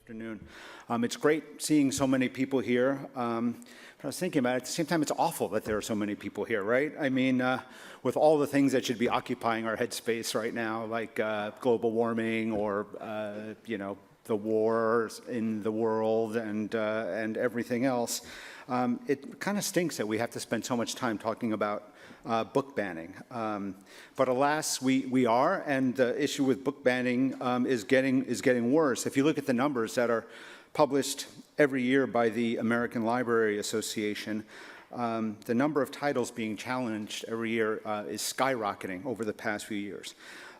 Afternoon. It's great seeing so many people here. But I was thinking about it, at the same time, it's awful that there are so many people here, right? I mean, with all the things that should be occupying our headspace right now, like global warming or, the wars in the world and everything else, it kind of stinks that we have to spend so much time talking about book banning. But alas, we are, and the issue with book banning is getting worse. If you look at the numbers that are published every year by the American Library Association, the number of titles being challenged every year is skyrocketing over the past few years.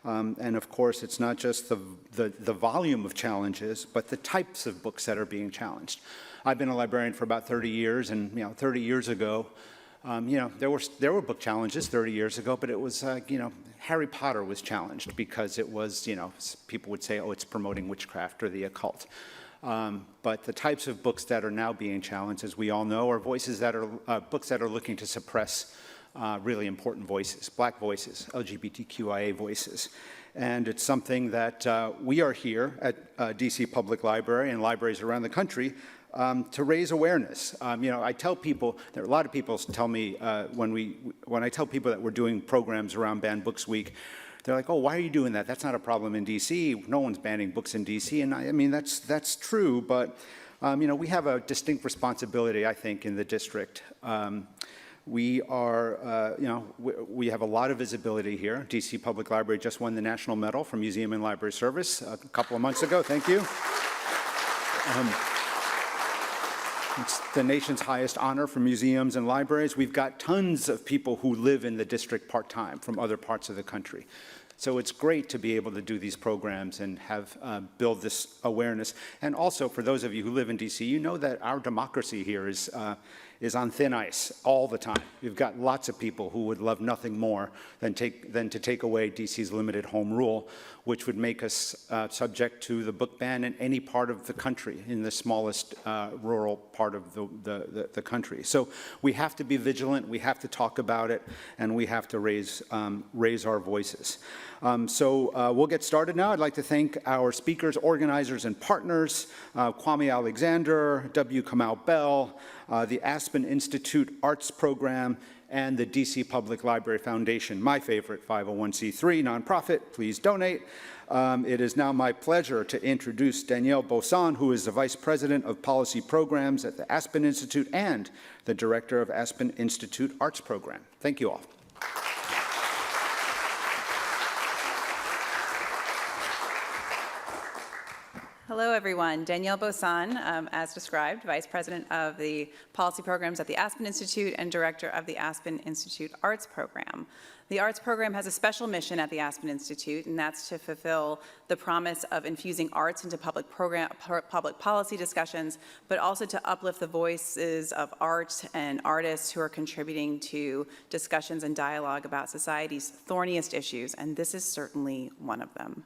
And of course, it's not just the volume of challenges, but the types of books that are being challenged. I've been a librarian for about 30 years, and 30 years ago, there were book challenges 30 years ago, but it was, Harry Potter was challenged because it was, people would say, oh, it's promoting witchcraft or the occult. But the types of books that are now being challenged, as we all know, are books that are looking to suppress really important voices, Black voices, LGBTQIA voices. And it's something that we are here at DC Public Library and libraries around the country to raise awareness. I tell people, there are a lot of people tell me when I tell people that we're doing programs around Banned Books Week, they're like, oh, why are you doing that? That's not a problem in DC. No one's banning books in DC. And I mean, that's true, but we have a distinct responsibility, I think, in the district. We are, we have a lot of visibility here. DC Public Library just won the National Medal for Museum and Library Service a couple of months ago. Thank you. It's the nation's highest honor for museums and libraries. We've got tons of people who live in the district part-time from other parts of the country. So it's great to be able to do these programs and have build this awareness. And also, for those of you who live in DC, you know that our democracy here is on thin ice all the time. We've got lots of people who would love nothing more than to take away DC's limited home rule, which would make us subject to the book ban in any part of the country, in the smallest rural part of the country. So we have to be vigilant, we have to talk about it, and we have to raise our voices. So we'll get started now. I'd like to thank our speakers, organizers, and partners, Kwame Alexander, W. Kamau Bell, the Aspen Institute Arts Program, and the DC Public Library Foundation, my favorite 501c3 nonprofit. Please donate. It is now my pleasure to introduce Danielle Bossan, who is the Vice President of Policy Programs at the Aspen Institute and the Director of Aspen Institute Arts Program. Thank you all. Hello, everyone. Danielle Bossan, as described, Vice President of the Policy Programs at the Aspen Institute and Director of the Aspen Institute Arts Program. The Arts Program has a special mission at the Aspen Institute, and that's to fulfill the promise of infusing arts into public policy discussions, but also to uplift the voices of art and artists who are contributing to discussions and dialogue about society's thorniest issues, and this is certainly one of them.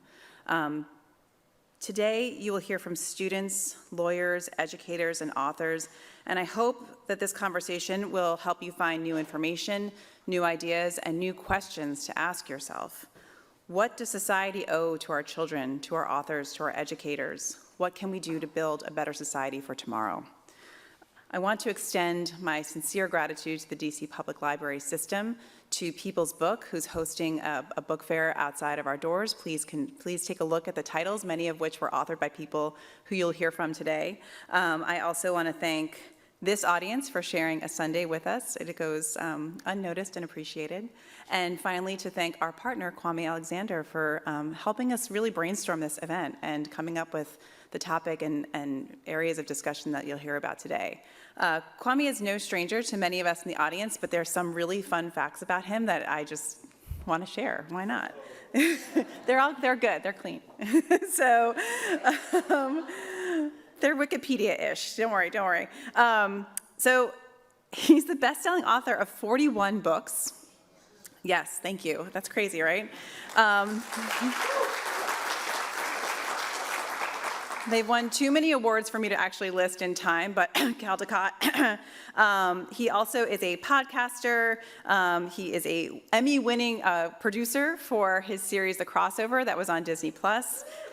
Today, you will hear from students, lawyers, educators, and authors, and I hope that this conversation will help you find new information, new ideas, and new questions to ask yourself. What does society owe to our children, to our authors, to our educators? What can we do to build a better society for tomorrow? I want to extend my sincere gratitude to the DC Public Library system, to People's Book, who's hosting a book fair outside of our doors. Please take a look at the titles, many of which were authored by people who you'll hear from today. I also want to thank this audience for sharing a Sunday with us. It goes unnoticed and appreciated. And finally, to thank our partner, Kwame Alexander, for helping us really brainstorm this event and coming up with the topic and areas of discussion that you'll hear about today. Kwame is no stranger to many of us in the audience, but there's some really fun facts about him that I just want to share. Why not? They're good, they're clean. So, they're Wikipedia-ish, don't worry. So, he's the best-selling author of 41 books. Yes, thank you, that's crazy, right? They've won too many awards for me to actually list in time, but Caldecott. He also is a podcaster. He is a Emmy-winning producer for his series The Crossover that was on Disney+.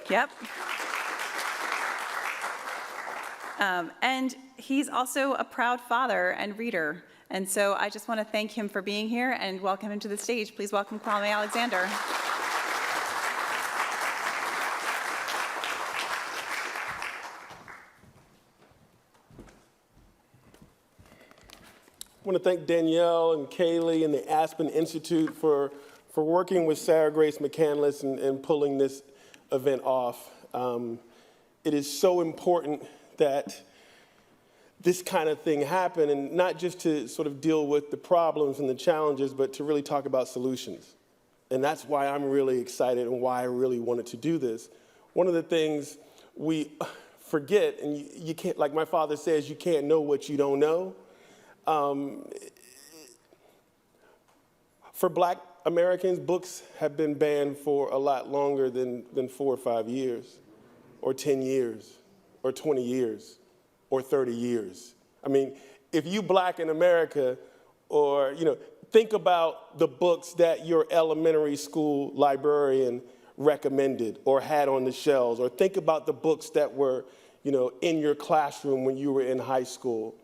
Yep. And he's also a proud father and reader. And so I just want to thank him for being here and welcome him to the stage. Please welcome Kwame Alexander. I want to thank Danielle and Kaylee and the Aspen Institute for working with Sarah Grace McCandless and pulling this event off. It is so important that this kind of thing happen, and not just to sort of deal with the problems and the challenges, but to really talk about solutions. And that's why I'm really excited and why I really wanted to do this. One of the things we forget, and you can't, like my father says, you can't know what you don't know. For Black Americans, books have been banned for a lot longer than 4 or 5 years, or 10 years, or 20 years, or 30 years. I mean, if you Black in America, or, think about the books that your elementary school librarian recommended or had on the shelves, or think about the books that were, in your classroom when you were in high school.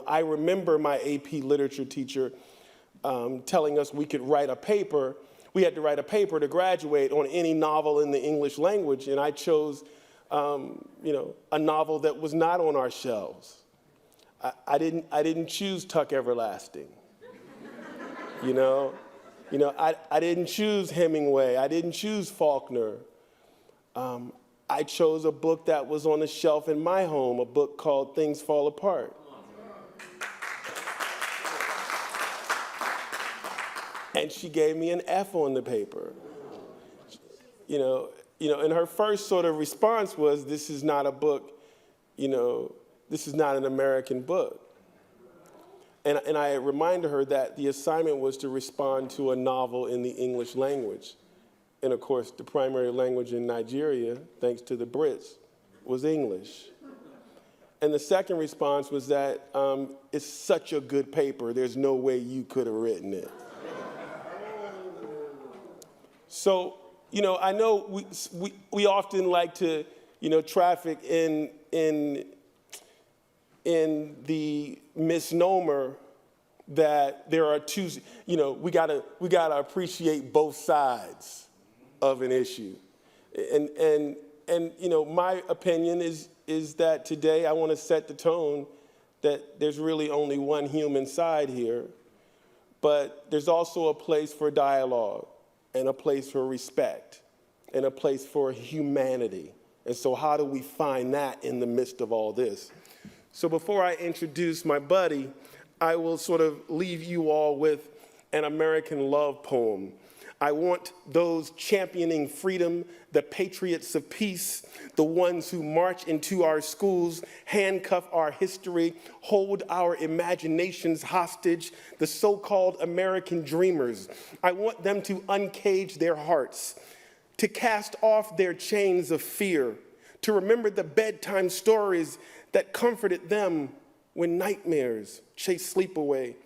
I remember my AP literature teacher telling us we could write a paper. We had to write a paper to graduate on any novel in the English language, and I chose, a novel that was not on our shelves. I didn't choose Tuck Everlasting. I didn't choose Hemingway. I didn't choose Faulkner. I chose a book that was on the shelf in my home, a book called Things Fall Apart. And she gave me an F on the paper. And her first sort of response was, this is not a book, this is not an American book. And I reminded her that the assignment was to respond to a novel in the English language. And of course, the primary language in Nigeria, thanks to the Brits, was English. And the second response was that it's such a good paper, there's no way you could have written it. So, I know we often like to, traffic in the misnomer that there are two, we gotta appreciate both sides of an issue. And my opinion is that today I want to set the tone that there's really only one human side here, but there's also a place for dialogue, and a place for respect, and a place for humanity. And so how do we find that in the midst of all this? So before I introduce my buddy, I will sort of leave you all with an American love poem. I want those championing freedom, the patriots of peace, the ones who march into our schools, handcuff our history, hold our imaginations hostage, the so-called American dreamers. I want them to uncage their hearts, to cast off their chains of fear, to remember the bedtime stories that comforted them when nightmares chased sleep away,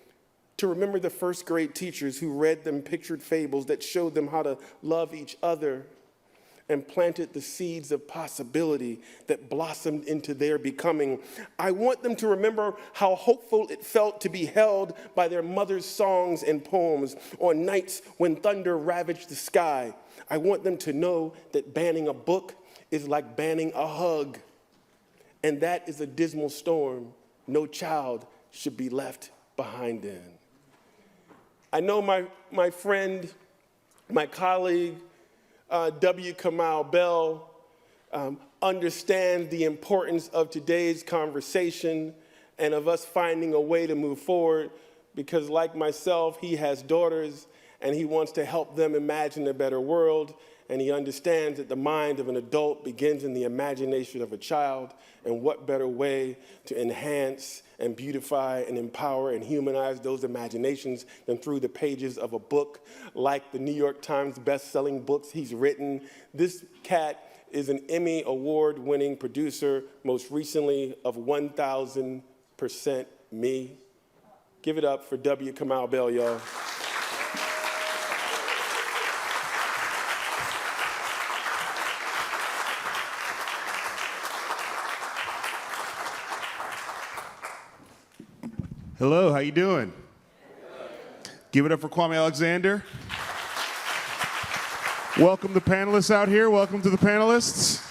to remember the first grade teachers who read them pictured fables that showed them how to love each other and planted the seeds of possibility that blossomed into their becoming. I want them to remember how hopeful it felt to be held by their mother's songs and poems on nights when thunder ravaged the sky. I want them to know that banning a book is like banning a hug, and that is a dismal storm no child should be left behind in. I know my friend, my colleague, W. Kamau Bell, understands the importance of today's conversation and of us finding a way to move forward, because like myself, he has daughters and he wants to help them imagine a better world, and he understands that the mind of an adult begins in the imagination of a child, and what better way to enhance and beautify and empower and humanize those imaginations than through the pages of a book like the New York Times best-selling books he's written. This cat is an Emmy Award-winning producer, most recently of 1000% Me. Give it up for W. Kamau Bell, y'all. Hello, how you doing? Give it up for Kwame Alexander. Welcome the panelists out here. Welcome to the panelists.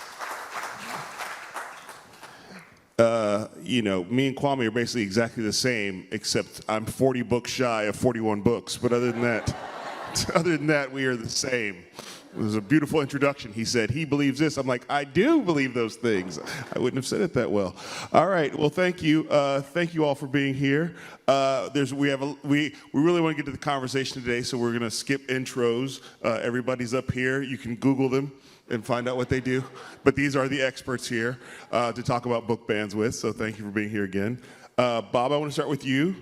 You know, me and Kwame are basically exactly the same, except I'm 40 books shy of 41 books. But other than that, we are the same. It was a beautiful introduction. He said he believes this. I'm like, I do believe those things. I wouldn't have said it that well. All right. Well, thank you. Thank you all for being here. We really want to get to the conversation today, so we're going to skip intros. Everybody's up here. You can Google them and find out what they do. But these are the experts here to talk about book bans with. So thank you for being here again. Bob, I want to start with you.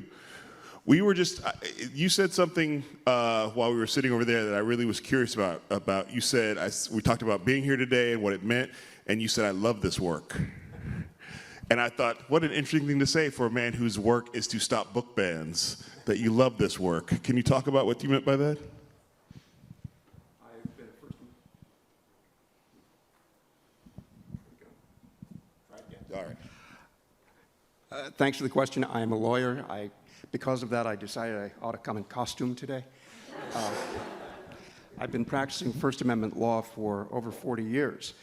You said something while we were sitting over there that I really was curious about. You said, we talked about being here today and what it meant, and you said, I love this work. And I thought, what an interesting thing to say for a man whose work is to stop book bans, that you love this work. Can you talk about what you meant by that? All right. Thanks for the question. I am a lawyer. Because of that, I decided I ought to come in costume today. I've been practicing First Amendment law for over 40 years.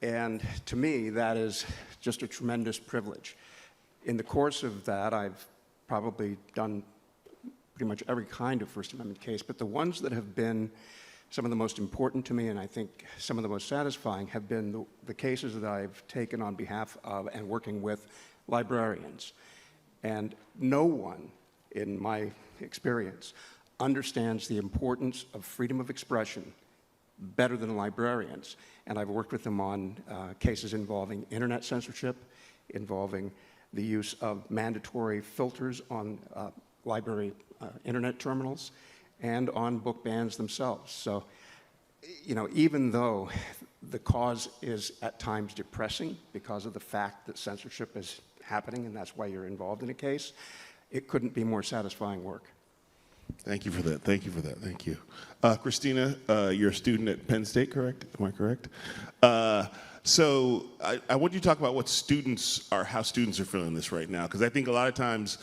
And to me, that is just a tremendous privilege. In the course of that, I've probably done pretty much every kind of First Amendment case, but the ones that have been some of the most important to me, and I think some of the most satisfying, have been the cases that I've taken on behalf of and working with librarians. And no one, in my experience, understands the importance of freedom of expression better than librarians. And I've worked with them on cases involving internet censorship, involving the use of mandatory filters on library internet terminals, and on book bans themselves. So, you know, even though the cause is at times depressing because of the fact that censorship is happening, and that's why you're involved in a case, it couldn't be more satisfying work. Thank you for that. Thank you for that. Thank you. Christina, you're a student at Penn State, correct? Am I correct? So I want you to talk about how students are feeling this right now, because I think a lot of times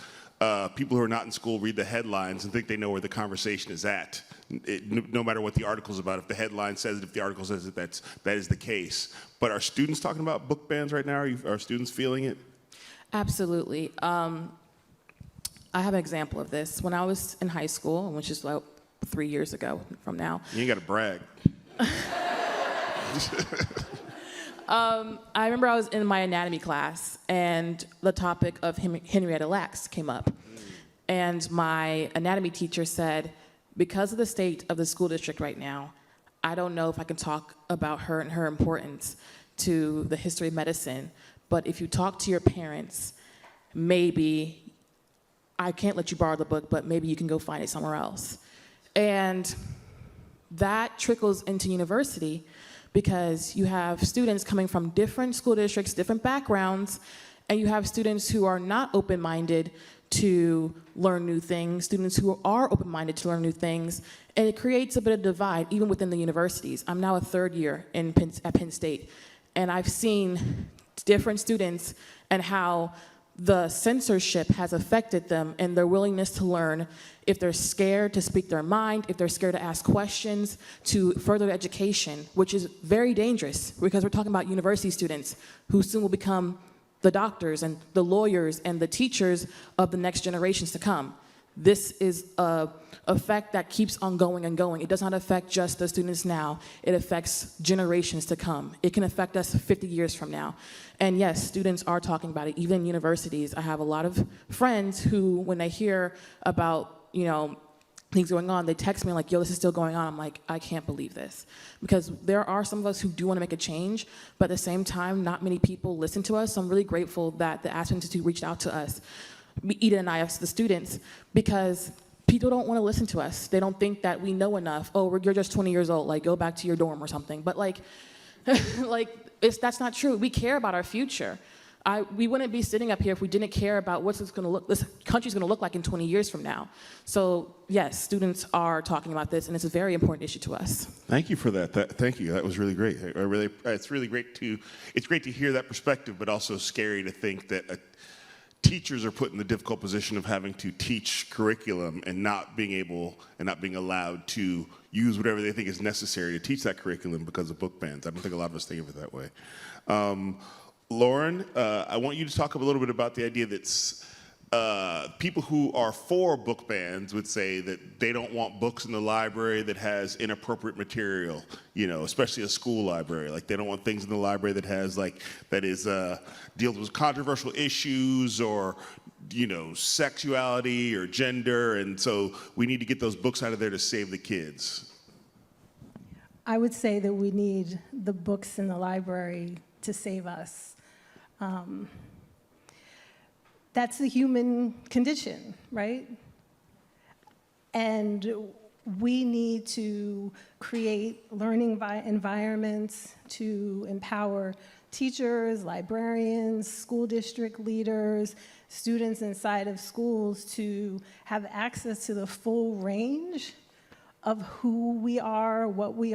people who are not in school read the headlines and think they know where the conversation is at, no matter what the article's about. If the headline says it, if the article says it, that is the case. But are students talking about book bans right now? Are students feeling it? Absolutely. I have an example of this. When I was in high school, which is about 3 years ago from now. You ain't got to brag. I remember I was in my anatomy class, and the topic of Henrietta Lacks came up. And my anatomy teacher said, because of the state of the school district right now, I don't know if I can talk about her and her importance to the history of medicine. But if you talk to your parents, maybe I can't let you borrow the book, but maybe you can go find it somewhere else. And that trickles into university because you have students coming from different school districts, different backgrounds, and you have students who are not open-minded to learn new things, students who are open-minded to learn new things, and it creates a bit of divide even within the universities. I'm now a third year at Penn State, and I've seen different students and how the censorship has affected them and their willingness to learn, if they're scared to speak their mind, if they're scared to ask questions, to further education, which is very dangerous because we're talking about university students who soon will become the doctors and the lawyers and the teachers of the next generations to come. This is a effect that keeps on going and going. It does not affect just the students now. It affects generations to come. It can affect us 50 years from now. And yes, students are talking about it, even in universities. I have a lot of friends who, when they hear about, things going on, they text me like, yo, this is still going on. I'm like, I can't believe this. Because there are some of us who do want to make a change, but at the same time, not many people listen to us. So I'm really grateful that the Aspen Institute reached out to us, Eden and I, as the students, because people don't want to listen to us. They don't think that we know enough. Oh, you're just 20 years old, like go back to your dorm or something. But that's not true. We care about our future. We wouldn't be sitting up here if we didn't care about what this country's going to look like in 20 years from now. So yes, students are talking about this, and it's a very important issue to us. Thank you for that. Thank you. That was really great. It's really great to hear that perspective, but also scary to think that teachers are put in the difficult position of having to teach curriculum and not being allowed to use whatever they think is necessary to teach that curriculum because of book bans. I don't think a lot of us think of it that way. Lauren, I want you to talk a little bit about the idea that people who are for book bans would say that they don't want books in the library that has inappropriate material, you know, especially a school library. Like, they don't want things in the library that has, like, deals with controversial issues or, you know, sexuality or gender, and so we need to get those books out of there to save the kids. I would say that we need the books in the library to save us. That's the human condition, right? And we need to create learning environments to empower teachers, librarians, school district leaders, students inside of schools to have access to the full range of who we are, what we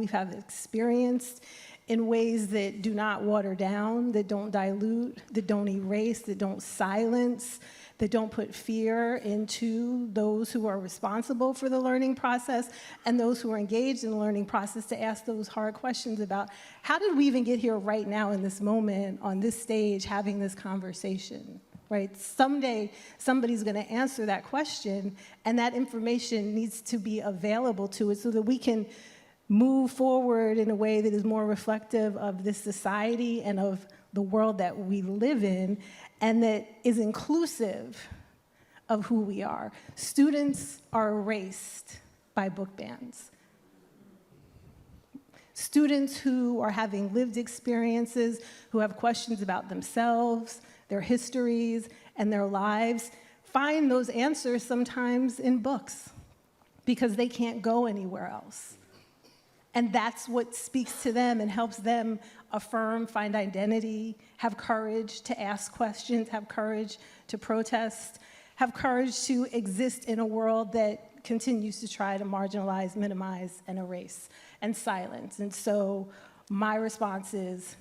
have experienced, in ways that do not water down, that don't dilute, that don't erase, that don't silence, that don't put fear into those who are responsible for the learning process and those who are engaged in the learning process, to ask those hard questions about how did we even get here right now in this moment, on this stage, having this conversation, right? Someday, somebody's going to answer that question, and that information needs to be available to it so that we can move forward in a way that is more reflective of this society and of the world that we live in, and that is inclusive of who we are. Students are erased by book bans. Students who are having lived experiences, who have questions about themselves, their histories, and their lives, find those answers sometimes in books because they can't go anywhere else. And that's what speaks to them and helps them affirm, find identity, have courage to ask questions, have courage to protest, have courage to exist in a world that continues to try to marginalize, minimize, and erase, and silence. And so my response is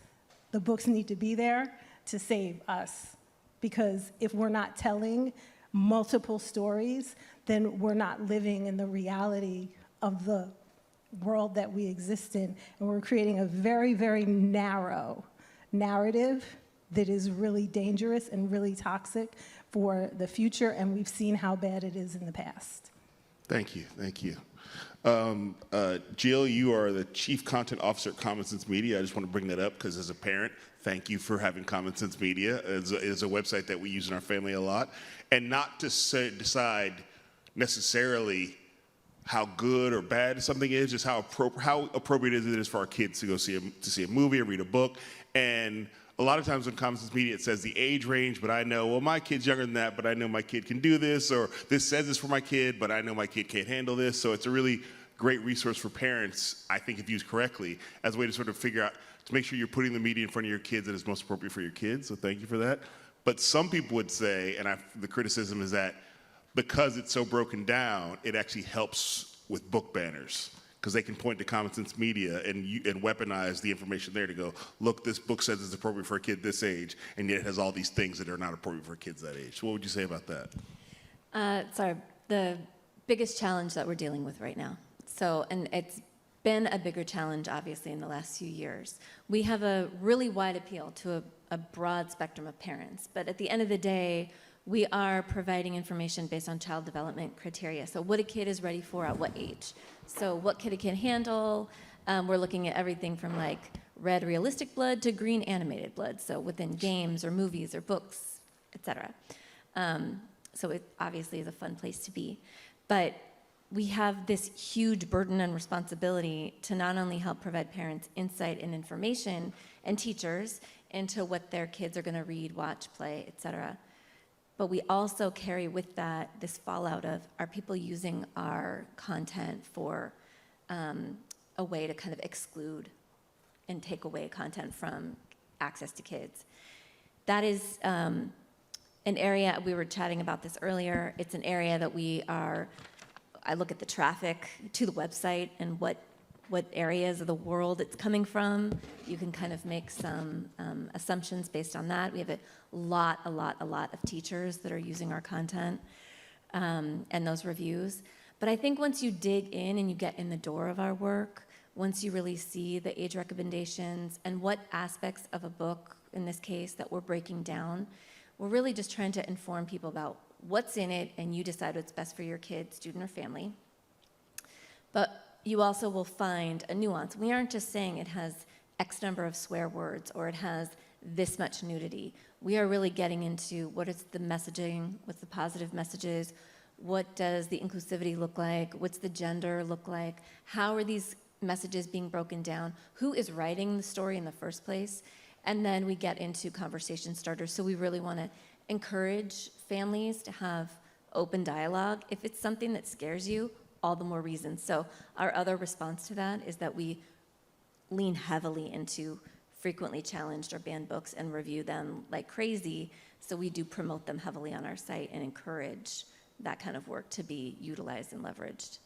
the books need to be there to save us. Because if we're not telling multiple stories, then we're not living in the reality of the world that we exist in, and we're creating a very, very narrow narrative that is really dangerous and really toxic for the future, and we've seen how bad it is in the past. Thank you, thank you. Jill, you are the Chief Content Officer at Common Sense Media. I just want to bring that up because as a parent, thank you for having Common Sense Media. It's a website that we use in our family a lot, and not to decide necessarily how good or bad something is, just how appropriate it is for our kids to go see a movie or read a book. And a lot of times on Common Sense Media, it says the age range, but I know, well, my kid's younger than that, but I know my kid can do this, or this says this for my kid, but I know my kid can't handle this. So it's a really great resource for parents, I think, if used correctly, as a way to sort of figure out, to make sure you're putting the media in front of your kids that is most appropriate for your kids. So thank you for that. But some people would say, and the criticism is that because it's so broken down, it actually helps with book banners, because they can point to Common Sense Media and weaponize the information there to go, look, this book says it's appropriate for a kid this age, and yet it has all these things that are not appropriate for kids that age. So what would you say about that? Sorry, the biggest challenge that we're dealing with right now. So, and it's been a bigger challenge, obviously, in the last few years. We have a really wide appeal to a broad spectrum of parents, but at the end of the day, we are providing information based on child development criteria. So what a kid is ready for at what age. So what can a kid handle? We're looking at everything from like red realistic blood to green animated blood. So within games or movies or books, etc. So it obviously is a fun place to be. But we have this huge burden and responsibility to not only help provide parents insight and information and teachers into what their kids are gonna read, watch, play, etc. But we also carry with that this fallout of, are people using our content for a way to kind of exclude and take away content from access to kids? That is an area, we were chatting about this earlier, it's an area that I look at the traffic to the website and what what areas of the world it's coming from. You can kind of make some assumptions based on that. We have a lot of teachers that are using our content and those reviews. But I think once you dig in and you get in the door of our work, once you really see the age recommendations and what aspects of a book, in this case, that we're breaking down, we're really just trying to inform people about what's in it, and you decide what's best for your kid, student, or family. But you also will find a nuance. We aren't just saying it has X number of swear words or it has this much nudity. We are really getting into what is the messaging, what's the positive messages, what does the inclusivity look like, what's the gender look like, how are these messages being broken down, who is writing the story in the first place, and then we get into conversation starters. So we really want to encourage families to have open dialogue. If it's something that scares you, all the more reason. So our other response to that is that we lean heavily into frequently challenged or banned books and review them like crazy. So we do promote them heavily on our site and encourage that kind of work to be utilized and leveraged.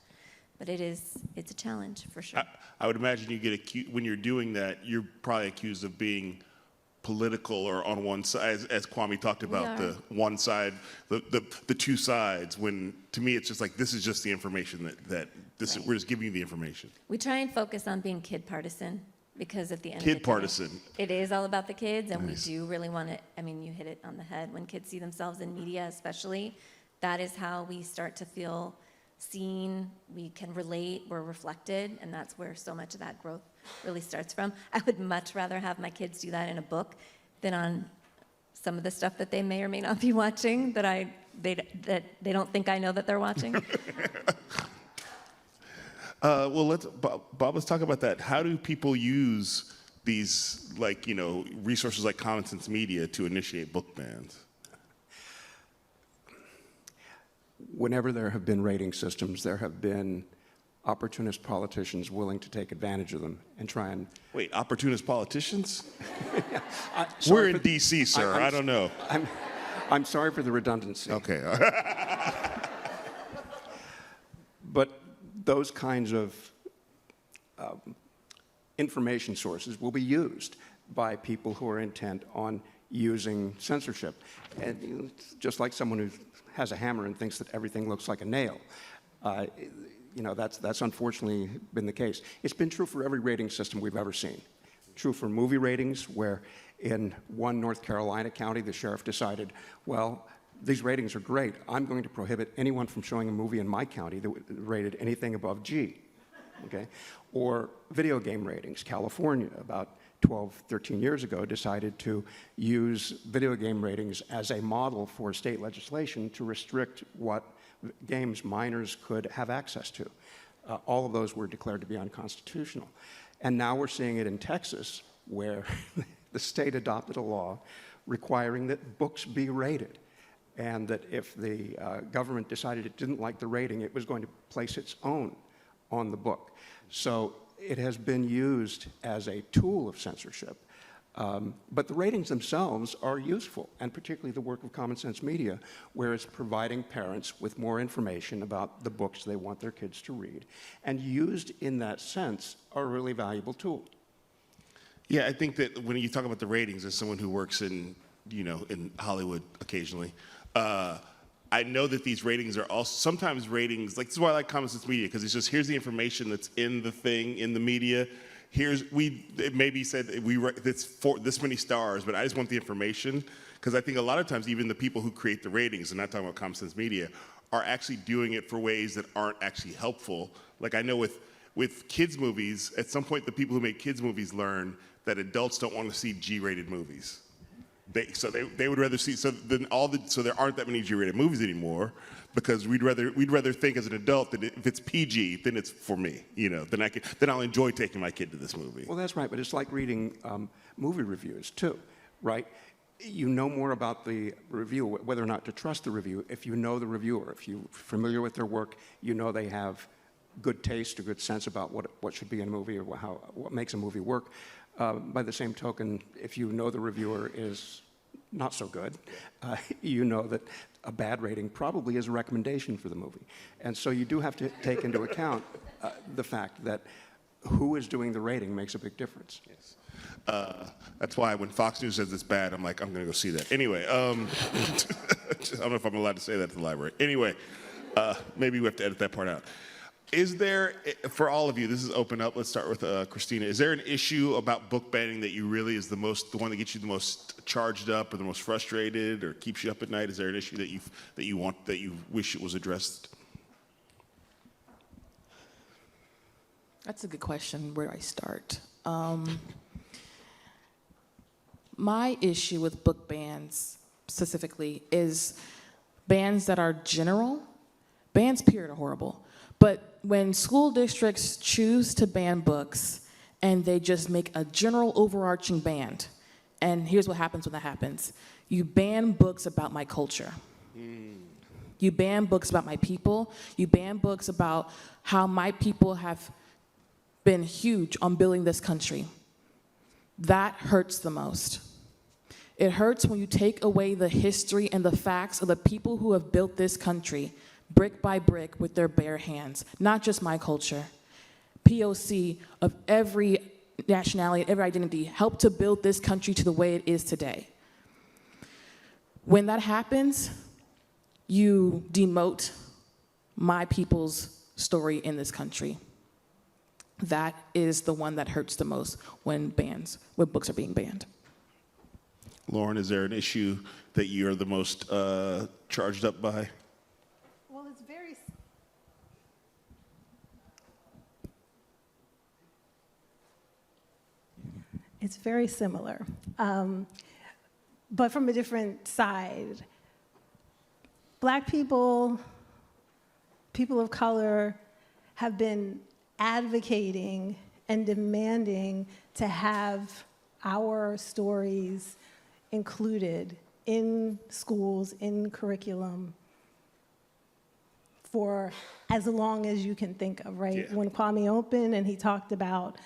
But it's a challenge for sure. I would imagine you get accused, when you're doing that, you're probably accused of being political or on one side, as Kwame talked about, the one side, the two sides, when to me it's just like, this is just the information that this Right. we're just giving you the information. We try and focus on being kid partisan because at the end of Kid the day, partisan. it is all about the kids, and Nice. we do really want to, I mean, you hit it on the head. When kids see themselves in media especially, that is how we start to feel seen, we can relate, we're reflected, and that's where so much of that growth really starts from. I would much rather have my kids do that in a book than on some of the stuff that they may or may not be watching that they don't think I know that they're watching. Well, Bob, let's talk about that. How do people use these, like, resources like Common Sense Media to initiate book bans? Whenever there have been rating systems, there have been opportunist politicians willing to take advantage of them and try and... Wait, opportunist politicians? Sorry We're in for- D.C., sir. I don't know. I'm sorry for the redundancy. Okay. But those kinds of information sources will be used by people who are intent on using censorship. And just like someone who has a hammer and thinks that everything looks like a nail. That's unfortunately been the case. It's been true for every rating system we've ever seen. True for movie ratings, where in one North Carolina county, the sheriff decided, well, these ratings are great. I'm going to prohibit anyone from showing a movie in my county that rated anything above G. Okay? Or video game ratings. California, about 12, 13 years ago, decided to use video game ratings as a model for state legislation to restrict what games minors could have access to. All of those were declared to be unconstitutional. And now we're seeing it in Texas, where the state adopted a law requiring that books be rated, and that if the government decided it didn't like the rating, it was going to place its own on the book. So it has been used as a tool of censorship. But the ratings themselves are useful, and particularly the work of Common Sense Media, where it's providing parents with more information about the books they want their kids to read. And used in that sense, are a really valuable tool. Yeah, I think that when you talk about the ratings, as someone who works in Hollywood occasionally, I know that these ratings are also sometimes ratings, like this is why I like Common Sense Media, because it's just, here's the information that's in the thing, in the media. It maybe said it's for this many stars, but I just want the information, because I think a lot of times even the people who create the ratings, and not talking about Common Sense Media, are actually doing it for ways that aren't actually helpful. Like I know with kids movies, at some point the people who make kids movies learn that adults don't want to see G-rated movies. They would rather see, so there aren't that many G-rated movies anymore, because we'd rather think as an adult that if it's PG, then it's for me, then I'll enjoy taking my kid to this movie. Well, that's right, but it's like reading movie reviews too, right? You know more about the review, whether or not to trust the review, if you know the reviewer. If you're familiar with their work, you know they have good taste or good sense about what should be in a movie or what makes a movie work. By the same token, if you know the reviewer is not so good, you know that a bad rating probably is a recommendation for the movie. And so you do have to take into account the fact that who is doing the rating makes a big difference. Yes. That's why when Fox News says it's bad, I'm like, I'm going to go see that. Anyway, I don't know if I'm allowed to say that at the library. Anyway, maybe we have to edit that part out. Is there, for all of you, this is open up, let's start with Christina. Is there an issue about book banning that you really is the one that gets you the most charged up or the most frustrated or keeps you up at night? Is there an issue that you wish it was addressed? That's a good question. Where do I start? My issue with book bans specifically is bans that are general. Bans, period, are horrible. But when school districts choose to ban books and they just make a general overarching ban, and here's what happens when that happens. You ban books about my culture. You ban books about my people. You ban books about how my people have been huge on building this country. That hurts the most. It hurts when you take away the history and the facts of the people who have built this country brick by brick with their bare hands, not just my culture. POC of every nationality, every identity helped to build this country to the way it is today. When that happens, you demote my people's story in this country. That is the one that hurts the most when books are being banned. Lauren, is there an issue that you're the most charged up by? Well, it's very similar, but from a different side. Black people, people of color, have been advocating and demanding to have our stories included in schools, in curriculum, for as long as you can think of, right? Yeah. When Kwame opened and he talked about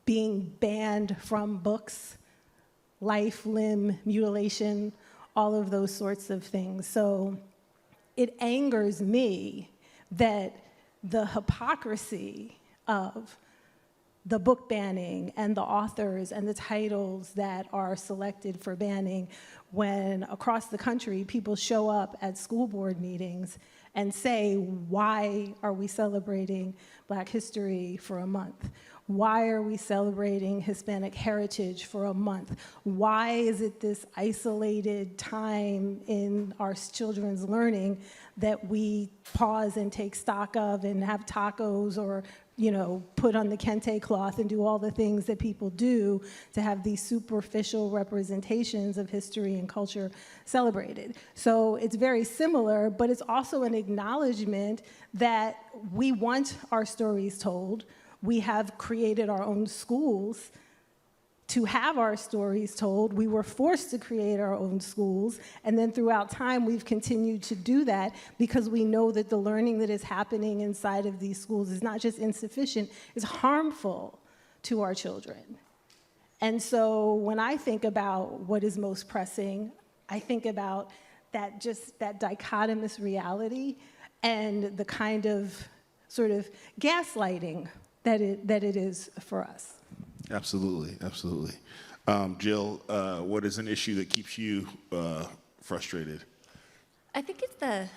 being banned from books, life, limb, mutilation, all of those sorts of things. So it angers me that the hypocrisy of the book banning and the authors and the titles that are selected for banning, when across the country people show up at school board meetings and say, why are we celebrating Black history for a month? Why are we celebrating Hispanic heritage for a month? Why is it this isolated time in our children's learning that we pause and take stock of and have tacos or, you know, put on the kente cloth and do all the things that people do to have these superficial representations of history and culture celebrated? So it's very similar, but it's also an acknowledgement that we want our stories told. We have created our own schools to have our stories told. We were forced to create our own schools, and then throughout time, we've continued to do that because we know that the learning that is happening inside of these schools is not just insufficient, it's harmful to our children. And so when I think about what is most pressing, I think about that dichotomous reality and the kind of sort of gaslighting that it is for us. Absolutely, absolutely. Jill, what is an issue that keeps you frustrated? I think it's the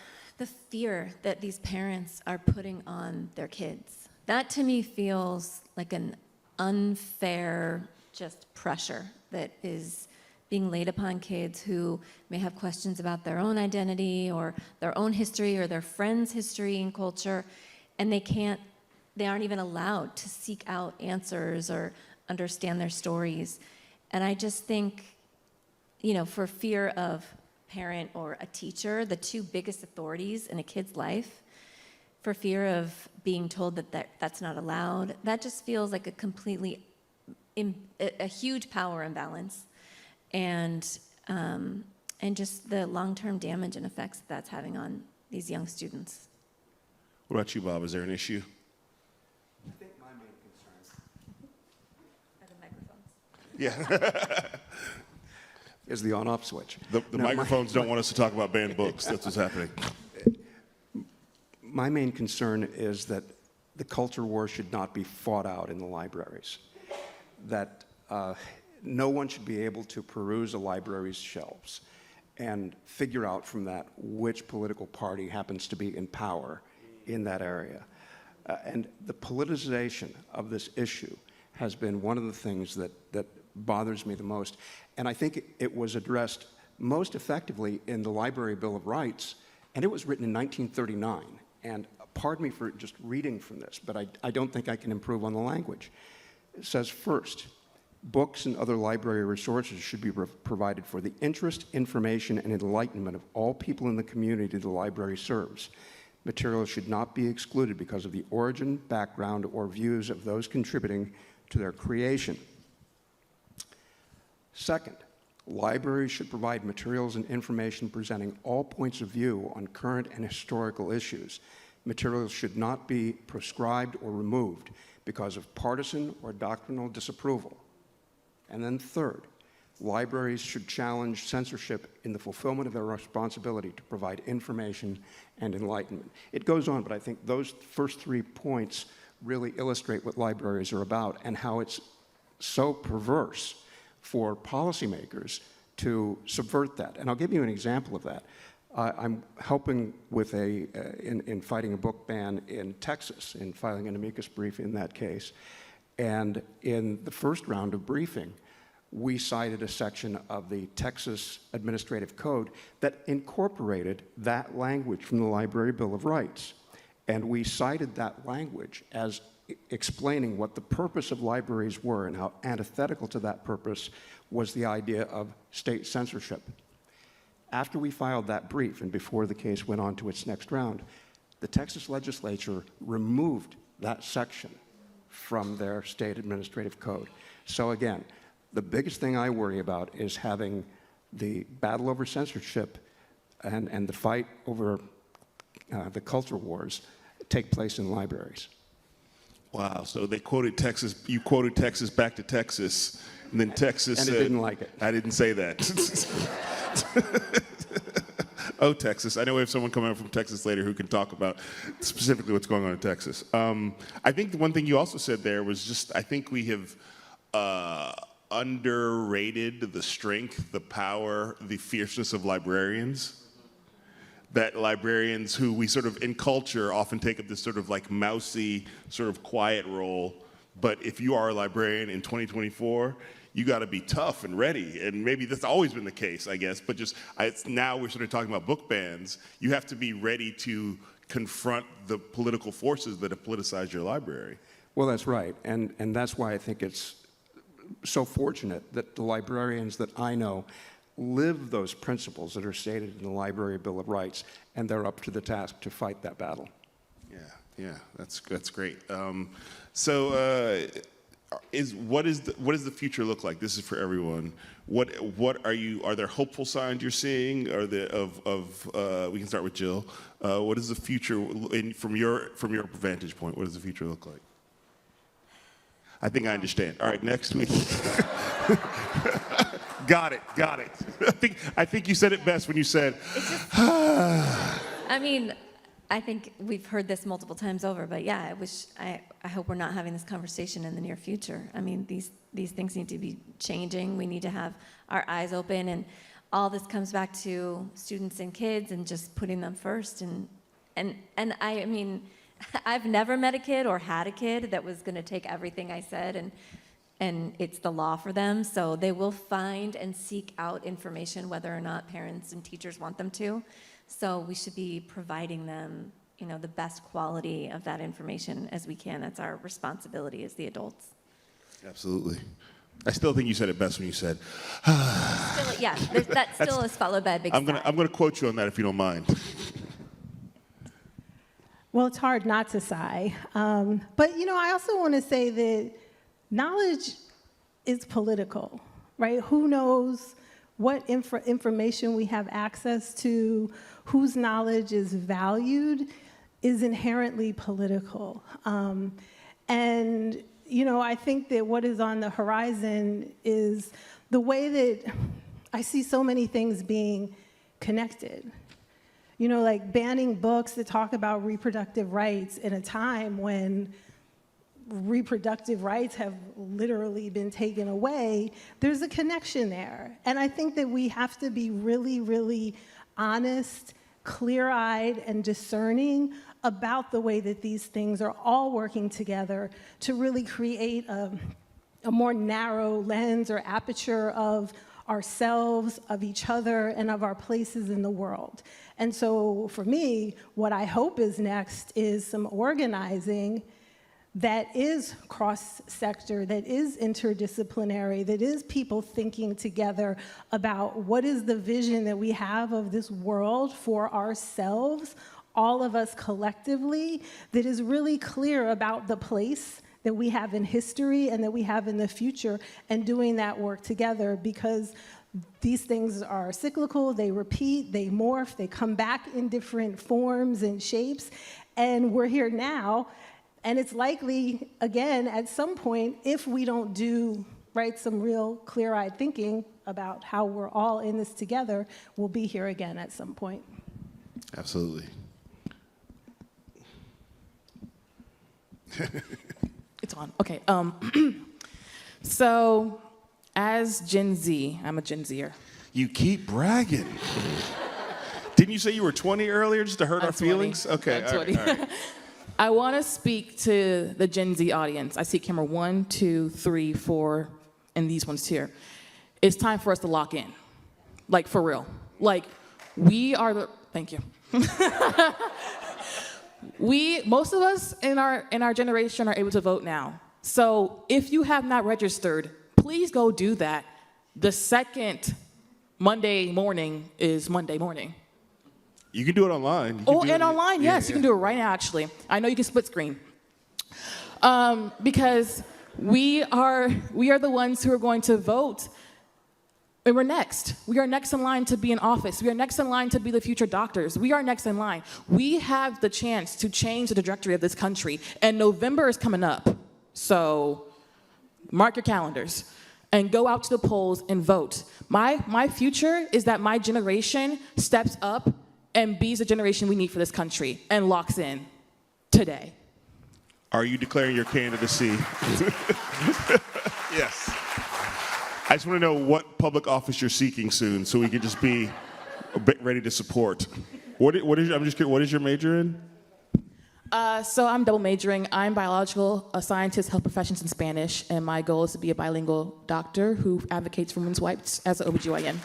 fear that these parents are putting on their kids. That to me feels like an unfair just pressure that is being laid upon kids who may have questions about their own identity or their own history or their friends' history and culture, and they aren't even allowed to seek out answers or understand their stories. And I just think, you know, for fear of parent or a teacher, the two biggest authorities in a kid's life, for fear of being told that that's not allowed, that just feels like a huge power imbalance, and just the long-term damage and effects that's having on these young students. What about you, Bob? Is there an issue? I think my main concern Are the microphones? Yeah. is the on-off switch. The No, microphones don't want us to talk about banned books. That's what's happening. My main concern is that the culture war should not be fought out in the libraries, that no one should be able to peruse a library's shelves and figure out from that which political party happens to be in power in that area. And the politicization of this issue has been one of the things that bothers me the most. And I think it was addressed most effectively in the Library Bill of Rights, and it was written in 1939. And pardon me for just reading from this, but I don't think I can improve on the language. It says, first, books and other library resources should be provided for the interest, information, and enlightenment of all people in the community the library serves. Materials should not be excluded because of the origin, background, or views of those contributing to their creation. Second, libraries should provide materials and information presenting all points of view on current and historical issues. Materials should not be proscribed or removed because of partisan or doctrinal disapproval. And then third, libraries should challenge censorship in the fulfillment of their responsibility to provide information and enlightenment. It goes on, but I think those first 3 points really illustrate what libraries are about and how it's so perverse for policymakers to subvert that. And I'll give you an example of that. I'm helping with in fighting a book ban in Texas, in filing an amicus brief in that case. And in the first round of briefing, we cited a section of the Texas Administrative Code that incorporated that language from the Library Bill of Rights. And we cited that language as explaining what the purpose of libraries were and how antithetical to that purpose was the idea of state censorship. After we filed that brief and before the case went on to its next round, the Texas legislature removed that section from their state administrative code. So again, the biggest thing I worry about is having the battle over censorship and the fight over the culture wars take place in libraries. Wow, so they quoted Texas, you quoted Texas back to Texas, and then Texas and said, it didn't like it. I didn't say that. Oh, Texas. I know we have someone coming up from Texas later who can talk about specifically what's going on in Texas. I think the one thing you also said there was just, I think we have underrated the strength, the power, the fierceness of librarians. That librarians who we sort of in culture often take up this sort of like mousy, sort of quiet role. But if you are a librarian in 2024, you got to be tough and ready. And maybe that's always been the case, I guess. But just now we're sort of talking about book bans. You have to be ready to confront the political forces that have politicized your library. Well, that's right. And that's why I think it's so fortunate that the librarians that I know live those principles that are stated in the Library Bill of Rights, and they're up to the task to fight that battle. Yeah, that's great. What does the future look like? This is for everyone. Are there hopeful signs you're seeing? We can start with Jill. What is the future from your vantage point? What does the future look like? I think I understand. All right, next week. Got it. I think you said it best when you said. I mean, I think we've heard this multiple times over, but yeah, I hope we're not having this conversation in the near future. I mean, these things need to be changing. We need to have our eyes open, and all this comes back to students and kids and just putting them first. And I mean, I've never met a kid or had a kid that was going to take everything I said and it's the law for them. So they will find and seek out information whether or not parents and teachers want them to. So we should be providing them, the best quality of that information as we can. That's our responsibility as the adults. Absolutely. I still think you said it best when you said. That still is followed by a big sigh. I'm gonna quote you on that if you don't mind. Well, it's hard not to sigh. But, I also want to say that knowledge is political, right? Who knows what information we have access to, whose knowledge is valued, is inherently political. And, I think that what is on the horizon is the way that I see so many things being connected. You know, like banning books that talk about reproductive rights in a time when reproductive rights have literally been taken away, there's a connection there. And I think that we have to be really, really honest, clear-eyed, and discerning about the way that these things are all working together to really create a more narrow lens or aperture of ourselves, of each other, and of our places in the world. And so for me, what I hope is next is some organizing that is cross-sector, that is interdisciplinary, that is people thinking together about what is the vision that we have of this world for ourselves, all of us collectively, that is really clear about the place that we have in history and that we have in the future, and doing that work together, because these things are cyclical, they repeat, they morph, they come back in different forms and shapes, and we're here now. And it's likely, again, at some point, if we don't do, right, some real clear-eyed thinking about how we're all in this together, we'll be here again at some point. Absolutely. It's on. Okay. So, as Gen Z, I'm a Gen Zer. You keep bragging. Didn't you say you were 20 earlier just to hurt I'm our 20. feelings? Okay. I'm 20. All right. I want to speak to the Gen Z audience. I see camera 1, 2, 3, 4, and these ones here. It's time for us to lock in. Like, for real. Like, we are the, thank you. Most of us in our generation are able to vote now. So if you have not registered, please go do that. The second Monday morning is Monday morning. You can do it online. Online, yes, you can do it right now, actually. I know you can split screen. Because we are the ones who are going to vote, and we're next. We are next in line to be in office. We are next in line to be the future doctors. We are next in line. We have the chance to change the trajectory of this country, and November is coming up. So mark your calendars and go out to the polls and vote. My future is that my generation steps up and be the generation we need for this country and locks in today. Are you declaring your candidacy? Yes. I just want to know what public office you're seeking soon so we can just be a bit ready to support. I'm just curious, what is your major in? So I'm double majoring. I'm biological, a scientist, health professions, and Spanish, and my goal is to be a bilingual doctor who advocates for women's rights as an OBGYN.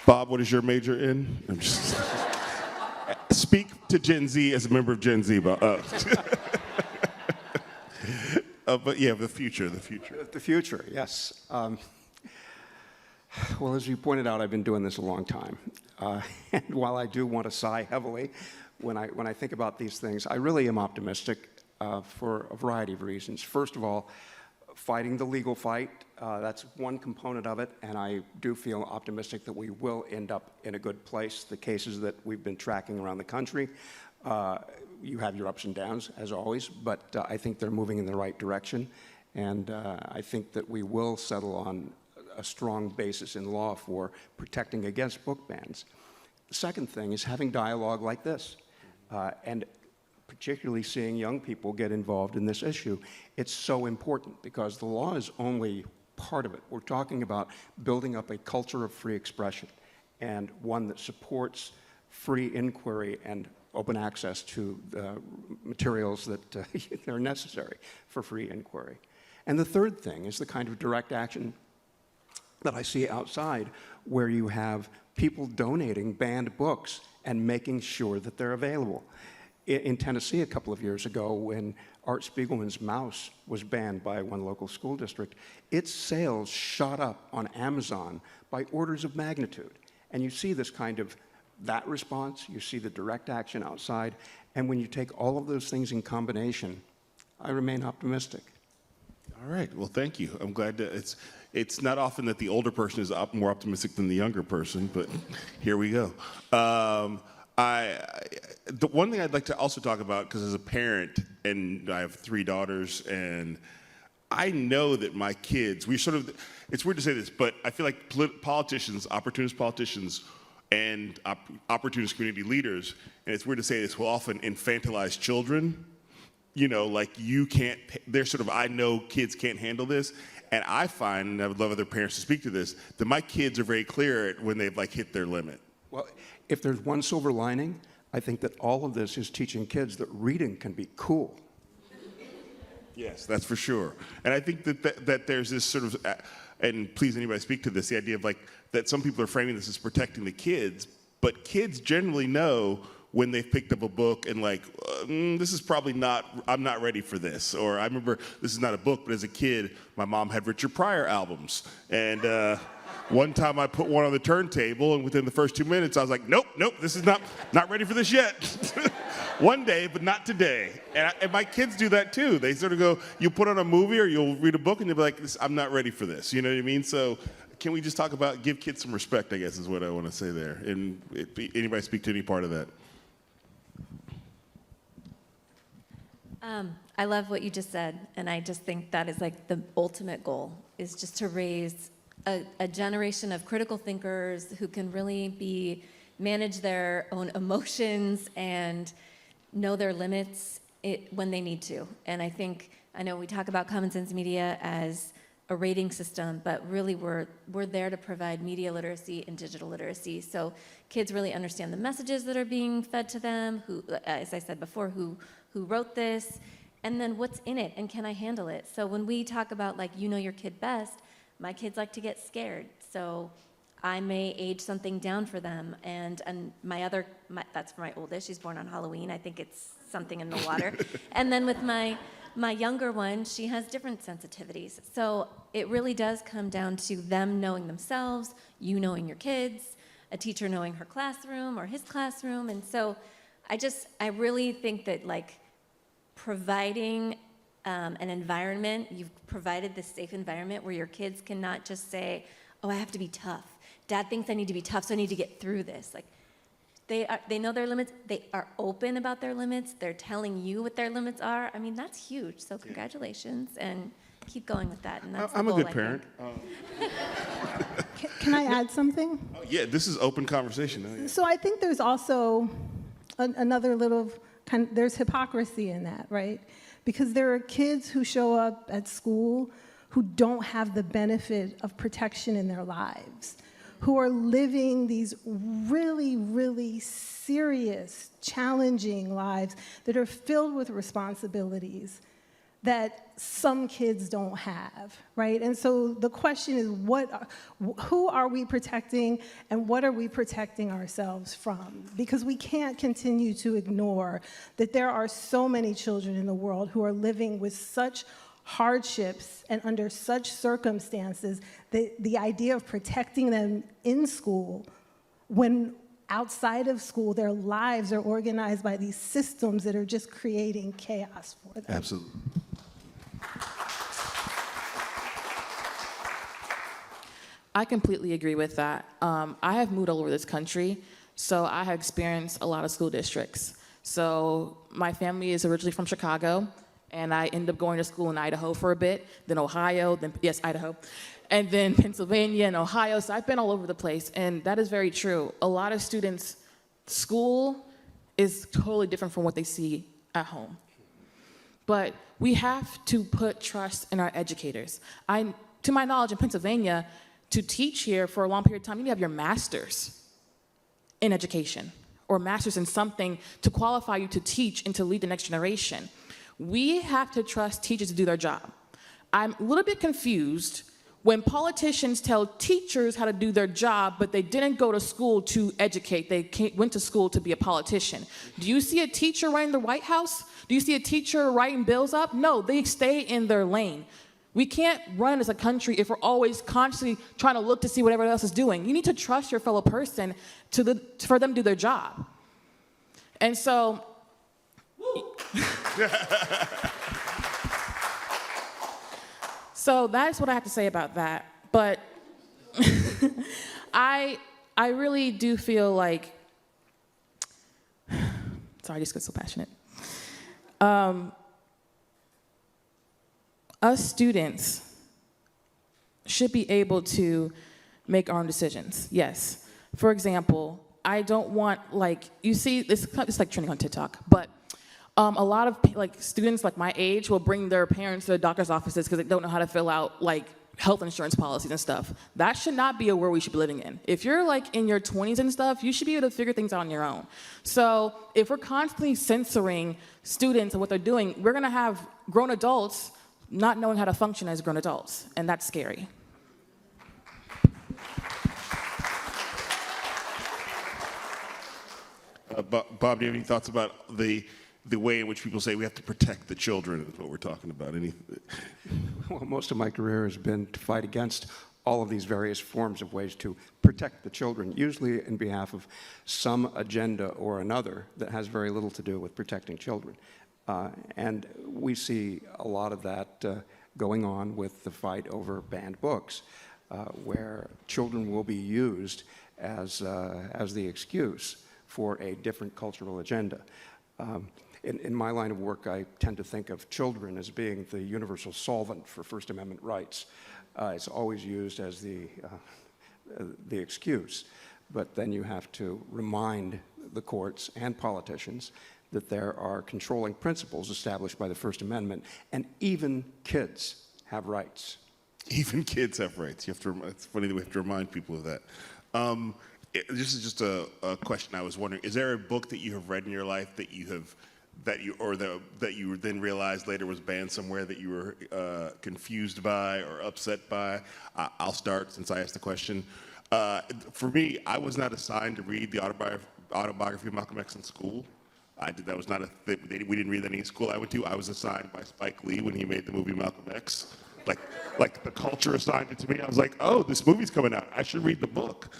Bob, what is your major in? I'm just speak to Gen Z as a member of Gen Z, Bob. But yeah, the future. The future, yes. Well, as you pointed out, I've been doing this a long time. And while I do want to sigh heavily when I think about these things, I really am optimistic for a variety of reasons. First of all, fighting the legal fight, that's one component of it, and I do feel optimistic that we will end up in a good place. The cases that we've been tracking around the country, you have your ups and downs, as always, but I think they're moving in the right direction, and I think that we will settle on a strong basis in law for protecting against book bans. The second thing is having dialogue like this, and particularly seeing young people get involved in this issue. It's so important because the law is only part of it. We're talking about building up a culture of free expression and one that supports free inquiry and open access to materials that are necessary for free inquiry. And the third thing is the kind of direct action that I see outside where you have people donating banned books and making sure that they're available. In Tennessee a couple of years ago, when Art Spiegelman's Mouse was banned by one local school district, its sales shot up on Amazon by orders of magnitude. And you see this kind of that response, you see the direct action outside, and when you take all of those things in combination, I remain optimistic. All right. Well, thank you. I'm glad that it's not often that the older person is more optimistic than the younger person, but here we go. The one thing I'd like to also talk about, because as a parent, and I have 3 daughters, and I know that my kids, it's weird to say this, but I feel like politicians, opportunist politicians, and opportunist community leaders, and it's weird to say this, will often infantilize children. Like they're sort of, I know kids can't handle this. And I find, and I would love other parents to speak to this, that my kids are very clear when they've hit their limit. Well, if there's one silver lining, I think that all of this is teaching kids that reading can be cool. Yes, that's for sure. And I think that there's this sort of, and please anybody speak to this, the idea of that some people are framing this as protecting the kids, but kids generally know when they've picked up a book and this is probably I'm not ready for this. Or I remember, this is not a book, but as a kid, my mom had Richard Pryor albums. And one time I put one on the turntable, and within the first 2 minutes, I was like, nope, this is not ready for this yet. One day, but not today. And my kids do that too. They sort of go, you'll put on a movie or you'll read a book and they'll be like, I'm not ready for this. You know what I mean? So can we just talk about, give kids some respect, I guess is what I want to say there. And anybody speak to any part of that? I love what you just said, and I just think that is the ultimate goal, is just to raise a generation of critical thinkers who can really manage their own emotions and know their limits when they need to. And I know we talk about Common Sense Media as a rating system, but really we're there to provide media literacy and digital literacy, so kids really understand the messages that are being fed to them, who, as I said before, who wrote this, and then what's in it, and can I handle it? So when we talk about you know your kid best, my kids like to get scared, so I may age something down for them, and that's for my oldest, she's born on Halloween, I think it's something in the water, and then with my younger one, she has different sensitivities, so it really does come down to them knowing themselves, you knowing your kids, a teacher knowing her classroom or his classroom, and so I really think that providing an environment, you've provided this safe environment where your kids cannot just say, oh, I have to be tough. Dad thinks I need to be tough, so I need to get through this. They know their limits. They are open about their limits. They're telling you what their limits are. I mean, that's huge. So congratulations, and keep going with that. And that's I'm the a goal, good parent. Can I add something? Oh, yeah, this is open conversation. Oh, yeah. So I think there's also another little there's hypocrisy in that, right? Because there are kids who show up at school who don't have the benefit of protection in their lives, who are living these really, really serious, challenging lives that are filled with responsibilities that some kids don't have, right? And so the question is, who are we protecting and what are we protecting ourselves from? Because we can't continue to ignore that there are so many children in the world who are living with such hardships and under such circumstances that the idea of protecting them in school, when outside of school, their lives are organized by these systems that are just creating chaos for them. Absolutely. I completely agree with that. I have moved all over this country, so I have experienced a lot of school districts. So my family is originally from Chicago, and I ended up going to school in Idaho for a bit, then Ohio, Idaho, and then Pennsylvania and Ohio. So I've been all over the place, and that is very true. A lot of students, school is totally different from what they see at home. But we have to put trust in our educators. To my knowledge, in Pennsylvania, to teach here for a long period of time, you need to have your master's in education or master's in something to qualify you to teach and to lead the next generation. We have to trust teachers to do their job. I'm a little bit confused when politicians tell teachers how to do their job, but they didn't go to school to educate. They went to school to be a politician. Do you see a teacher running the White House? Do you see a teacher writing bills up? No, they stay in their lane. We can't run as a country if we're always constantly trying to look to see what everyone else is doing. You need to trust your fellow person for them to do their job. And so, so that's what I have to say about that. But I really do feel like, sorry, I just get so passionate. us students should be able to make our own decisions, yes. For example, I don't want, like, you see, it's like trending on TikTok, but a lot of students like my age will bring their parents to the doctor's offices because they don't know how to fill out like health insurance policies and stuff. That should not be a world we should be living in. If you're like in your 20s and stuff, you should be able to figure things out on your own. So if we're constantly censoring students and what they're doing, we're gonna have grown adults not knowing how to function as grown adults, and that's scary. Bob, do you have any thoughts about the way in which people say we have to protect the children is what we're talking about? Well, most of my career has been to fight against all of these various forms of ways to protect the children, usually in behalf of some agenda or another that has very little to do with protecting children. And we see a lot of that going on with the fight over banned books, where children will be used as the excuse for a different cultural agenda. In my line of work, I tend to think of children as being the universal solvent for First Amendment rights. It's always used as the excuse, but then you have to remind the courts and politicians that there are controlling principles established by the First Amendment, and even kids have rights. Even kids have rights. It's funny that we have to remind people of that. This is just a question I was wondering. Is there a book that you have read in your life that you then realized later was banned somewhere that you were confused by or upset by? I'll start since I asked the question. For me, I was not assigned to read the autobiography of Malcolm X in school. That was not a thing. We didn't read that in school I went to. I was assigned by Spike Lee when he made the movie Malcolm X. Like the culture assigned it to me. I was like, oh, this movie's coming out. I should read the book.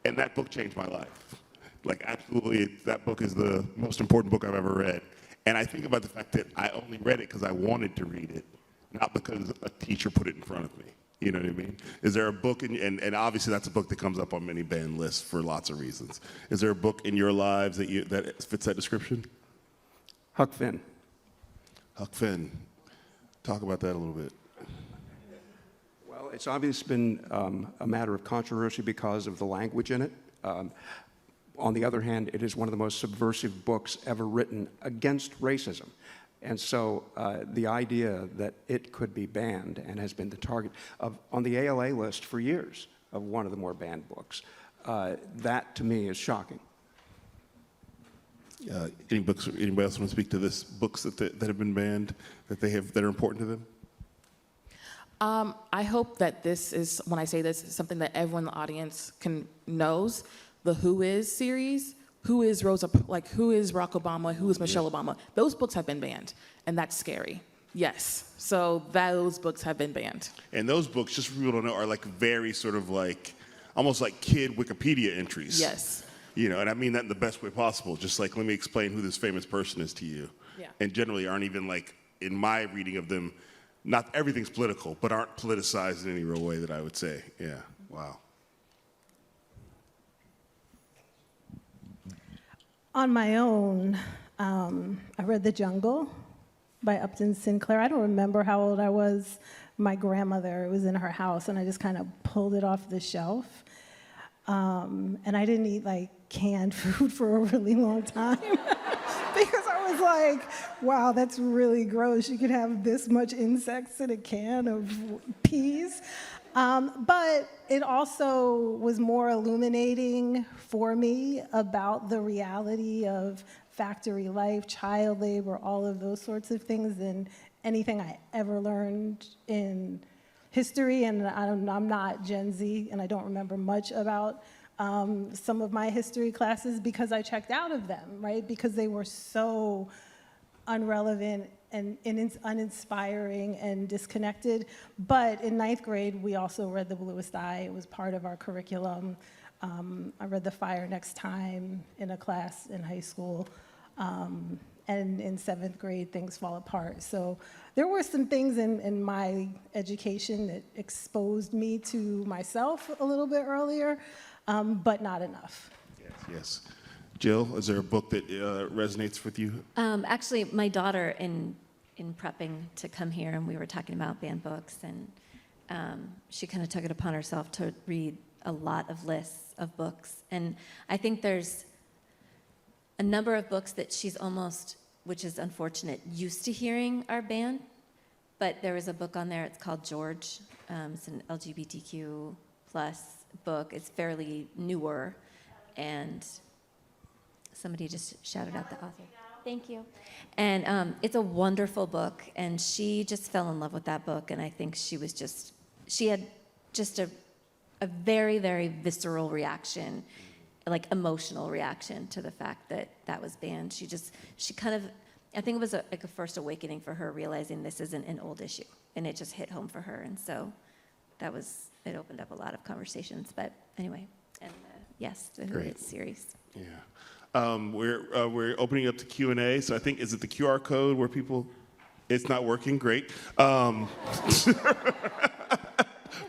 And that book changed my life. Like, absolutely, that book is the most important book I've ever read. And I think about the fact that I only read it because I wanted to read it, not because a teacher put it in front of me. You know what I mean? Is there a book, and obviously that's a book that comes up on many banned lists for lots of reasons. Is there a book in your lives that fits that description? Huck Finn. Huck Finn. Talk about that a little bit. Well, it's obviously been a matter of controversy because of the language in it. On the other hand, it is one of the most subversive books ever written against racism. And so the idea that it could be banned and has been the target of, on the ALA list for years, of one of the more banned books, that to me is shocking. Anybody else want to speak to this? Books that have been banned that are important to them? I hope that this is, when I say this, something that everyone in the audience knows. The Who Is series, who is Barack Obama, who is Michelle Obama. Those books have been banned, and that's scary. Yes, so those books have been banned. And those books, just for people to know, are like very sort of like, almost like kid Wikipedia entries. Yes. You know, and I mean that in the best way possible. Just like, let me explain who this famous person is to you. Yeah. And generally aren't even like, in my reading of them, not everything's political, but aren't politicized in any real way that I would say. Yeah, wow. On my own, I read The Jungle by Upton Sinclair. I don't remember how old I was. My grandmother, it was in her house, and I just kind of pulled it off the shelf. And I didn't eat like canned food for a really long time because I was like, wow, that's really gross. You could have this much insects in a can of peas. But it also was more illuminating for me about the reality of factory life, child labor, all of those sorts of things than anything I ever learned in history. And I'm not Gen Z, and I don't remember much about some of my history classes because I checked out of them, right? Because they were so unrelevant and uninspiring and disconnected. But in 9th grade, we also read The Bluest Eye. It was part of our curriculum. I read The Fire Next Time in a class in high school. And in 7th grade, Things Fall Apart. So there were some things in my education that exposed me to myself a little bit earlier, but not enough. Yes. Jill, is there a book that resonates with you? Actually, my daughter in in prepping to come here, and we were talking about banned books, and she kind of took it upon herself to read a lot of lists of books. And I think there's a number of books that she's almost, which is unfortunate, used to hearing are banned. But there was a book on there, it's called George. It's an LGBTQ plus book. It's fairly newer. And somebody just shouted out the author. Thank you. And it's a wonderful book. And she just fell in love with that book. And I think she had just a very, very visceral reaction, like emotional reaction to the fact that that was banned. She kind of, I think it was like a first awakening for her, realizing this isn't an old issue, and it just hit home for her. And so it opened up a lot of conversations. But anyway, and yes, the Who It series. Yeah. We're opening up to Q&A, so I think, is it the QR code where people, it's not working, great.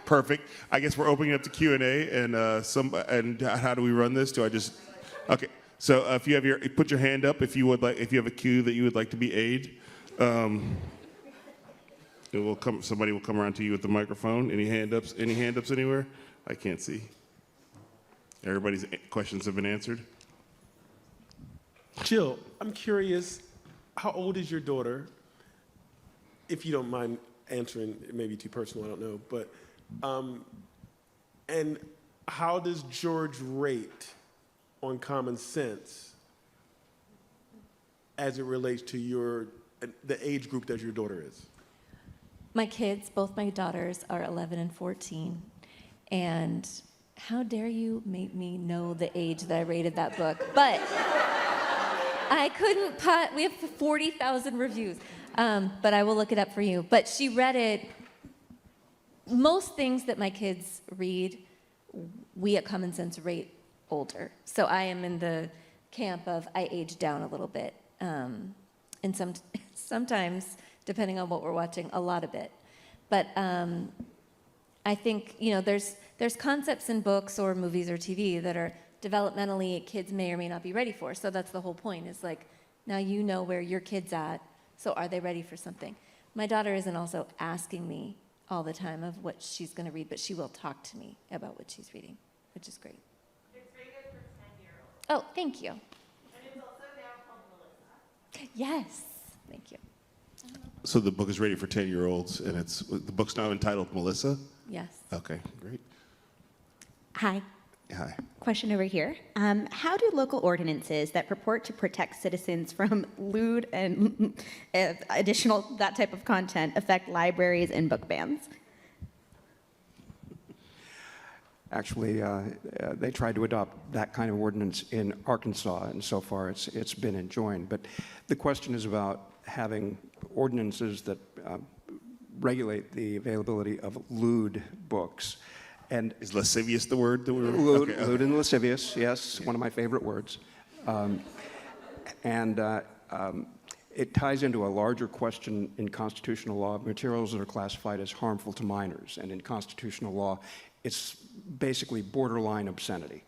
Perfect. I guess we're opening up to Q&A, and how do we run this? Okay. So if you have put your hand up if you have a cue that you would like to be aid. Somebody will come around to you with the microphone. Any hand ups anywhere? I can't see. Everybody's questions have been answered. Jill, I'm curious, how old is your daughter? If you don't mind answering, it may be too personal, I don't know, but, and how does George rate on common sense as it relates to the age group that your daughter is? My kids, both my daughters, are 11 and 14, and how dare you make me know the age that I rated that book? But I couldn't we have 40,000 reviews, but I will look it up for you. But she read it. Most things that my kids read, we at Common Sense rate older. So I am in the camp of I aged down a little bit. And sometimes, depending on what we're watching, a lot of it. But I think, there's concepts in books or movies or TV that are developmentally kids may or may not be ready for. So that's the whole point, is like, now you know where your kid's at, so are they ready for something? My daughter isn't also asking me all the time of what she's going to read, but she will talk to me about what she's reading, which is great. It's rated for 10-year-olds. Oh, thank you. And it's also now called Melissa. Yes, thank you. So the book is rated for 10-year-olds, and the book's now entitled Melissa? Yes. Okay, great. Hi. Hi. Question over here. How do local ordinances that purport to protect citizens from lewd and additional that type of content affect libraries and book bans? Actually, they tried to adopt that kind of ordinance in Arkansas, and so far it's been enjoined. But the question is about having ordinances that regulate the availability of lewd books. And is lascivious the word that we're... Lewd, okay. lewd and lascivious, yes, one of my favorite words. It ties into a larger question in constitutional law, materials that are classified as harmful to minors. And in constitutional law, it's basically borderline obscenity,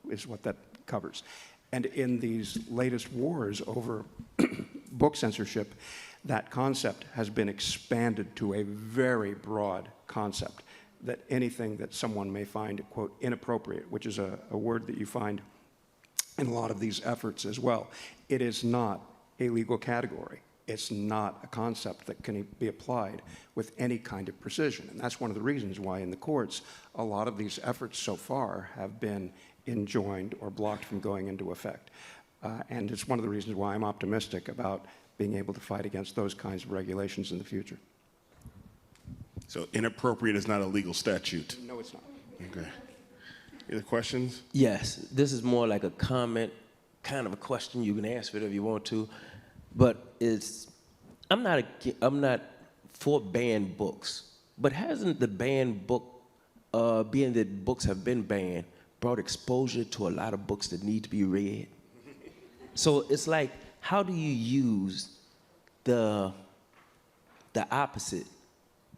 is what that covers. And in these latest wars over book censorship, that concept has been expanded to a very broad concept, that anything that someone may find, quote, inappropriate, which is a word that you find in a lot of these efforts as well. It is not a legal category. It's not a concept that can be applied with any kind of precision. And that's one of the reasons why in the courts, a lot of these efforts so far have been enjoined or blocked from going into effect. And it's one of the reasons why I'm optimistic about being able to fight against those kinds of regulations in the future. So inappropriate is not a legal statute? No, it's not. Okay. Any other questions? Yes, this is more like a comment, kind of a question. You can ask whatever you want to, but I'm not for banned books, but hasn't the banned book, being that books have been banned, brought exposure to a lot of books that need to be read? So it's like, how do you use the opposite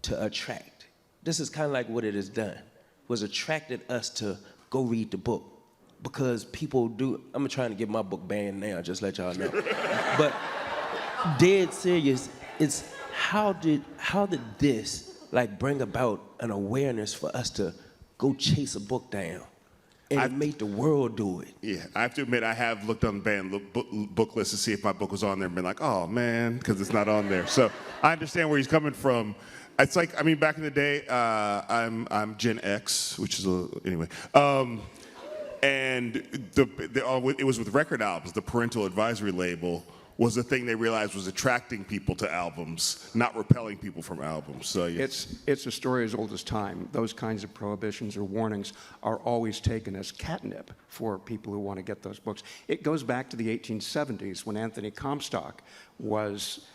to attract? This is kind of like what it has done, was attracted us to go read the book. Because people do, I'm trying to get my book banned now, just let y'all know. But dead serious, it's how did this like bring about an awareness for us to go chase a book down and make the world do it? Yeah, I have to admit, I have looked on the banned book list to see if my book was on there and been like, oh man, because it's not on there. So I understand where he's coming from. It's like, I mean, back in the day, I'm Gen X, which is anyway. And it was with record albums. The parental advisory label was the thing they realized was attracting people to albums, not repelling people from albums. So yes. It's a story as old as time. Those kinds of prohibitions or warnings are always taken as catnip for people who want to get those books. It goes back to the 1870s when Anthony Comstock was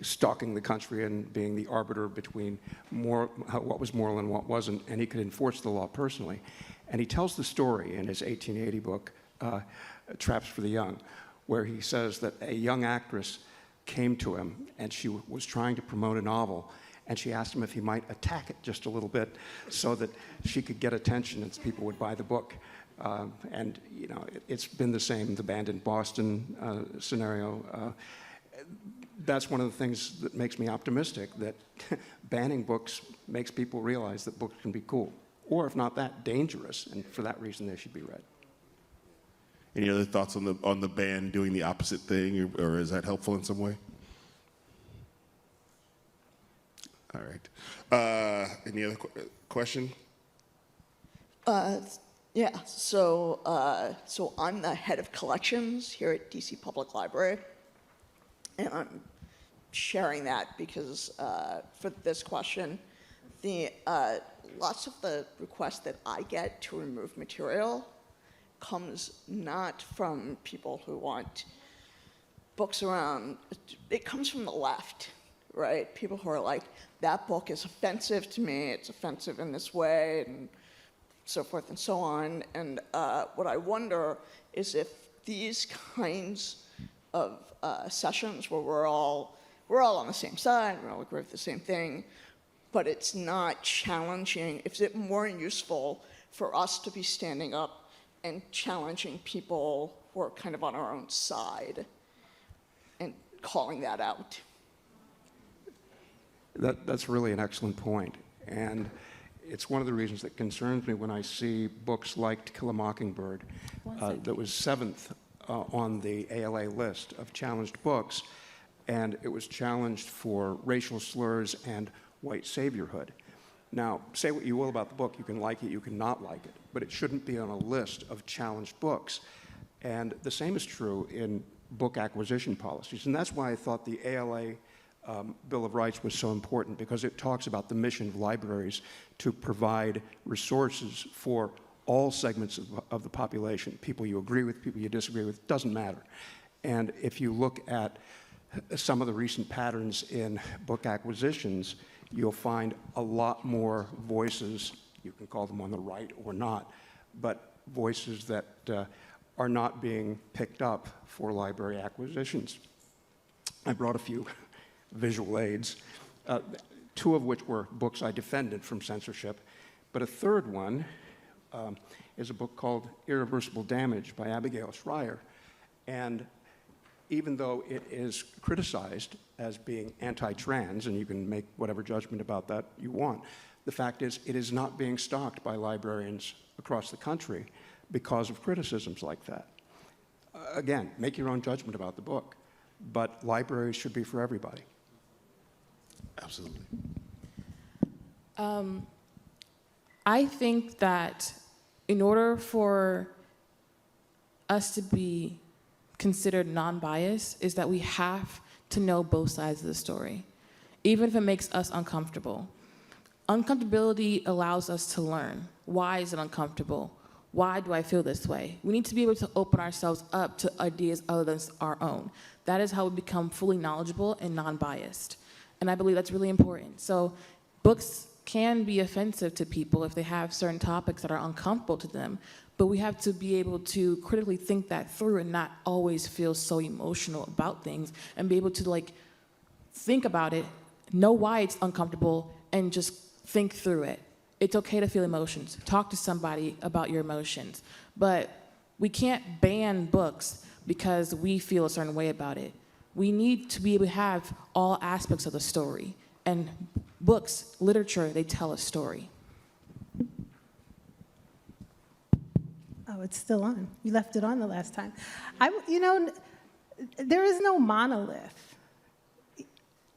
stalking the country and being the arbiter between what was moral and what wasn't, and he could enforce the law personally. And he tells the story in his 1880 book, Traps for the Young, where he says that a young actress came to him and she was trying to promote a novel, and she asked him if he might attack it just a little bit so that she could get attention and people would buy the book. And you know, it's been the same, the Banned in Boston scenario. That's one of the things that makes me optimistic, that banning books makes people realize that books can be cool, or if not that, dangerous, and for that reason they should be read. Any other thoughts on the ban doing the opposite thing, or is that helpful in some way? All right. Any other question? Yeah. So I'm the head of collections here at DC Public Library, and I'm sharing that because for this question, lots of the requests that I get to remove material comes not from people who want books around, it comes from the left, right? People who are like, that book is offensive to me, it's offensive in this way, and so forth and so on. And what I wonder is if these kinds of sessions where we're all on the same side, we all agree with the same thing, but it's not challenging, is it more useful for us to be standing up and challenging people who are kind of on our own side and calling that out? That's really an excellent point. And it's one of the reasons that concerns me when I see books like To Kill a Mockingbird, that was 7th on the ALA list of challenged books, and it was challenged for racial slurs and white saviorhood. Now, say what you will about the book, you can like it, you can not like it, but it shouldn't be on a list of challenged books. And the same is true in book acquisition policies, and that's why I thought the ALA Bill of Rights was so important, because it talks about the mission of libraries to provide resources for all segments of the population, people you agree with, people you disagree with, doesn't matter. And if you look at some of the recent patterns in book acquisitions, you'll find a lot more voices, you can call them on the right or not, but voices that are not being picked up for library acquisitions. I brought a few visual aids, 2 of which were books I defended from censorship, but a third one is a book called Irreversible Damage by Abigail Schreier. And even though it is criticized as being anti-trans, and you can make whatever judgment about that you want, the fact is it is not being stocked by librarians across the country because of criticisms like that. Again, make your own judgment about the book, but libraries should be for everybody. Absolutely. I think that in order for us to be considered non-biased is that we have to know both sides of the story, even if it makes us uncomfortable. Uncomfortability allows us to learn. Why is it uncomfortable? Why do I feel this way? We need to be able to open ourselves up to ideas other than our own. That is how we become fully knowledgeable and non-biased. And I believe that's really important. So books can be offensive to people if they have certain topics that are uncomfortable to them, but we have to be able to critically think that through and not always feel so emotional about things, and be able to think about it, know why it's uncomfortable, and just think through it. It's okay to feel emotions. Talk to somebody about your emotions. But we can't ban books because we feel a certain way about it. We need to be able to have all aspects of the story. And books, literature, they tell a story. Oh, it's still on. You left it on the last time. There is no monolith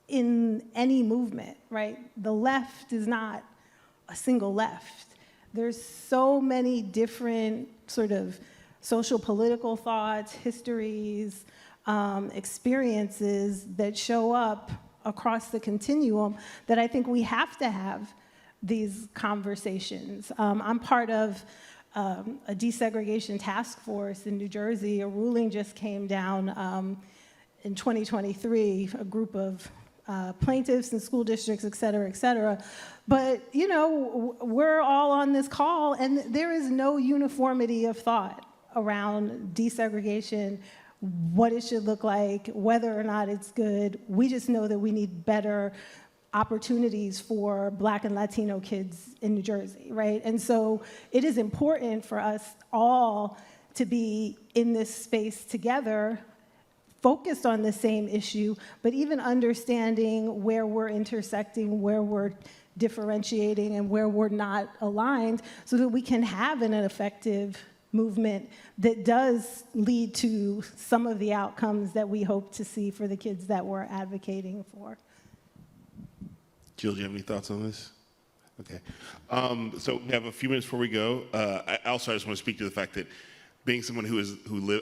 in any movement, right? The left is not a single left. There's so many different sort of social political thoughts, histories, experiences that show up across the continuum that I think we have to have these conversations. I'm part of a desegregation task force in New Jersey. A ruling just came down in 2023, a group of plaintiffs and school districts, et cetera, et cetera. But, we're all on this call, and there is no uniformity of thought around desegregation, what it should look like, whether or not it's good. We just know that we need better opportunities for Black and Latino kids in New Jersey, right? And so it is important for us all to be in this space together, focused on the same issue, but even understanding where we're intersecting, where we're differentiating, and where we're not aligned, so that we can have an effective movement that does lead to some of the outcomes that we hope to see for the kids that we're advocating for. Jill, do you have any thoughts on this? Okay. So we have a few minutes before we go. I just want to speak to the fact that being someone I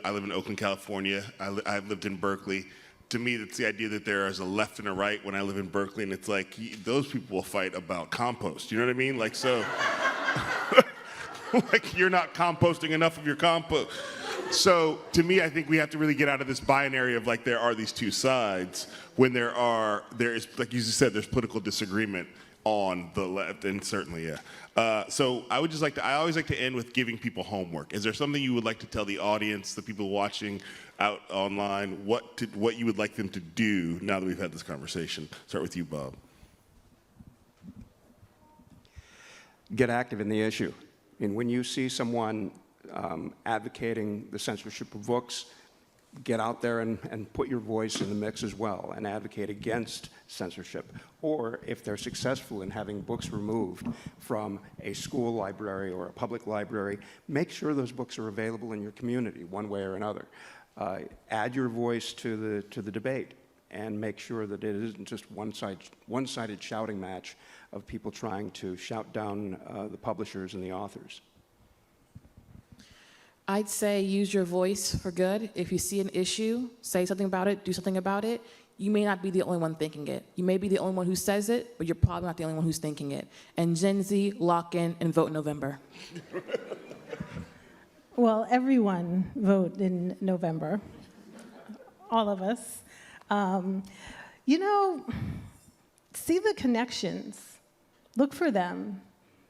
live in Oakland, California. I've lived in Berkeley. To me, it's the idea that there is a left and a right when I live in Berkeley, and it's like those people will fight about compost. You know what I mean? Like so, like you're not composting enough of your compost. So to me, I think we have to really get out of this binary of like there are these two sides when there is, like you said, there's political disagreement on the left, and certainly, yeah. So I always like to end with giving people homework. Is there something you would like to tell the audience, the people watching out online, what you would like them to do now that we've had this conversation? Start with you, Bob. Get active in the issue. And when you see someone advocating the censorship of books, get out there and put your voice in the mix as well and advocate against censorship. Or if they're successful in having books removed from a school library or a public library, make sure those books are available in your community one way or another. Add your voice to the debate and make sure that it isn't just one-sided shouting match of people trying to shout down the publishers and the authors. I'd say use your voice for good. If you see an issue, say something about it, do something about it. You may not be the only one thinking it. You may be the only one who says it, but you're probably not the only one who's thinking it. And Gen Z, lock in and vote in November. Well, everyone vote in November, all of us. See the connections, look for them,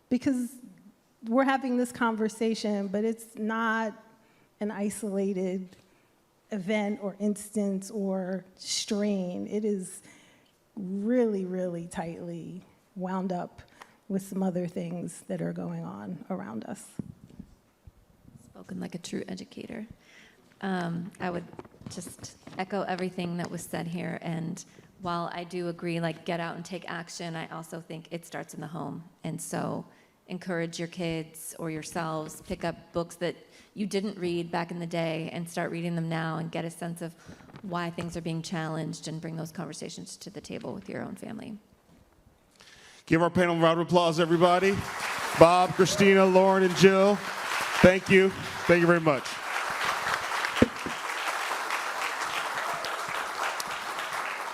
because we're having this conversation, but it's not an isolated event or instance or strain. It is really, really tightly wound up with some other things that are going on around us. Spoken like a true educator. I would just echo everything that was said here. And while I do agree, like, get out and take action, I also think it starts in the home. And so encourage your kids or yourselves, pick up books that you didn't read back in the day and start reading them now and get a sense of why things are being challenged and bring those conversations to the table with your own family. Give our panel a round of applause, everybody. Bob, Christina, Lauren, and Jill, thank you. Thank you very much.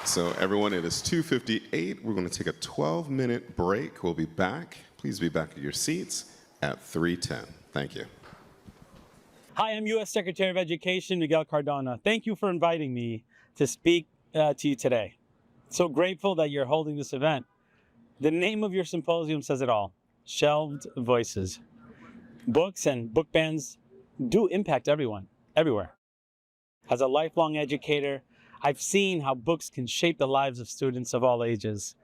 So everyone, it is 2:58. We're going to take a 12-minute break. We'll be back. Please be back at your seats at 3:10. Thank you. Hi, I'm U.S. Secretary of Education Miguel Cardona. Thank you for inviting me to speak to you today. So grateful that you're holding this event. The name of your symposium says it all: Shelved Voices. Books and book bans do impact everyone, everywhere. As a lifelong educator, I've seen how books can shape the lives of students of all ages.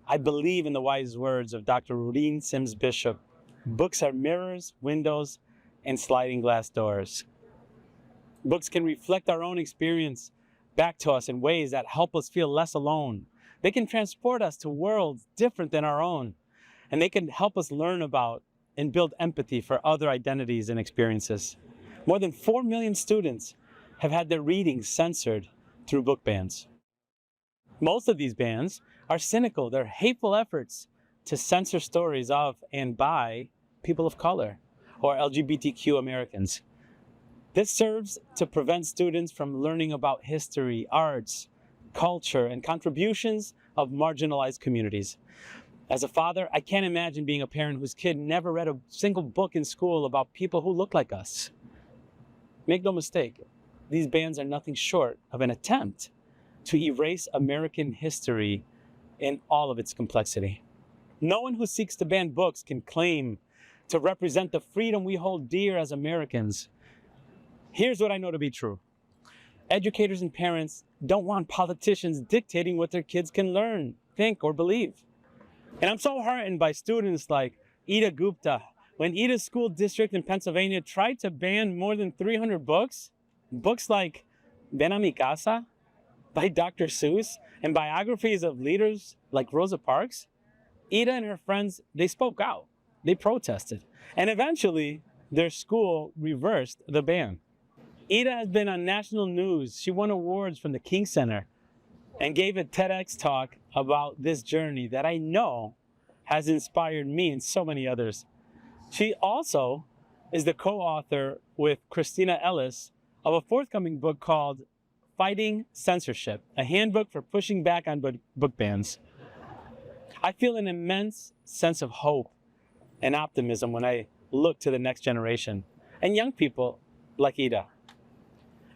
I believe in the wise words of Dr. Rudine Sims Bishop. Books are mirrors, windows, and sliding glass doors. Books can reflect our own experience back to us in ways that help us feel less alone. They can transport us to worlds different than our own, and they can help us learn about and build empathy for other identities and experiences. More than 4 million students have had their readings censored through book bans. Most of these bans are cynical. They're hateful efforts to censor stories of and by people of color or LGBTQ Americans. This serves to prevent students from learning about history, arts, culture, and contributions of marginalized communities. As a father, I can't imagine being a parent whose kid never read a single book in school about people who look like us. Make no mistake, these bans are nothing short of an attempt to erase American history in all of its complexity. No one who seeks to ban books can claim to represent the freedom we hold dear as Americans. Here's what I know to be true. Educators and parents don't want politicians dictating what their kids can learn, think, or believe. And I'm so heartened by students like Ida Gupta. When Ida's school district in Pennsylvania tried to ban more than 300 books like Ven a mi casa by Dr. Seuss and biographies of leaders like Rosa Parks, Ida and her friends, they spoke out. They protested. And eventually, their school reversed the ban. Ida has been on national news. She won awards from the King Center and gave a TEDx talk about this journey that I know has inspired me and so many others. She also is the co-author with Christina Ellis of a forthcoming book called Fighting Censorship, a handbook for pushing back on book bans. I feel an immense sense of hope and optimism when I look to the next generation and young people like Ida.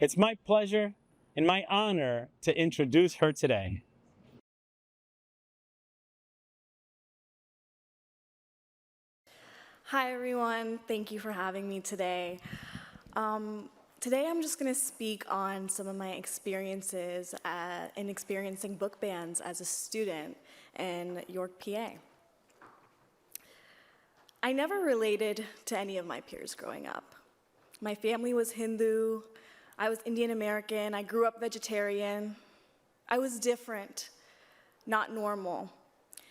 It's my pleasure and my honor to introduce her today. Hi, everyone. Thank you for having me today. Today, I'm just going to speak on some of my experiences in experiencing book bans as a student in York, PA. I never related to any of my peers growing up. My family was Hindu. I was Indian American. I grew up vegetarian. I was different, not normal,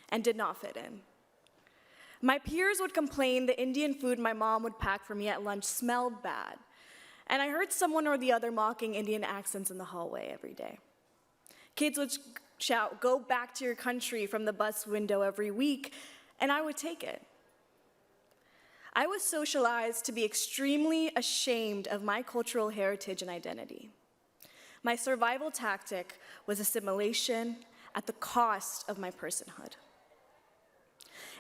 and did not fit in. My peers would complain the Indian food my mom would pack for me at lunch smelled bad, and I heard someone or the other mocking Indian accents in the hallway every day. Kids would shout, "Go back to your country," from the bus window every week, and I would take it. I was socialized to be extremely ashamed of my cultural heritage and identity. My survival tactic was assimilation at the cost of my personhood.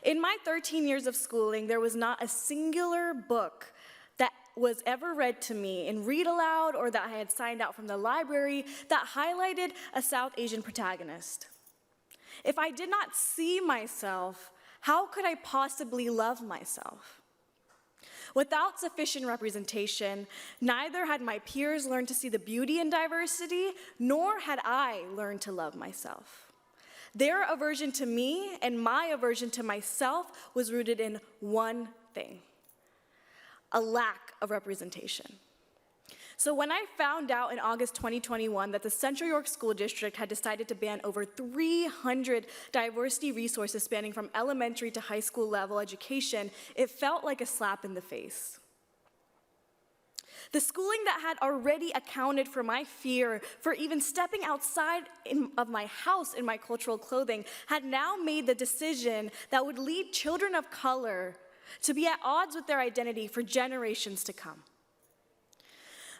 In my 13 years of schooling, there was not a singular book that was ever read to me in read aloud or that I had signed out from the library that highlighted a South Asian protagonist. If I did not see myself, how could I possibly love myself? Without sufficient representation, neither had my peers learned to see the beauty in diversity, nor had I learned to love myself. Their aversion to me and my aversion to myself was rooted in one thing: a lack of representation. So when I found out in August 2021 that the Central York School District had decided to ban over 300 diversity resources spanning from elementary to high school level education, it felt like a slap in the face. The schooling that had already accounted for my fear for even stepping outside of my house in my cultural clothing had now made the decision that would lead children of color to be at odds with their identity for generations to come.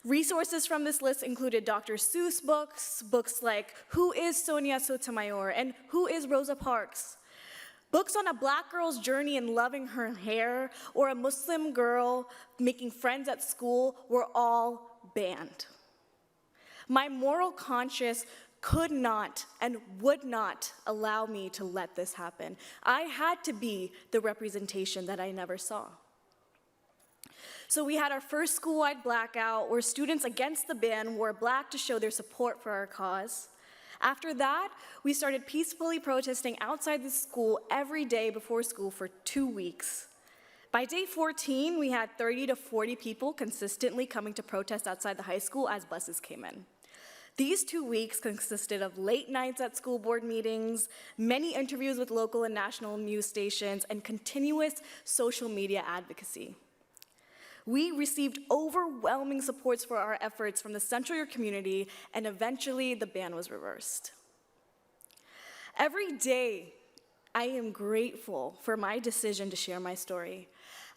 Resources from this list included Dr. Seuss books like Who is Sonia Sotomayor and Who is Rosa Parks? Books on a Black girl's journey in loving her hair or a Muslim girl making friends at school were all banned. My moral conscience could not and would not allow me to let this happen. I had to be the representation that I never saw. So we had our first school-wide blackout where students against the ban wore black to show their support for our cause. After that, we started peacefully protesting outside the school every day before school for 2 weeks. By day 14, we had 30 to 40 people consistently coming to protest outside the high school as buses came in. These 2 weeks consisted of late nights at school board meetings, many interviews with local and national news stations, and continuous social media advocacy. We received overwhelming supports for our efforts from the Central York community, and eventually the ban was reversed. Every day, I am grateful for my decision to share my story.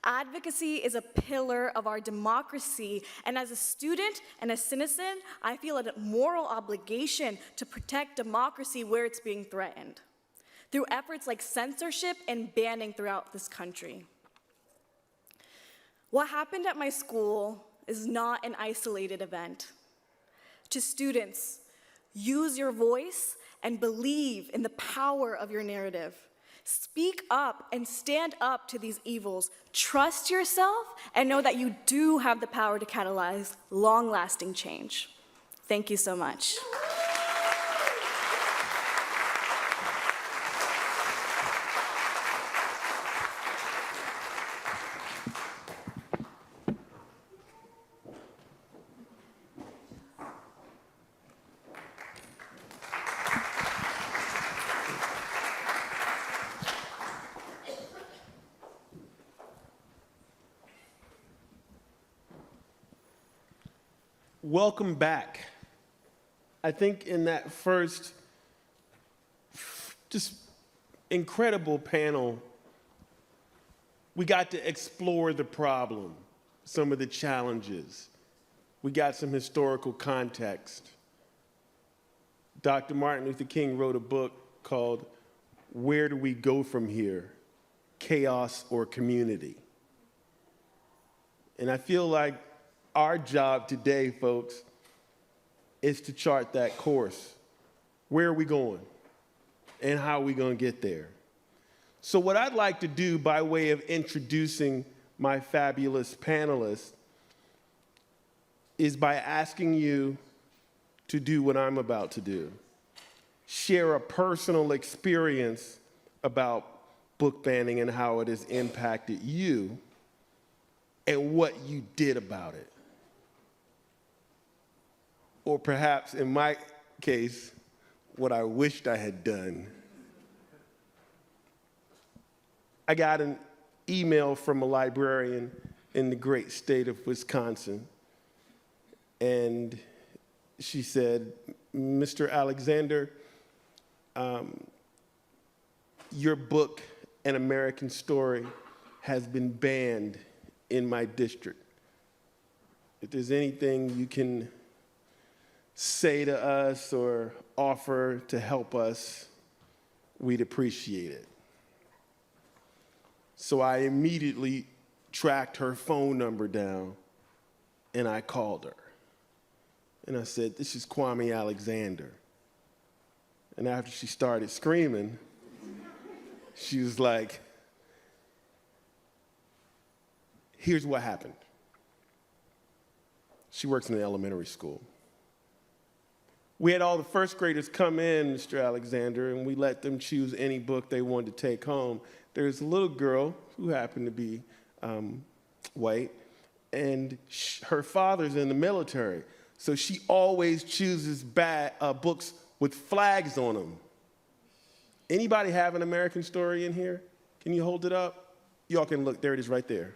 Advocacy is a pillar of our democracy, and as a student and a citizen, I feel a moral obligation to protect democracy where it's being threatened, through efforts like censorship and banning throughout this country. What happened at my school is not an isolated event. To students, use your voice and believe in the power of your narrative. Speak up and stand up to these evils. Trust yourself and know that you do have the power to catalyze long-lasting change. Thank you so much. Welcome back. I think in that first just incredible panel, we got to explore the problem, some of the challenges. We got some historical context. Dr. Martin Luther King wrote a book called Where Do We Go From Here? Chaos or Community? And I feel like our job today, folks, is to chart that course. Where are we going? And how are we going to get there? So what I'd like to do by way of introducing my fabulous panelists is by asking you to do what I'm about to do. Share a personal experience about book banning and how it has impacted you and what you did about it. Or perhaps, in my case, what I wished I had done. I got an email from a librarian in the great state of Wisconsin, and she said, Mr. Alexander, your book, An American Story, has been banned in my district. If there's anything you can say to us or offer to help us, we'd appreciate it. So I immediately tracked her phone number down and I called her. And I said, this is Kwame Alexander. And after she started screaming, she was like, here's what happened. She works in an elementary school. We had all the first graders come in, Mr. Alexander, and we let them choose any book they wanted to take home. There's a little girl who happened to be white, and her father's in the military, so she always chooses books with flags on them. Anybody have an American Story in here? Can you hold it up? Y'all can look, there it is right there.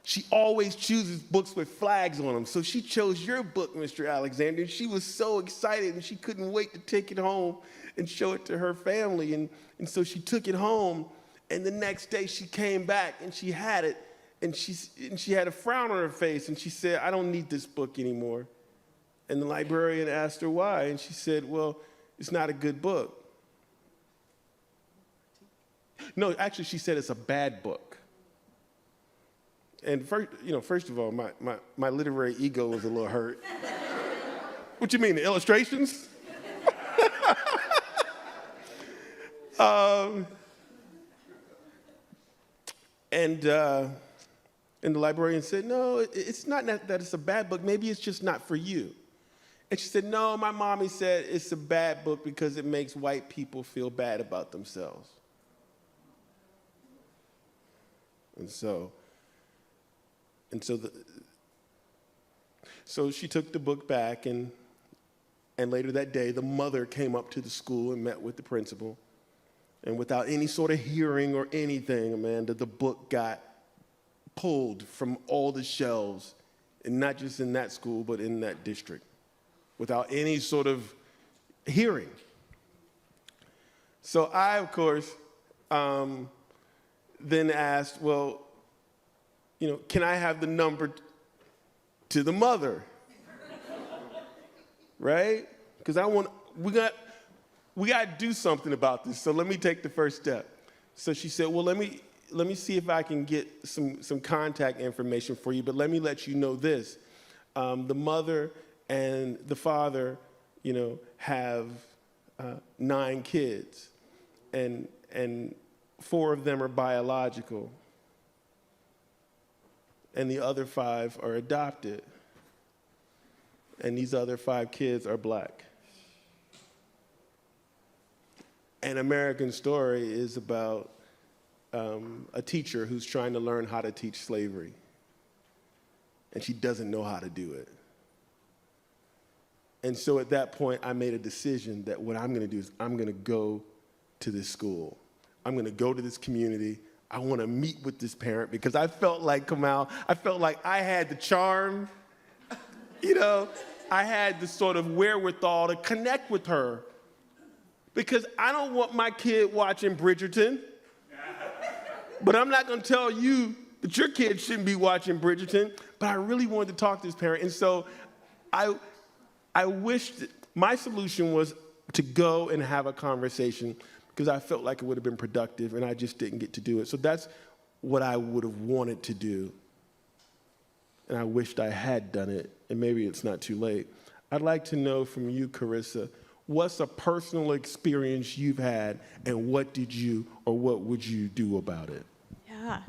She always chooses books with flags on them. So she chose your book, Mr. Alexander, and she was so excited, and she couldn't wait to take it home and show it to her family. And so she took it home, and the next day she came back, and she had it, and she had a frown on her face, and she said, I don't need this book anymore. And the librarian asked her why, and she said, well, it's not a good book. No, actually, she said it's a bad book. And first of all, my literary ego was a little hurt. What you mean, the illustrations? And the librarian said, no, it's not that it's a bad book. Maybe it's just not for you. And she said, no, my mommy said it's a bad book because it makes white people feel bad about themselves. So she took the book back, and later that day, the mother came up to the school and met with the principal. And without any sort of hearing or anything, Amanda, the book got pulled from all the shelves, and not just in that school, but in that district, without any sort of hearing. So I, of course, then asked, well, can I have the number to the mother? Right? Because we got to do something about this. So let me take the first step. So she said, well, let me see if I can get some contact information for you, but let me let you know this. The mother and the father, have 9 kids, and 4 of them are biological, and the other 5 are adopted, and these other 5 kids are black. An American Story is about a teacher who's trying to learn how to teach slavery, and she doesn't know how to do it. And so at that point, I made a decision that what I'm going to do is I'm going to go to this school. I'm going to go to this community. I want to meet with this parent because I felt like, Kamal, I had the charm, I had the sort of wherewithal to connect with her, because I don't want my kid watching Bridgerton, but I'm not going to tell you that your kid shouldn't be watching Bridgerton, but I really wanted to talk to this parent. And so I wished my solution was to go and have a conversation, because I felt like it would have been productive, and I just didn't get to do it. So that's what I would have wanted to do, and I wished I had done it, and maybe it's not too late. I'd like to know from you, Carissa, what's a personal experience you've had, and what would you do about it? Yeah.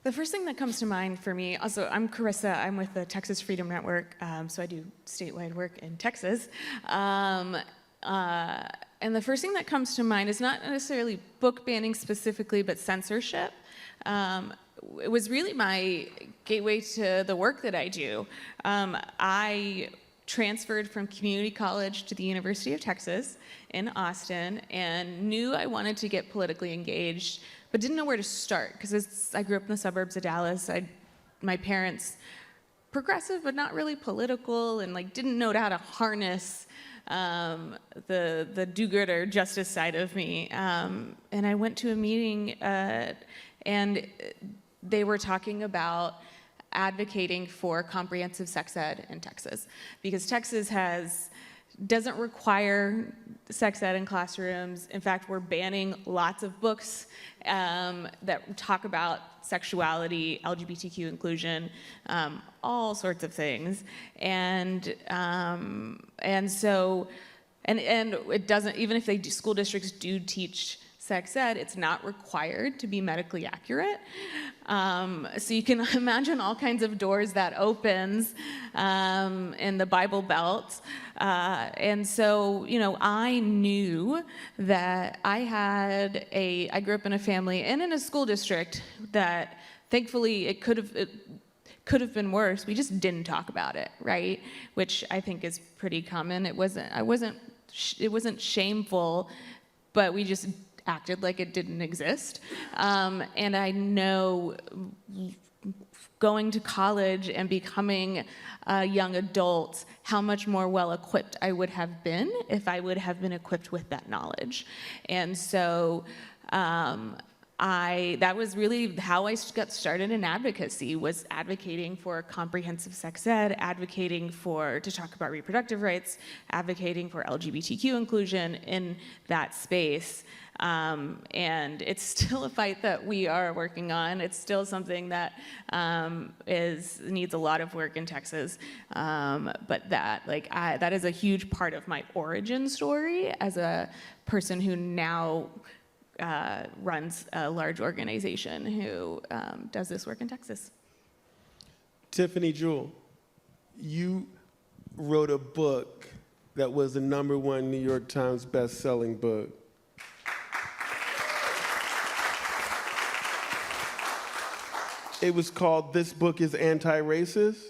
The first thing that comes to mind for me, also, I'm Carissa, I'm with the Texas Freedom Network, so I do statewide work in Texas. And the first thing that comes to mind is not necessarily book banning specifically, but censorship. It was really my gateway to the work that I do. I transferred from community college to the University of Texas in Austin and knew I wanted to get politically engaged, but didn't know where to start, because I grew up in the suburbs of Dallas. My parents, progressive but not really political, and didn't know how to harness the do-gooder justice side of me. And I went to a meeting and they were talking about advocating for comprehensive sex ed in Texas, because Texas doesn't require sex ed in classrooms. In fact, we're banning lots of books that talk about sexuality, LGBTQ inclusion, all sorts of things. And so it doesn't, even if school districts do teach sex ed, it's not required to be medically accurate. So you can imagine all kinds of doors that opens in the Bible Belt. And so, I knew that I grew up in a family and in a school district that thankfully it could have been worse. We just didn't talk about it, right? Which I think is pretty common. It wasn't shameful, but we just acted like it didn't exist. And I know going to college and becoming a young adult, how much more well-equipped I would have been if I would have been equipped with that knowledge. And so that was really how I got started in advocacy, was advocating for comprehensive sex ed, advocating to talk about reproductive rights, advocating for LGBTQ inclusion in that space. And it's still a fight that we are working on. It's still something that needs a lot of work in Texas. But that is a huge part of my origin story as a person who now runs a large organization who does this work in Texas. Tiffany Jewell, you wrote a book that was the #1 New York Times best-selling book. It was called This Book is Anti-Racist,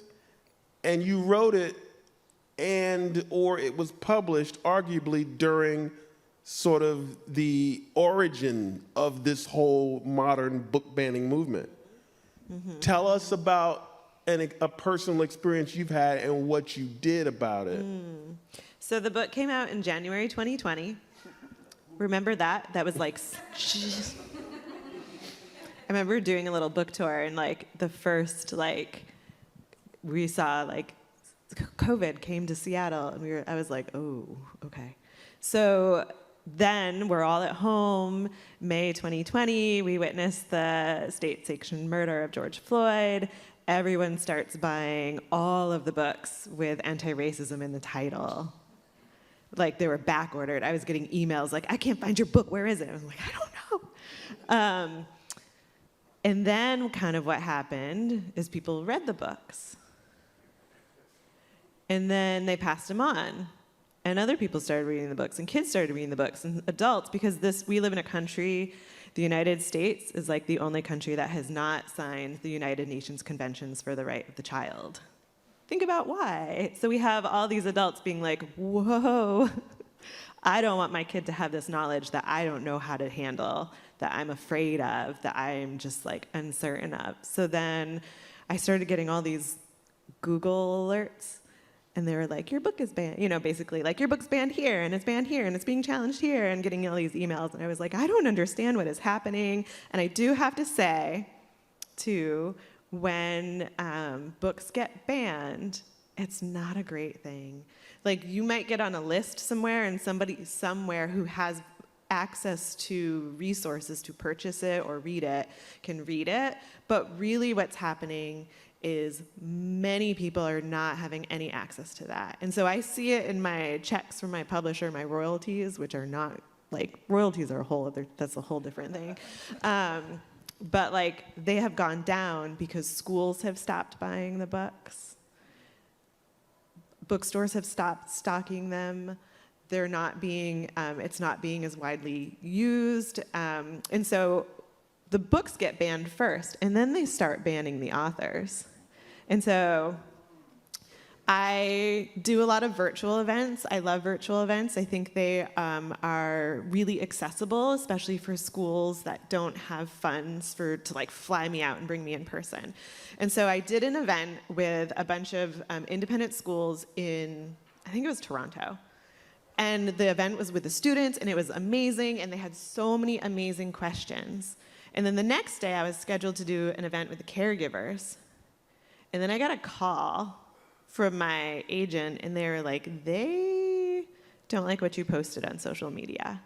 and you wrote it or it was published arguably during sort of the origin of this whole modern book banning movement. Tell us about a personal experience you've had and what you did about it. So the book came out in January 2020. Remember that? That was like, I remember doing a little book tour, and like the first, like, we saw like COVID came to Seattle, and I was like, oh, okay. So then we're all at home, May 2020, we witnessed the state-sanctioned murder of George Floyd. Everyone starts buying all of the books with anti-racism in the title. Like, they were back-ordered. I was getting emails like, I can't find your book, where is it? I was like, I don't know. And then kind of what happened is people read the books. And then they passed them on. And other people started reading the books, and kids started reading the books, and adults, because we live in a country, the United States is like the only country that has not signed the United Nations Conventions for the Right of the Child. Think about why. So we have all these adults being like, whoa, I don't want my kid to have this knowledge that I don't know how to handle, that I'm afraid of, that I'm just like uncertain of. So then I started getting all these Google alerts. And they were like, your book is banned, you know, basically, like, your book's banned here, and it's banned here, and it's being challenged here, and getting all these emails. And I was like, I don't understand what is happening. And I do have to say, too, when books get banned, it's not a great thing. Like, you might get on a list somewhere, and somebody somewhere who has access to resources to purchase it or read it can read it. But really what's happening is many people are not having any access to that. And so I see it in my checks from my publisher, my royalties, which are not, like, royalties are that's a whole different thing. But like, they have gone down because schools have stopped buying the books. Bookstores have stopped stocking them. They're not being, it's not being as widely used. And so the books get banned first, and then they start banning the authors. And so I do a lot of virtual events. I love virtual events. I think they are really accessible, especially for schools that don't have funds to like fly me out and bring me in person. And so I did an event with a bunch of independent schools in, I think it was Toronto. And the event was with the students, and it was amazing, and they had so many amazing questions. And then the next day, I was scheduled to do an event with the caregivers. And then I got a call from my agent, and they were like, they don't like what you posted on social media.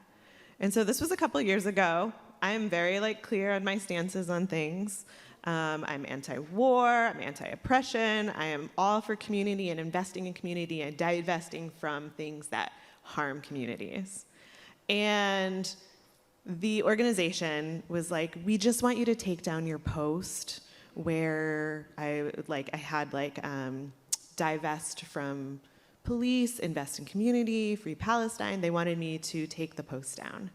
And so this was a couple years ago. I am very like clear on my stances on things. I'm anti-war, I'm anti-oppression, I am all for community and investing in community and divesting from things that harm communities. And the organization was like, we just want you to take down your post where I had divest from police, invest in community, free Palestine. They wanted me to take the post down.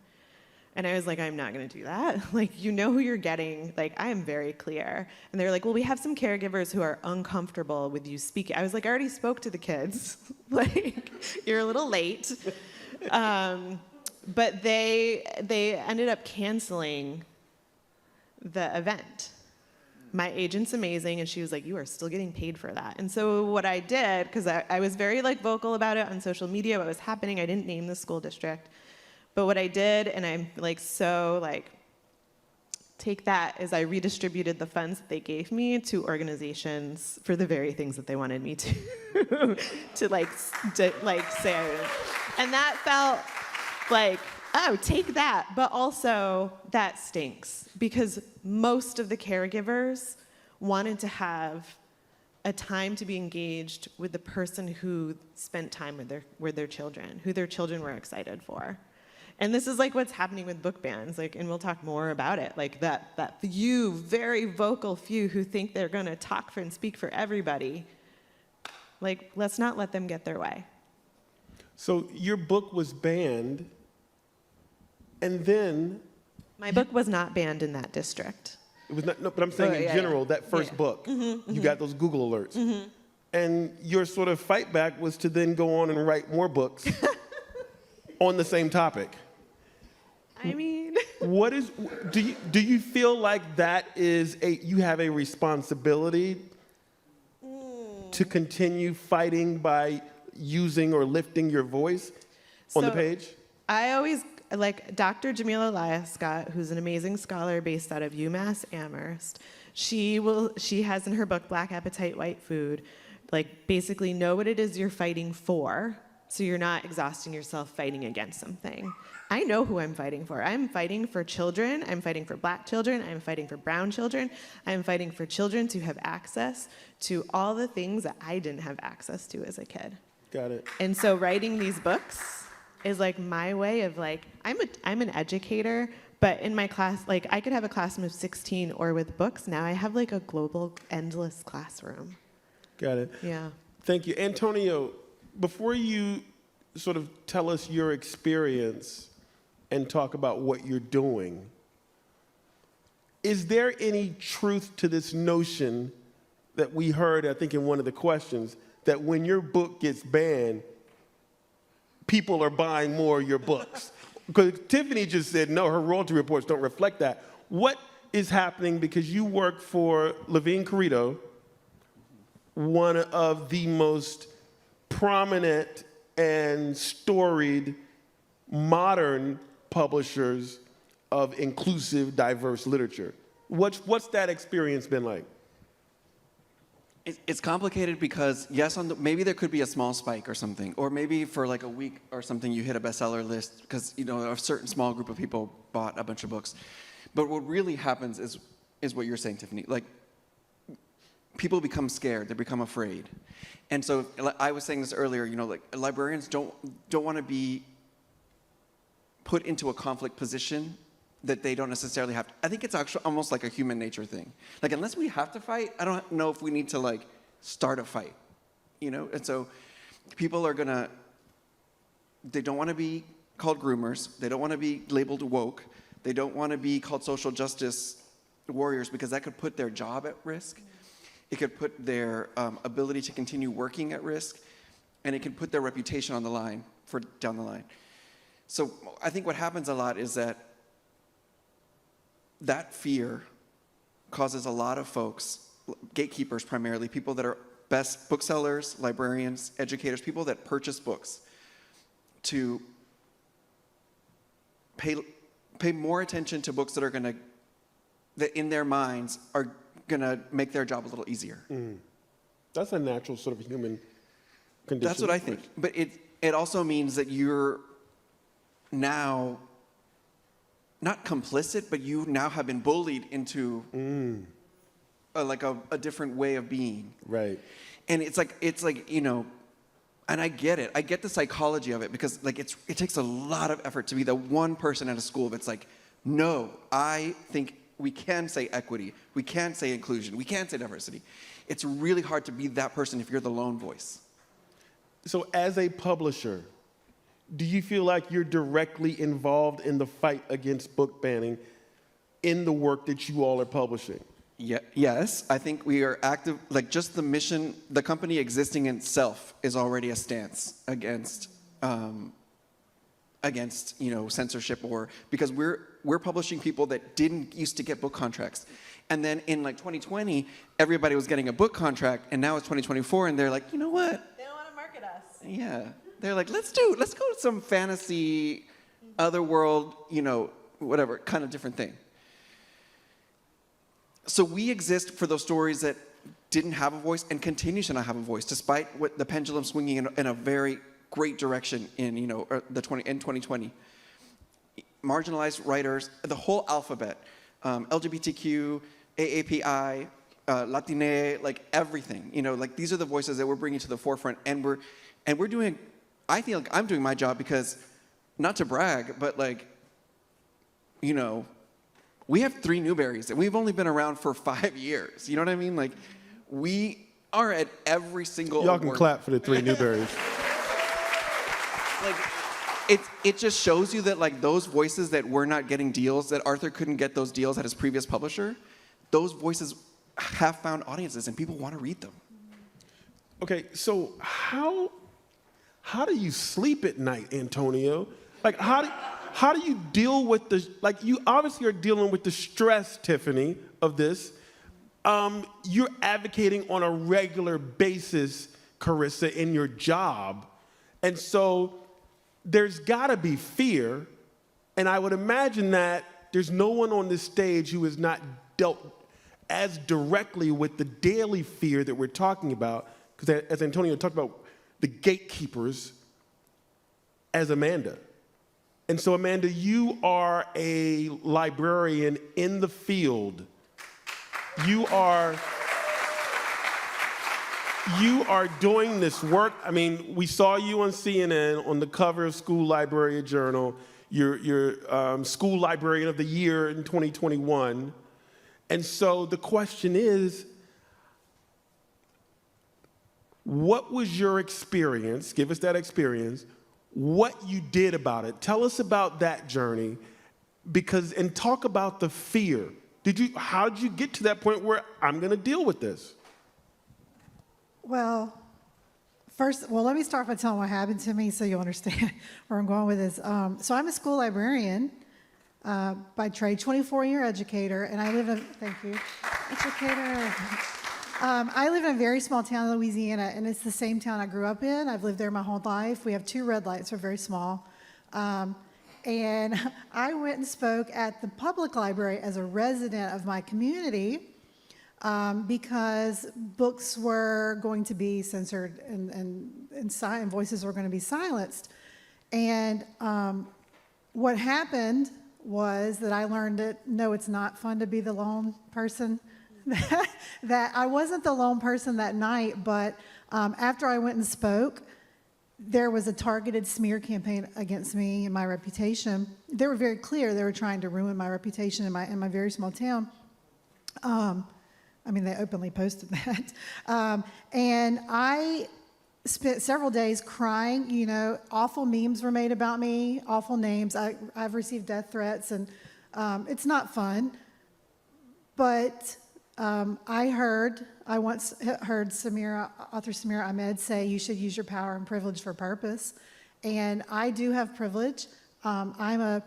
And I was like, I'm not gonna do that. Like, you know who you're getting. Like, I am very clear. And they were like, well, we have some caregivers who are uncomfortable with you speaking. I was like, I already spoke to the kids. Like, you're a little late. But they ended up canceling the event. My agent's amazing, and she was like, you are still getting paid for that. And so what I did, because I was very like vocal about it on social media, what was happening, I didn't name the school district, but what I did, and I'm like so like, take that, is I redistributed the funds that they gave me to organizations for the very things that they wanted me to, to say. And that felt like, oh, take that. But also, that stinks, because most of the caregivers wanted to have a time to be engaged with the person who spent time with their children, who their children were excited for. And this is like what's happening with book bans, like, and we'll talk more about it, like that few, very vocal few who think they're gonna talk for and speak for everybody, like, let's not let them get their way. So your book was banned, and then... My book was not banned in that district. It was not, no, but I'm saying in general, that first book, you got those Google alerts. And your sort of fight back was to then go on and write more books on the same topic. I mean, do you feel like that is you have a responsibility to continue fighting by using or lifting your voice on the page? I always, like Dr. Jamila Elias-Scott, who's an amazing scholar based out of UMass Amherst, she has in her book, Black Appetite, White Food, like basically know what it is you're fighting for, so you're not exhausting yourself fighting against something. I know who I'm fighting for. I'm fighting for children. I'm fighting for Black children. I'm fighting for brown children. I'm fighting for children to have access to all the things that I didn't have access to as a kid. Got it. And so writing these books is like my way of like, I'm an educator, but in my class, like I could have a classroom of 16 or with books. Now I have like a global endless classroom. Got it. Yeah. Thank you. Antonio, before you sort of tell us your experience and talk about what you're doing, is there any truth to this notion that we heard, I think, in one of the questions, that when your book gets banned, people are buying more of your books? Because Tiffany just said, no, her royalty reports don't reflect that. What is happening, because you work for Levine Carrito, one of the most prominent and storied modern publishers of inclusive, diverse literature. What's that experience been like? It's complicated because, yes, maybe there could be a small spike or something, or maybe for like a week or something you hit a bestseller list because a certain small group of people bought a bunch of books. But what really happens is what you're saying, Tiffany. Like, people become scared, they become afraid. And so I was saying this earlier, like librarians don't want to be put into a conflict position that they don't necessarily have to. I think it's actually almost like a human nature thing. Like, unless we have to fight, I don't know if we need to like start a fight, And so people are they don't want to be called groomers. They don't want to be labeled woke. They don't want to be called social justice warriors because that could put their job at risk. It could put their ability to continue working at risk, and it can put their reputation on the line for down the line. So I think what happens a lot is that fear causes a lot of folks, gatekeepers primarily, people that are best booksellers, librarians, educators, people that purchase books, to pay more attention to books that in their minds are gonna make their job a little easier. That's a natural sort of human condition. That's what I think. But it also means that you're now not complicit, but you now have been bullied into a different way of being. Right. And it's like and I get it. I get the psychology of it because like it takes a lot of effort to be the one person at a school that's like, no, I think we can say equity, we can say inclusion, we can say diversity. It's really hard to be that person if you're the lone voice. So as a publisher, do you feel like you're directly involved in the fight against book banning in the work that you all are publishing? Yes, I think we are active, like just the mission, the company existing in itself is already a stance against censorship, or because we're publishing people that didn't used to get book contracts. And then in like 2020, everybody was getting a book contract, and now it's 2024, and they're like, you know what? They don't want to market us. Yeah. They're like, let's go to some fantasy, otherworld, whatever, kind of different thing. So we exist for those stories that didn't have a voice and continue to not have a voice, despite what the pendulum swinging in a very great direction in 2020. Marginalized writers, the whole alphabet, LGBTQ, AAPI, Latine, like everything. Like these are the voices that we're bringing to the forefront, and we're doing. I feel like I'm doing my job because, not to brag, but like, we have 3 Newberries, and we've only been around for 5 years. You know what I mean? Like, we are at every single. Y'all can clap for the 3 Newberries. Like, it just shows you that like those voices that were not getting deals, that Arthur couldn't get those deals at his previous publisher, those voices have found audiences, and people want to read them. Okay, so how do you sleep at night, Antonio? Like, how do you deal with like, you obviously are dealing with the stress, Tiffany, of this. You're advocating on a regular basis, Carissa, in your job. And so there's gotta be fear. And I would imagine that there's no one on this stage who has not dealt as directly with the daily fear that we're talking about. Because as Antonio talked about, the gatekeepers as Amanda. And so, Amanda, you are a librarian in the field. You are doing this work. I mean, we saw you on CNN on the cover of School Librarian Journal. You're School Librarian of the Year in 2021. And so the question is, what was your experience? Give us that experience. What you did about it. Tell us about that journey, and talk about the fear. How did you get to that point where I'm going to deal with this? Well, let me start by telling what happened to me so you'll understand where I'm going with this. So I'm a school librarian by trade, 24-year educator, and I live in, thank you, educator. I live in a very small town in Louisiana, and it's the same town I grew up in. I've lived there my whole life. We have 2 red lights, we're very small. And I went and spoke at the public library as a resident of my community because books were going to be censored and voices were going to be silenced. And what happened was that I learned that, no, it's not fun to be the lone person. That I wasn't the lone person that night, but after I went and spoke, there was a targeted smear campaign against me and my reputation. They were very clear. They were trying to ruin my reputation in my very small town. I mean, they openly posted that. And I spent several days crying. You know, awful memes were made about me, awful names. I've received death threats, and it's not fun. But I once heard author Samira Ahmed say, you should use your power and privilege for purpose. And I do have privilege. I'm a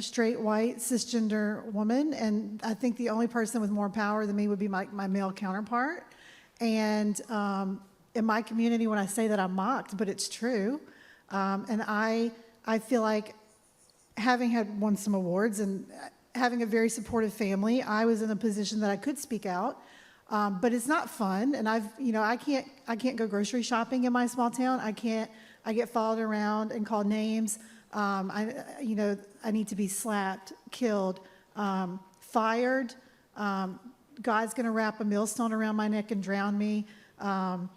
straight, white, cisgender woman, and I think the only person with more power than me would be my male counterpart. And in my community, when I say that, I'm mocked, but it's true. And I feel like, having won some awards and having a very supportive family, I was in a position that I could speak out, but it's not fun. And I can't go grocery shopping in my small town. I get followed around and called names. I need to be slapped, killed, fired. God's going to wrap a millstone around my neck and drown me. And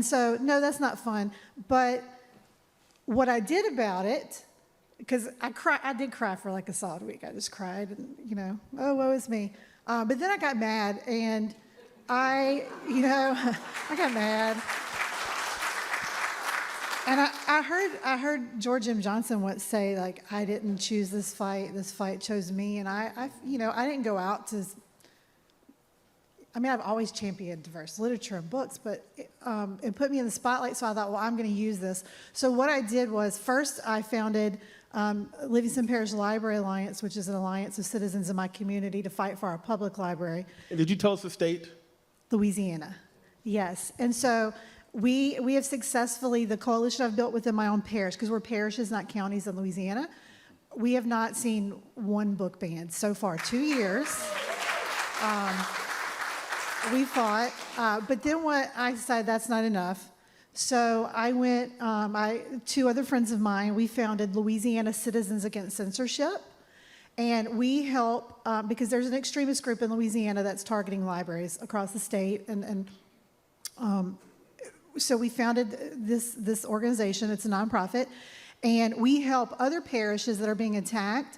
so, no, that's not fun. But what I did about it, because I did cry for like a solid week. I just cried, and oh, woe is me. But then I got mad, and I got mad. And I heard George M. Johnson once say, like, I didn't choose this fight chose me. And I didn't go out to, I've always championed diverse literature and books, but it put me in the spotlight, so I thought, well, I'm going to use this. So what I did was, first I founded Livingston Parish Library Alliance, which is an alliance of citizens in my community to fight for our public library. And did you tell us the state? Louisiana, yes. And so we have successfully, the coalition I've built within my own parish, because we're parishes, not counties in Louisiana, we have not seen one book banned so far, 2 years. We fought, but then what I decided that's not enough. So I went, 2 other friends of mine, we founded Louisiana Citizens Against Censorship. And we help, because there's an extremist group in Louisiana that's targeting libraries across the state. And so we founded this organization. It's a nonprofit. And we help other parishes that are being attacked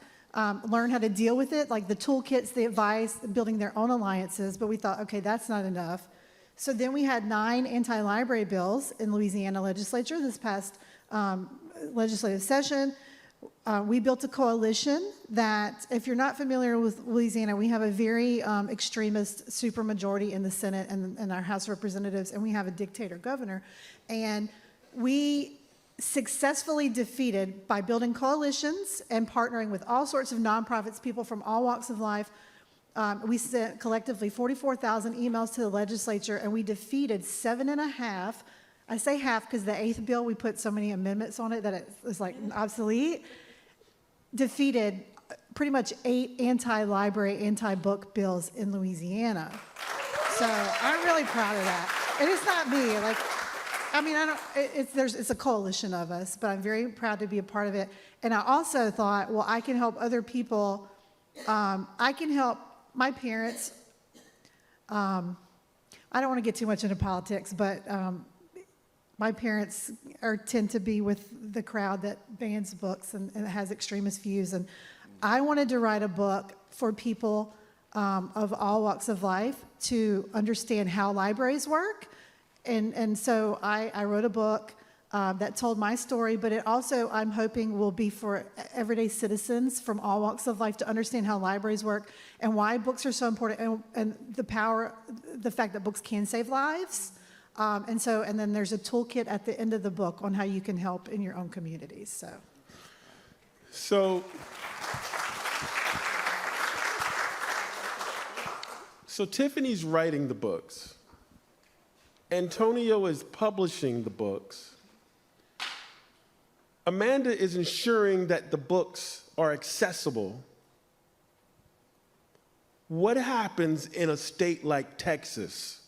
learn how to deal with it, like the toolkits, the advice, building their own alliances. But we thought, okay, that's not enough. So then we had 9 anti-library bills in Louisiana legislature this past legislative session. we built a coalition that, if you're not familiar with Louisiana, we have a very extremist supermajority in the Senate and our House of Representatives, and we have a dictator governor. And we successfully defeated, by building coalitions and partnering with all sorts of nonprofits, people from all walks of life. We sent collectively 44,000 emails to the legislature, and we defeated 7.5. I say half because the 8th bill, we put so many amendments on it that it's like obsolete. Defeated pretty much 8 anti-library, anti-book bills in Louisiana. So I'm really proud of that. And it's not me. Like, I mean, it's a coalition of us, but I'm very proud to be a part of it. And I also thought, well, I can help other people. I can help my parents. I don't want to get too much into politics, but my parents tend to be with the crowd that bans books and has extremist views. And I wanted to write a book for people of all walks of life to understand how libraries work. And so I wrote a book that told my story, but it also, I'm hoping, will be for everyday citizens from all walks of life to understand how libraries work and why books are so important, and the fact that books can save lives. And then there's a toolkit at the end of the book on how you can help in your own communities. So Tiffany's writing the books. Antonio is publishing the books. Amanda is ensuring that the books are accessible. What happens in a state like Texas,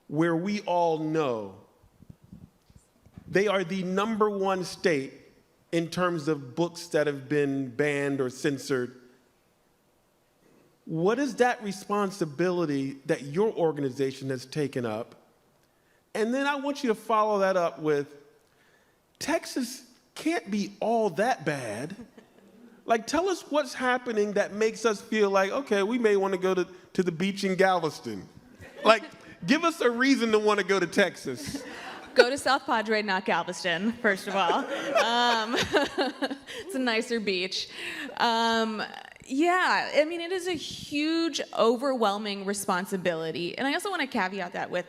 where we all know they are the #1 state in terms of books that have been banned or censored? What is that responsibility that your organization has taken up? And then I want you to follow that up with, Texas can't be all that bad. Like, tell us what's happening that makes us feel like, okay, we may want to go to the beach in Galveston. Like, give us a reason to want to go to Texas. Go to South Padre, not Galveston, first of all. It's a nicer beach. Yeah, I mean, it is a huge, overwhelming responsibility. And I also want to caveat that with,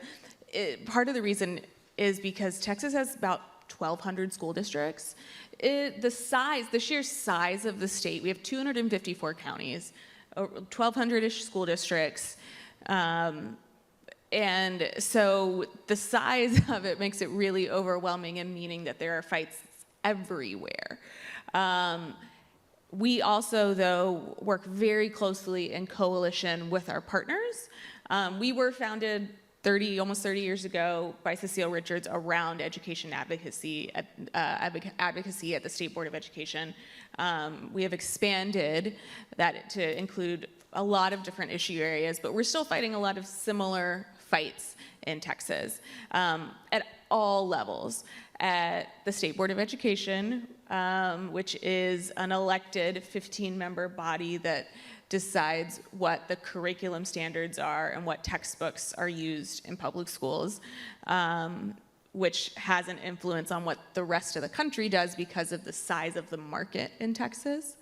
part of the reason is because Texas has about 1,200 school districts. The sheer size of the state, we have 254 counties, 1,200-ish school districts. And so the size of it makes it really overwhelming, and meaning that there are fights everywhere. We also, though, work very closely in coalition with our partners. We were founded almost 30 years ago by Cecile Richards around education advocacy at the State Board of Education. We have expanded that to include a lot of different issue areas, but we're still fighting a lot of similar fights in Texas at all levels. At the State Board of Education, which is an elected 15-member body that decides what the curriculum standards are and what textbooks are used in public schools, which has an influence on what the rest of the country does because of the size of the market in Texas.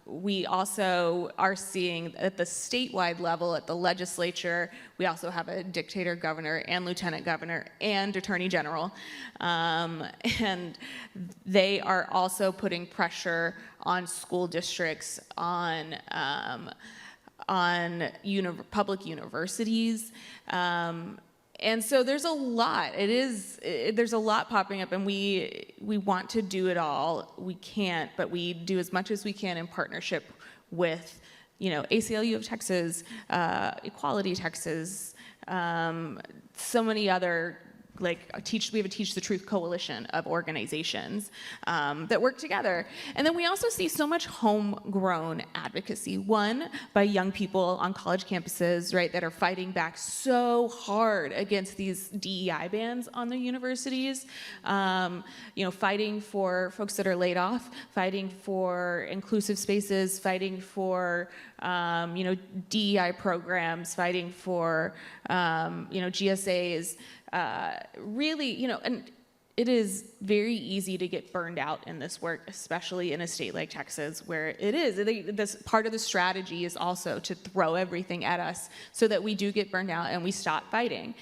We also are seeing at the statewide level, at the legislature, we also have a dictator governor and lieutenant governor and attorney general. And they are also putting pressure on school districts, on public universities. And so there's a lot. There's a lot popping up, and we want to do it all. We can't, but we do as much as we can in partnership with, ACLU of Texas, Equality Texas, so many other, we have a Teach the Truth coalition of organizations that work together. And then we also see so much homegrown advocacy. One, by young people on college campuses, right, that are fighting back so hard against these DEI bans on the universities. Fighting for folks that are laid off, fighting for inclusive spaces, fighting for DEI programs, fighting for GSAs. Really, and it is very easy to get burned out in this work, especially in a state like Texas, where it is. This part of the strategy is also to throw everything at us so that we do get burned out and we stop fighting.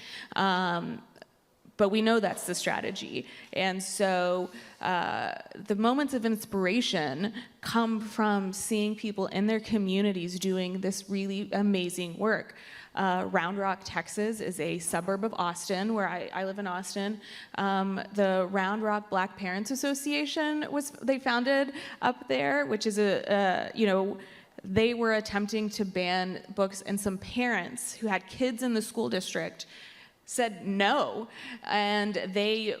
But we know that's the strategy. And so the moments of inspiration come from seeing people in their communities doing this really amazing work. Round Rock, Texas is a suburb of Austin, where I live in Austin. The Round Rock Black Parents Association they founded up there, which is they were attempting to ban books, and some parents who had kids in the school district said no, and they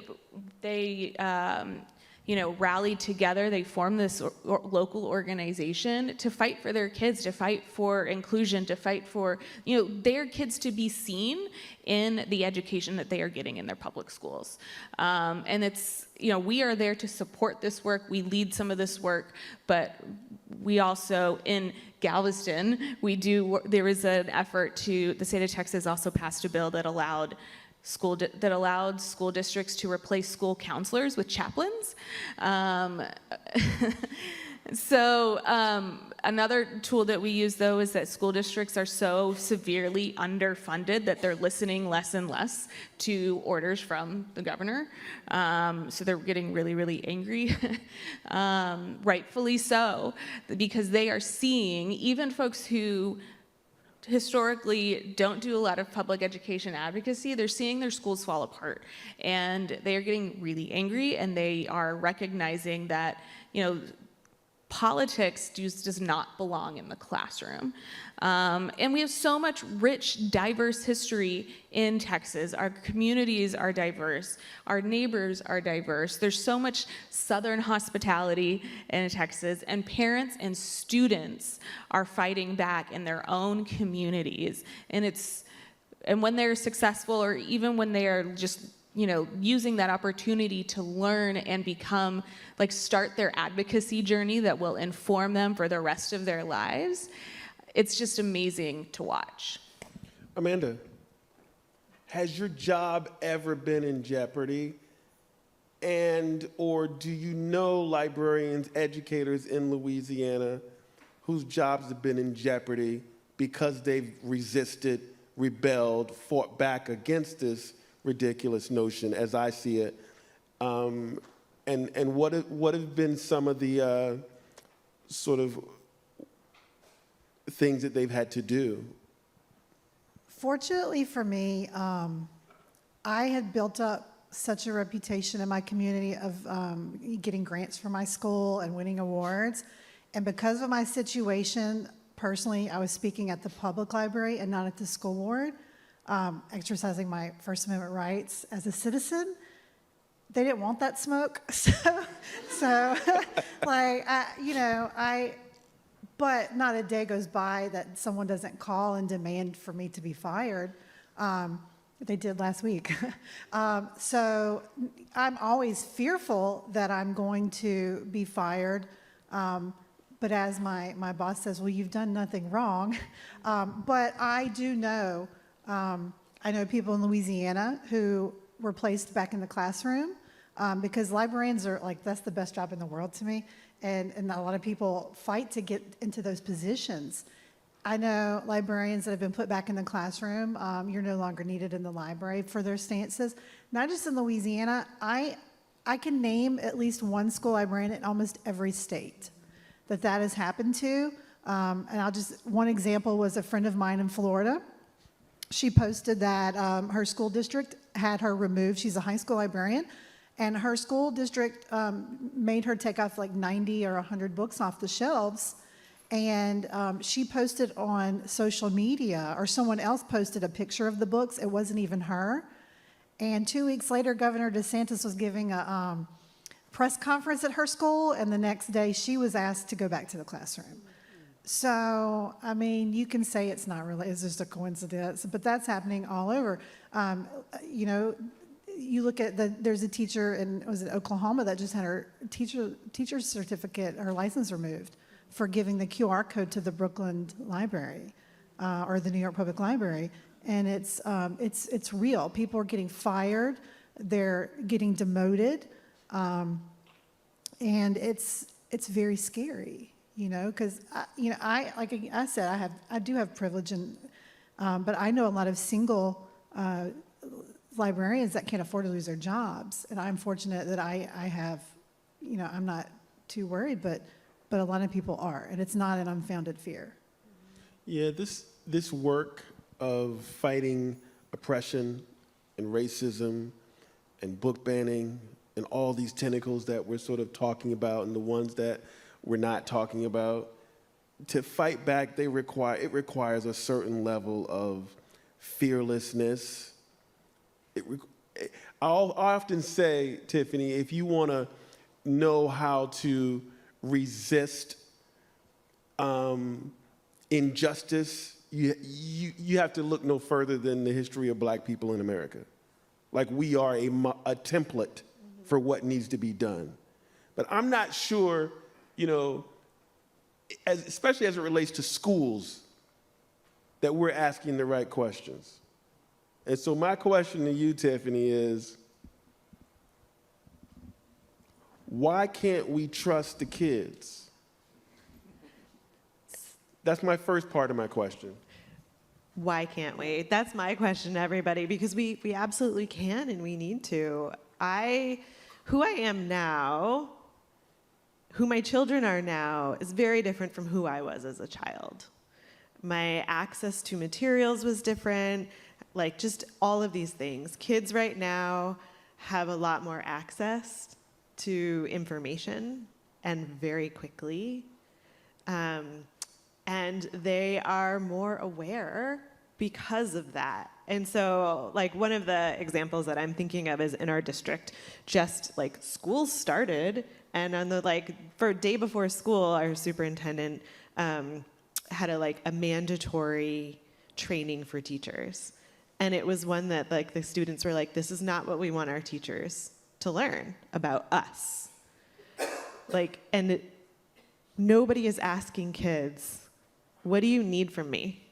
rallied together. They formed this local organization to fight for their kids, to fight for inclusion, to fight for their kids to be seen in the education that they are getting in their public schools. And it's we are there to support this work. We lead some of this work, but we also in Galveston there is an effort the state of Texas also passed a bill that allowed school districts to replace school counselors with chaplains. So another tool that we use, though, is that school districts are so severely underfunded that they're listening less and less to orders from the governor. So they're getting really, really angry, rightfully so, because they are seeing even folks who historically don't do a lot of public education advocacy, they're seeing their schools fall apart. And they are getting really angry, and they are recognizing that, politics does not belong in the classroom. And we have so much rich, diverse history in Texas. Our communities are diverse. Our neighbors are diverse. There's so much Southern hospitality in Texas, and parents and students are fighting back in their own communities. And when they're successful, or even when they are just using that opportunity to learn and start their advocacy journey that will inform them for the rest of their lives, it's just amazing to watch. Amanda, has your job ever been in jeopardy? Or do you know librarians, educators in Louisiana whose jobs have been in jeopardy because they've resisted, rebelled, fought back against this ridiculous notion, as I see it? And what have been some of the sort of things that they've had to do? Fortunately for me, I had built up such a reputation in my community of getting grants for my school and winning awards. And because of my situation, personally, I was speaking at the public library and not at the school board, exercising my First Amendment rights as a citizen. They didn't want that smoke, but not a day goes by that someone doesn't call and demand for me to be fired. They did last week. So I'm always fearful that I'm going to be fired. But as my boss says, well, you've done nothing wrong. But I do know, I know people in Louisiana who were placed back in the classroom because librarians are that's the best job in the world to me. And a lot of people fight to get into those positions. I know librarians that have been put back in the classroom. You're no longer needed in the library for their stances. Not just in Louisiana. I can name at least one school librarian in almost every state that has happened to. And one example was a friend of mine in Florida. She posted that her school district had her removed. She's a high school librarian. And her school district made her take off 90 or 100 books off the shelves. And she posted on social media, or someone else posted a picture of the books. It wasn't even her. And 2 weeks later, Governor DeSantis was giving a press conference at her school, and the next day she was asked to go back to the classroom. So, I mean, you can say it's just a coincidence, but that's happening all over. You look at there's a teacher in Oklahoma that just had her teacher's certificate, her license removed for giving the QR code to the Brooklyn Library or the New York Public Library, and it's real. People are getting fired they're getting demoted. And it's very scary, because, like I said, I do have privilege, but I know a lot of single librarians that can't afford to lose their jobs. And I'm fortunate that I have, I'm not too worried, but a lot of people are, and it's not an unfounded fear. Yeah, this work of fighting oppression and racism and book banning and all these tentacles that we're sort of talking about and the ones that we're not talking about, to fight back, it requires a certain level of fearlessness. I'll often say, Tiffany, if you want to know how to resist injustice, you have to look no further than the history of Black people in America. Like, we are a template for what needs to be done. But I'm not sure, especially as it relates to schools, that we're asking the right questions. And so my question to you, Tiffany, is, why can't we trust the kids? That's my first part of my question. Why can't we? That's my question to everybody, because we absolutely can and we need to. Who I am now, who my children are now, is very different from who I was as a child. My access to materials was different, like just all of these things. Kids right now have a lot more access to information, and very quickly. And they are more aware because of that. And so, like, one of the examples that I'm thinking of is in our district, just like school started, and on the for day before school, our superintendent had a mandatory training for teachers. And it was one that the students were like, this is not what we want our teachers to learn about us. And nobody is asking kids, what do you need from me?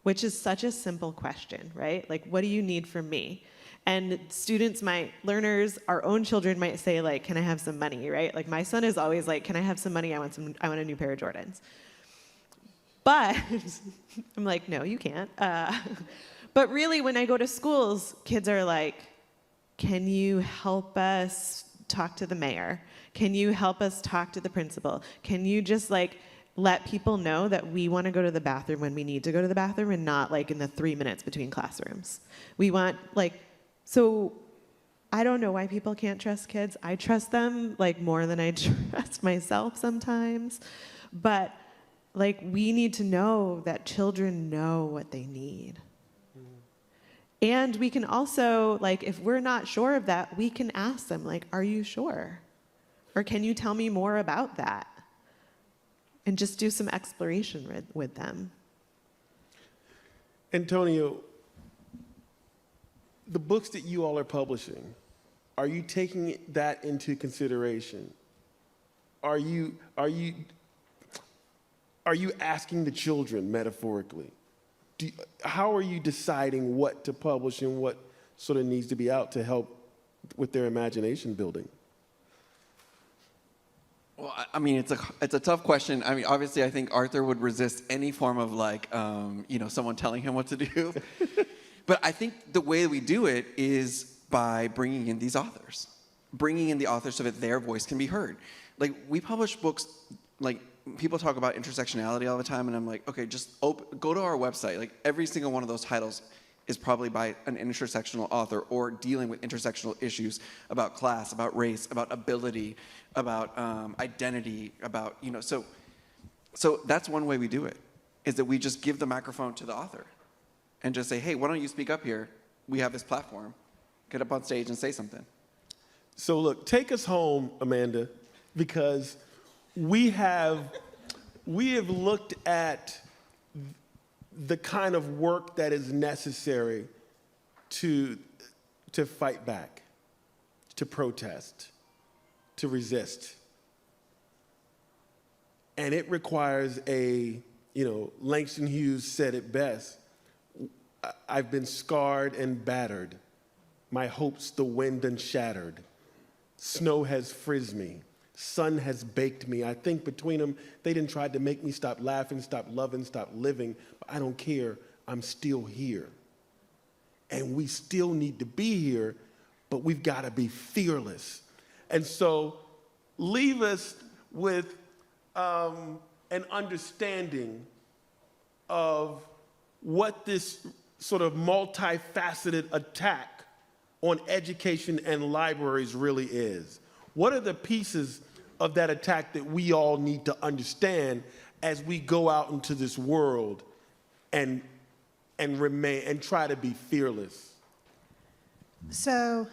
Which is such a simple question, right? What do you need from me? And students learners, our own children might say, can I have some money, right? My son is always like, can I have some money? I want a new pair of Jordans. But I'm like, no, you can't. But really, when I go to schools, kids are like, can you help us talk to the mayor? Can you help us talk to the principal? Can you just let people know that we want to go to the bathroom when we need to go to the bathroom, and not in the 3 minutes between classrooms? We want so I don't know why people can't trust kids. I trust them more than I trust myself sometimes. But we need to know that children know what they need. And we can also, if we're not sure of that, we can ask them, are you sure? Or can you tell me more about that? And just do some exploration with them. Antonio, the books that you all are publishing, are you taking that into consideration? Are you asking the children, metaphorically? How are you deciding what to publish and what sort of needs to be out to help with their imagination building? Well, I mean, it's a tough question. I mean, obviously, I think Arthur would resist any form of someone telling him what to do. But I think the way we do it is by bringing in these authors, so that their voice can be heard. We publish books, people talk about intersectionality all the time, and I'm like, okay, just go to our website. Every single one of those titles is probably by an intersectional author or dealing with intersectional issues about class, about race, about ability, about identity, about, so that's one way we do it, is that we just give the microphone to the author and just say, hey, why don't you speak up here? We have this platform. Get up on stage and say something. So look, take us home, Amanda, because we have looked at the kind of work that is necessary to fight back, to protest, to resist. And it requires Langston Hughes said it best, I've been scarred and battered My hopes the wind done shattered. Snow has frizzed me. Sun has baked me. I think between them, they done tried to make me stop laughing, stop loving, stop living. But I don't care. I'm still here. And we still need to be here, but we've got to be fearless. And so leave us with an understanding of what this sort of multifaceted attack on education and libraries really is. What are the pieces of that attack that we all need to understand as we go out into this world and remain and try to be fearless? So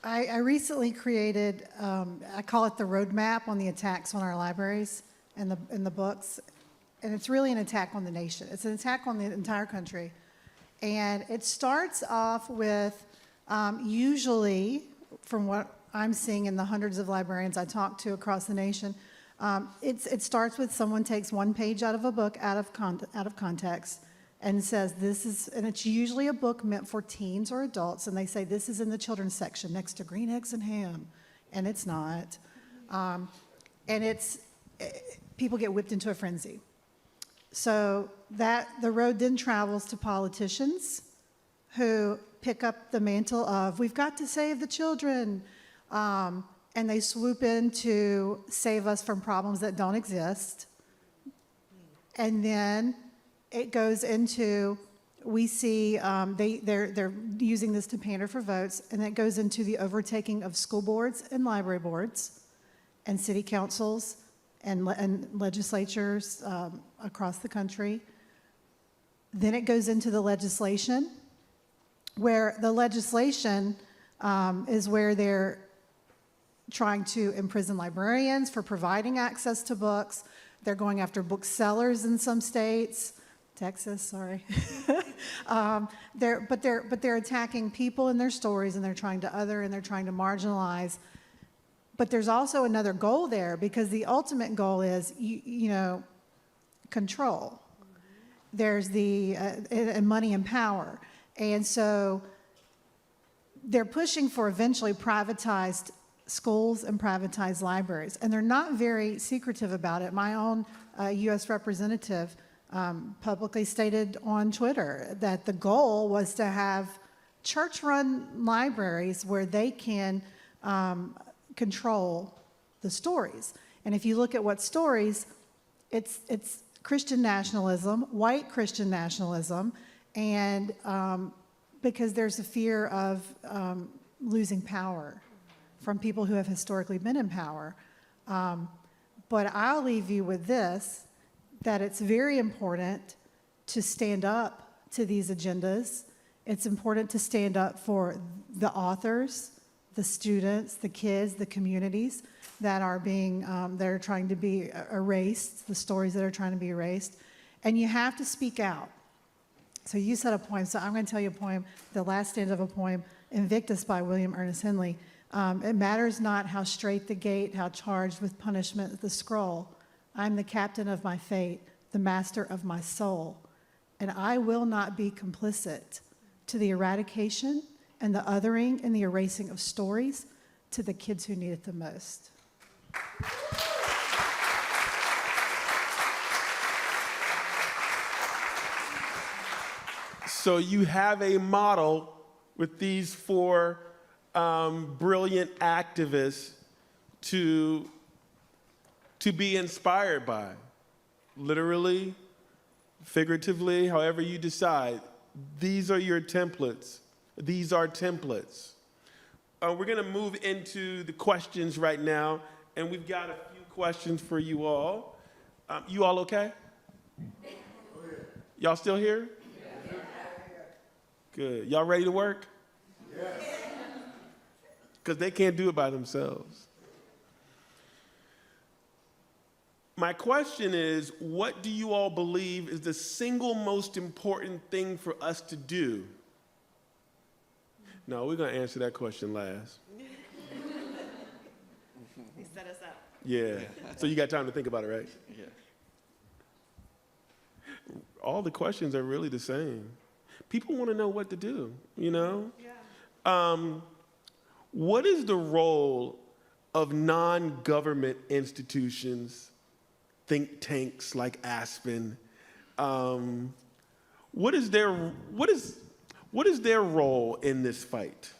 I recently created, I call it the roadmap on the attacks on our libraries and the books. And it's really an attack on the nation. It's an attack on the entire country. And it starts off with, usually, from what I'm seeing in the hundreds of librarians I talk to across the nation, it starts with someone takes one page out of a book out of context and says this is, and it's usually a book meant for teens or adults, and they say this is in the children's section next to green eggs and ham, and it's not. People get whipped into a frenzy. So the road then travels to politicians who pick up the mantle of, we've got to save the children, and they swoop in to save us from problems that don't exist. And then it goes into, we see they're using this to pander for votes, and it goes into the overtaking of school boards and library boards and city councils and legislatures across the country. Then it goes into the legislation, where the legislation is where they're trying to imprison librarians for providing access to books. They're going after booksellers in some states, Texas, sorry. They're attacking people and their stories, and they're trying to other, and they're trying to marginalize. But there's also another goal there, because the ultimate goal is, control. There's and money and power. And so they're pushing for eventually privatized schools and privatized libraries. And they're not very secretive about it. My own U.S. representative publicly stated on Twitter that the goal was to have church-run libraries where they can control the stories. And if you look at what stories, it's Christian nationalism, white Christian nationalism, and because there's a fear of losing power from people who have historically been in power. But I'll leave you with this, that it's very important to stand up to these agendas. It's important to stand up for the authors, the students, the kids, the communities that are being, that are trying to be erased, the stories that are trying to be erased. And you have to speak out. So you said a poem, so I'm going to tell you a poem, the last stanza of a poem, Invictus by William Ernest Henley. It matters not how straight the gate, how charged with punishment the scroll. I'm the captain of my fate, the master of my soul. And I will not be complicit to the eradication and the othering and the erasing of stories to the kids who need it the most. So you have a model with these four brilliant activists to be inspired by, literally, figuratively, however you decide. These are your templates. These are templates. We're going to move into the questions right now, and we've got a few questions for you all. You all okay? Y'all still here? Good. Y'all ready to work? Yes. Because they can't do it by themselves. My question is, what do you all believe is the single most important thing for us to do? No, we're going to answer that question last. He set us up. Yeah. So you got time to think about it, right? Yeah. All the questions are really the same. People want to know what to do, you know? Yeah. What is the role of non-government institutions, think tanks like Aspen? What is their role in this fight?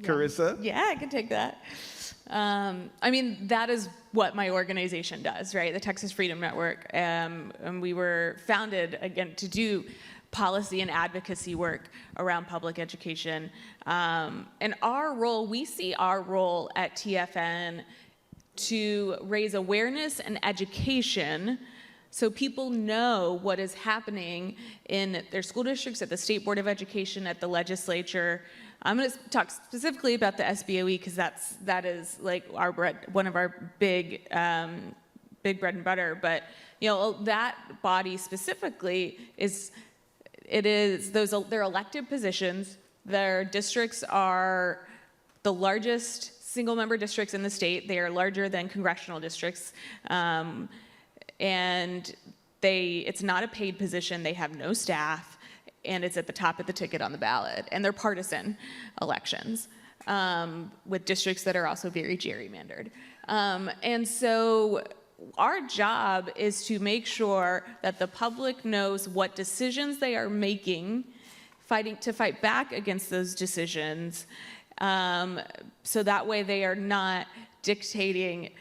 Carissa? Yeah, I can take that. I mean, that is what my organization does, right? The Texas Freedom Network. And we were founded, again, to do policy and advocacy work around public education. And our role, we see our role at TFN to raise awareness and education so people know what is happening in their school districts, at the State Board of Education, at the legislature. I'm going to talk specifically about the SBOE because that is like one of our big bread and butter. But that body specifically they're elected positions. Their districts are the largest single-member districts in the state. They are larger than congressional districts, and it's not a paid position. They have no staff. And it's at the top of the ticket on the ballot. And they're partisan elections with districts that are also very gerrymandered. And so our job is to make sure that the public knows what decisions they are making, to fight back against those decisions, so that way they are not dictating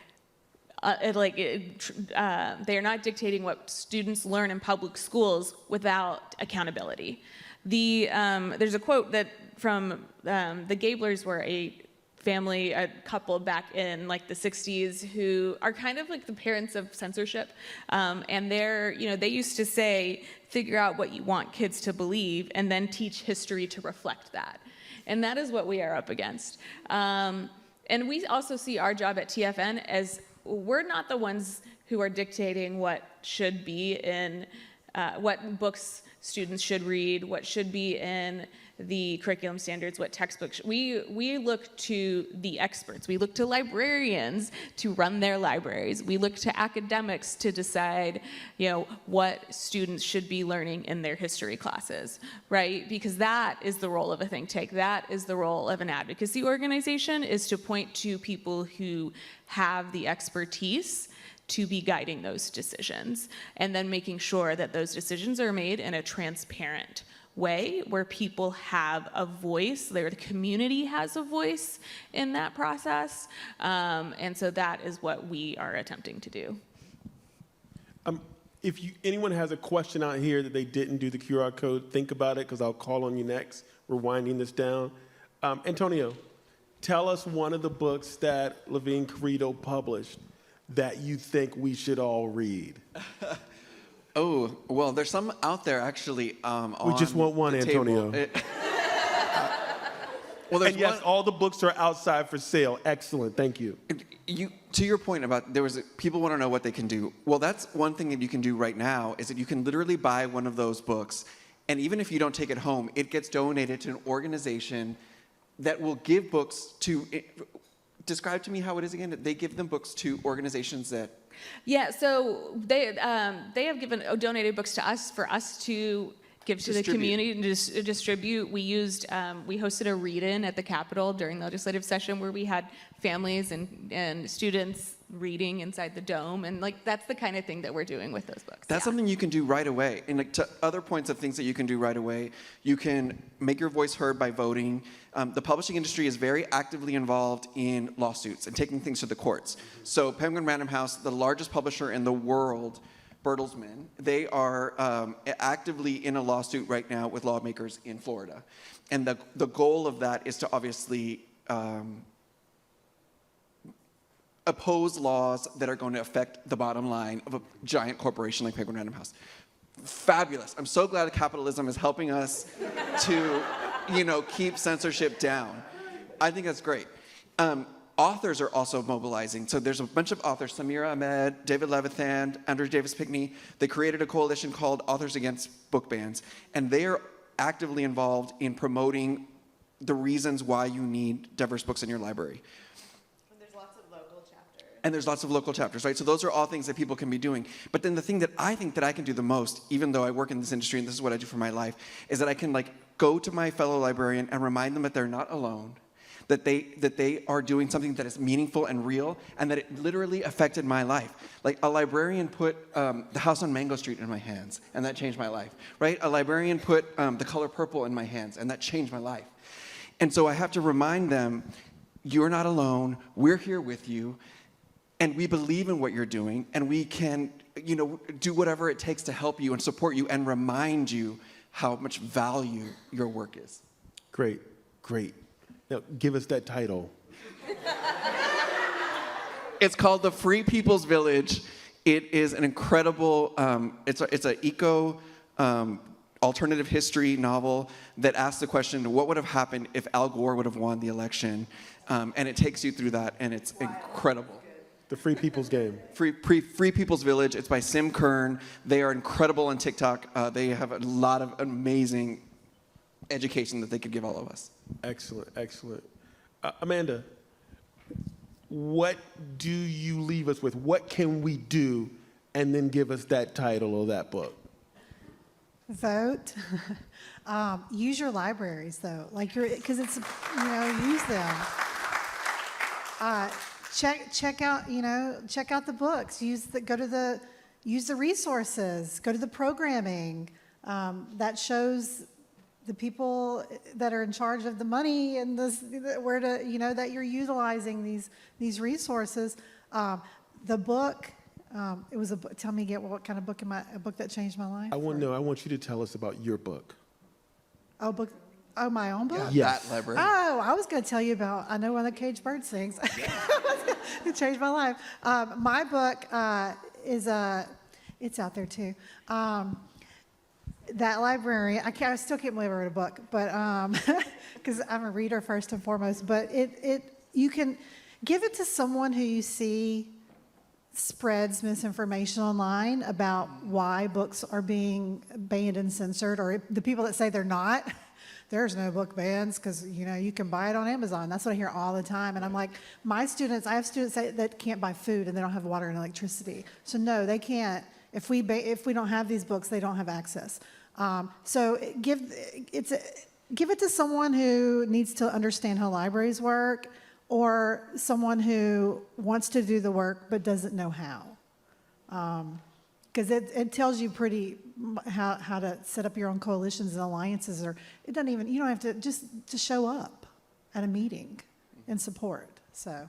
they are not dictating what students learn in public schools without accountability. There's a quote from the Gablers were a couple back in like the 60s who are kind of like the parents of censorship. And they used to say, figure out what you want kids to believe and then teach history to reflect that. And that is what we are up against. And we also see our job at TFN as we're not the ones who are dictating what should be in, what books students should read, what should be in the curriculum standards, what textbooks. We look to the experts. We look to librarians to run their libraries. We look to academics to decide, what students should be learning in their history classes, right? Because that is the role of a think tank. That is the role of an advocacy organization, is to point to people who have the expertise to be guiding those decisions, and then making sure that those decisions are made in a transparent way where people have a voice, the community has a voice in that process. And so that is what we are attempting to do. If anyone has a question out here that they didn't do the QR code, think about it, because I'll call on you next. We're winding this down. Antonio, tell us one of the books that Levine Carrito published that you think we should all read. Oh, well, there's some out there actually We just want one, Antonio. Well, and yes, all the books are outside for sale. Excellent, thank you. To your point about people want to know what they can do. Well, that's one thing that you can do right now, is that you can literally buy one of those books, and even if you don't take it home, it gets donated to an organization that will give books to, describe to me how it is again, they give them books to organizations that. Yeah, so they have donated books to us for us to give to the community and distribute. We hosted a read-in at the Capitol during the legislative session where we had families and students reading inside the dome, and that's the kind of thing that we're doing with those books. That's something you can do right away. And to other points of things that you can do right away, you can make your voice heard by voting. The publishing industry is very actively involved in lawsuits and taking things to the courts. So Penguin Random House, the largest publisher in the world, Bertelsmann, they are actively in a lawsuit right now with lawmakers in Florida. And the goal of that is to obviously oppose laws that are going to affect the bottom line of a giant corporation like Penguin Random House. Fabulous. I'm so glad capitalism is helping us to, keep censorship down. I think that's great. Authors are also mobilizing. So there's a bunch of authors, Samira Ahmed, David Levithan, Andrew Davis Pickney. They created a coalition called Authors Against Book Bans, and they are actively involved in promoting the reasons why you need diverse books in your library. And there's lots of local chapters, right? So those are all things that people can be doing. But then the thing that I think that I can do the most, even though I work in this industry and this is what I do for my life, is that I can go to my fellow librarian and remind them that they're not alone, that they are doing something that is meaningful and real, and that it literally affected my life. Like, a librarian put The House on Mango Street in my hands, and that changed my life, right? A librarian put The Color Purple in my hands, and that changed my life. And so I have to remind them, you're not alone, we're here with you, and we believe in what you're doing, and we can, do whatever it takes to help you and support you and remind you how much value your work is. Great, great. Now, give us that title. It's called The Free People's Village. It is an incredible, it's an eco alternative history novel that asks the question, what would have happened if Al Gore would have won the election? And it takes you through that, and it's incredible. The Free People's Game. Free People's Village. It's by Sim Kern. They are incredible on TikTok. They have a lot of amazing education that they could give all of us. Excellent, excellent. Amanda, what do you leave us with? What can we do? And then give us that title of that book. Vote. Use your libraries, though, because it's, use them. Check out the books. Use the resources. Go to the programming that shows the people that are in charge of the money and where to, that you're utilizing these resources. The book. It was tell me again, what kind of book a book that changed my life? I want to know. I want you to tell us about your book. Oh, my own book? Yes. That library. Oh, I was going to tell you about I Know When the Caged Bird Sings. It changed my life. My book is it's out there too. That library, I still can't believe I wrote a book, but because I'm a reader first and foremost. But you can give it to someone who you see spreads misinformation online about why books are being banned and censored, or the people that say they're not. There's no book bans because, you can buy it on Amazon. That's what I hear all the time. And I'm like, I have students that can't buy food and they don't have water and electricity. So no, they can't. If we don't have these books, they don't have access. So give it to someone who needs to understand how libraries work, or someone who wants to do the work but doesn't know how. Because it tells you how to set up your own coalitions and alliances, or you don't have to just to show up at a meeting and support. So,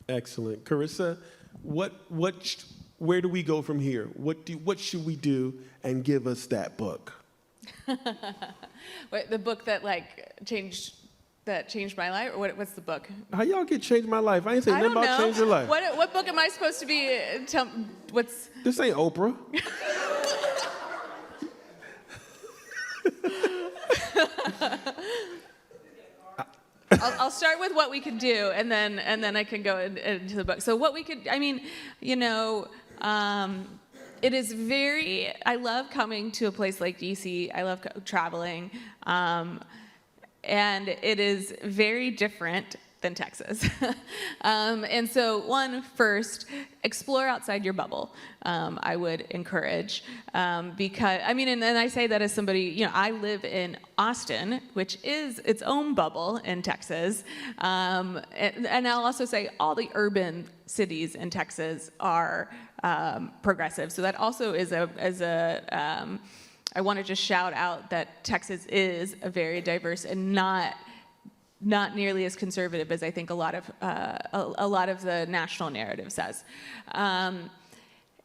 excellent, Carissa. Where do we go from here? What should we do? And give us that book. What, the book that changed my life, or what's the book? How y'all get changed my life? I ain't saying nothing about change your life. What book am I supposed to be? What's? This ain't Oprah. I'll start with what we could do, and then I can go into the book. So what we could, it is I love coming to a place like DC. I love traveling. And it is very different than Texas. And so first, explore outside your bubble. I would encourage, because, and I say that as somebody, I live in Austin, which is its own bubble in Texas. And I'll also say all the urban cities in Texas are progressive. So that also is I want to just shout out that Texas is a very diverse and not nearly as conservative as I think a lot of the national narrative says.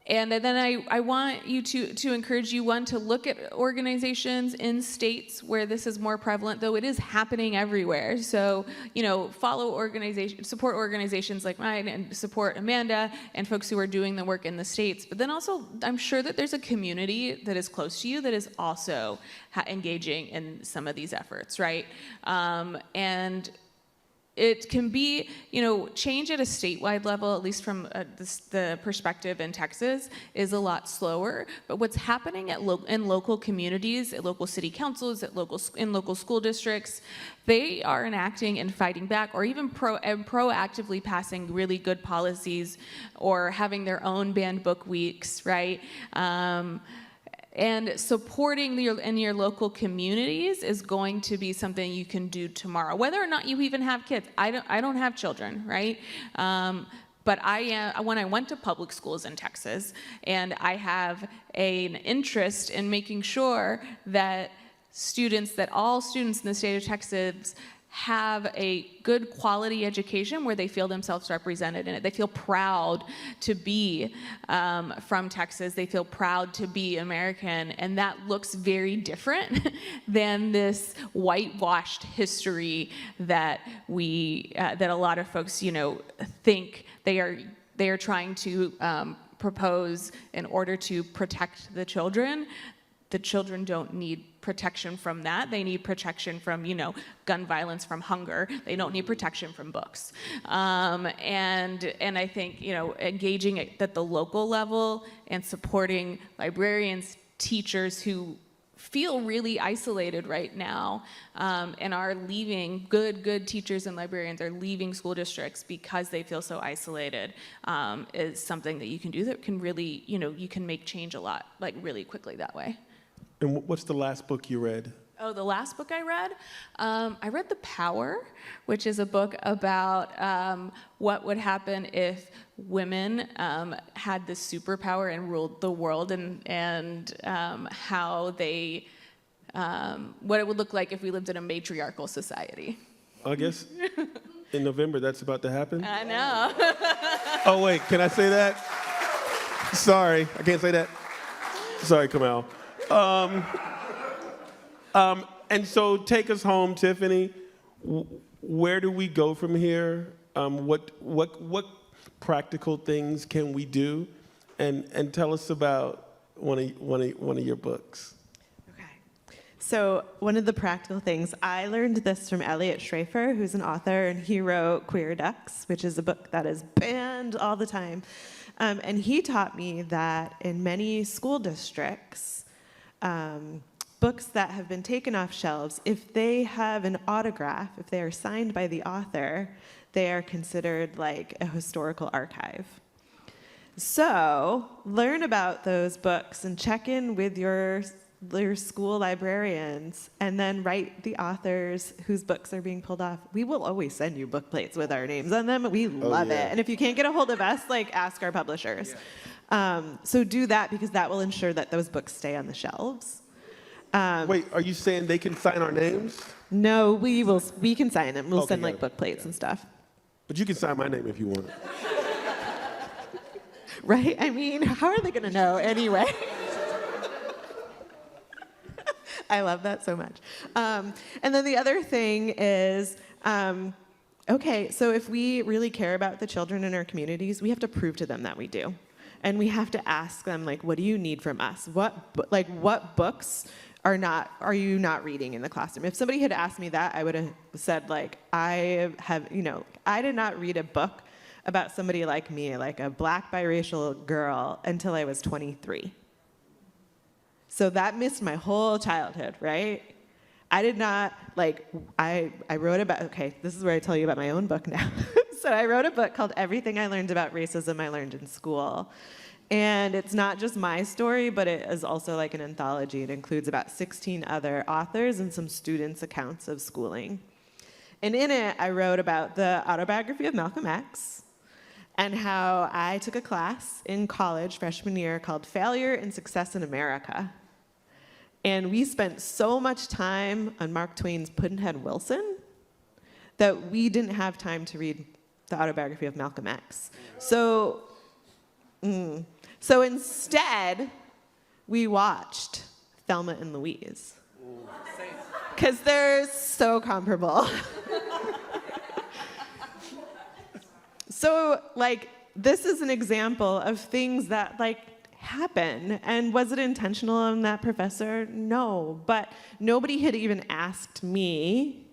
And then I want you to encourage you, one, to look at organizations in states where this is more prevalent, though it is happening everywhere. So, follow organizations, support organizations like mine, and support Amanda and folks who are doing the work in the states. But then also, I'm sure that there's a community that is close to you that is also engaging in some of these efforts, right? And it can be, change at a statewide level, at least from the perspective in Texas, is a lot slower. But what's happening in local communities, at local city councils, in local school districts, they are enacting and fighting back, or even proactively passing really good policies, or having their own banned book weeks, right? And supporting in your local communities is going to be something you can do tomorrow, whether or not you even have kids. I don't have children, right? But when I went to public schools in Texas, and I have an interest in making sure that all students in the state of Texas have a good quality education where they feel themselves represented in it. They feel proud to be from Texas. They feel proud to be American, and that looks very different than this whitewashed history that that a lot of folks, think they are trying to propose in order to protect the children. The children don't need protection from that. They need protection from, gun violence, from hunger. They don't need protection from books. And I think, engaging at the local level and supporting librarians, teachers who feel really isolated right now and are leaving, good teachers and librarians are leaving school districts because they feel so isolated, is something that you can do that can really, you can make change a lot, really quickly that way. And what's the last book you read? Oh, the last book I read The Power, which is a book about what would happen if women had this superpower and ruled the world, and how they, what it would look like if we lived in a matriarchal society. I guess in November that's about to happen. I know. Oh, wait, can I say that? Sorry, I can't say that. Sorry, Kamal. And so take us home, Tiffany. Where do we go from here? What practical things can we do? And tell us about one of your books. So one of the practical things, I learned this from Elliot Schrafer, who's an author, and he wrote Queer Ducks, which is a book that is banned all the time. And he taught me that in many school districts, books that have been taken off shelves, if they have an autograph, if they are signed by the author, they are considered like a historical archive. So learn about those books and check in with your school librarians, and then write the authors whose books are being pulled off. We will always send you book plates with our names on them. We love it. And if you can't get a hold of us, ask our publishers. So do that, because that will ensure that those books stay on the shelves. Wait, are you saying they can sign our names? No, we can sign them. We'll send book plates and stuff. But you can sign my name if you want. Right? I mean, how are they going to know anyway? I love that so much. And then the other thing is, okay, so if we really care about the children in our communities, we have to prove to them that we do. And we have to ask them, what do you need from us? What books are you not reading in the classroom? If somebody had asked me that, I would have said, I did not read a book about somebody like me, like a Black biracial girl, until I was 23. So that missed my whole childhood, right? I did not, I wrote about, okay, this is where I tell you about my own book now. So I wrote a book called Everything I Learned About Racism I Learned in School. And it's not just my story, but it is also an anthology. It includes about 16 other authors and some students' accounts of schooling. And in it, I wrote about the autobiography of Malcolm X, and how I took a class in college freshman year called Failure and Success in America. And we spent so much time on Mark Twain's Pudd'nhead Wilson that we didn't have time to read the autobiography of Malcolm X. So instead, we watched Thelma and Louise. Because they're so comparable. So, this is an example of things that, happen. And was it intentional on that professor? No. But nobody had even asked me,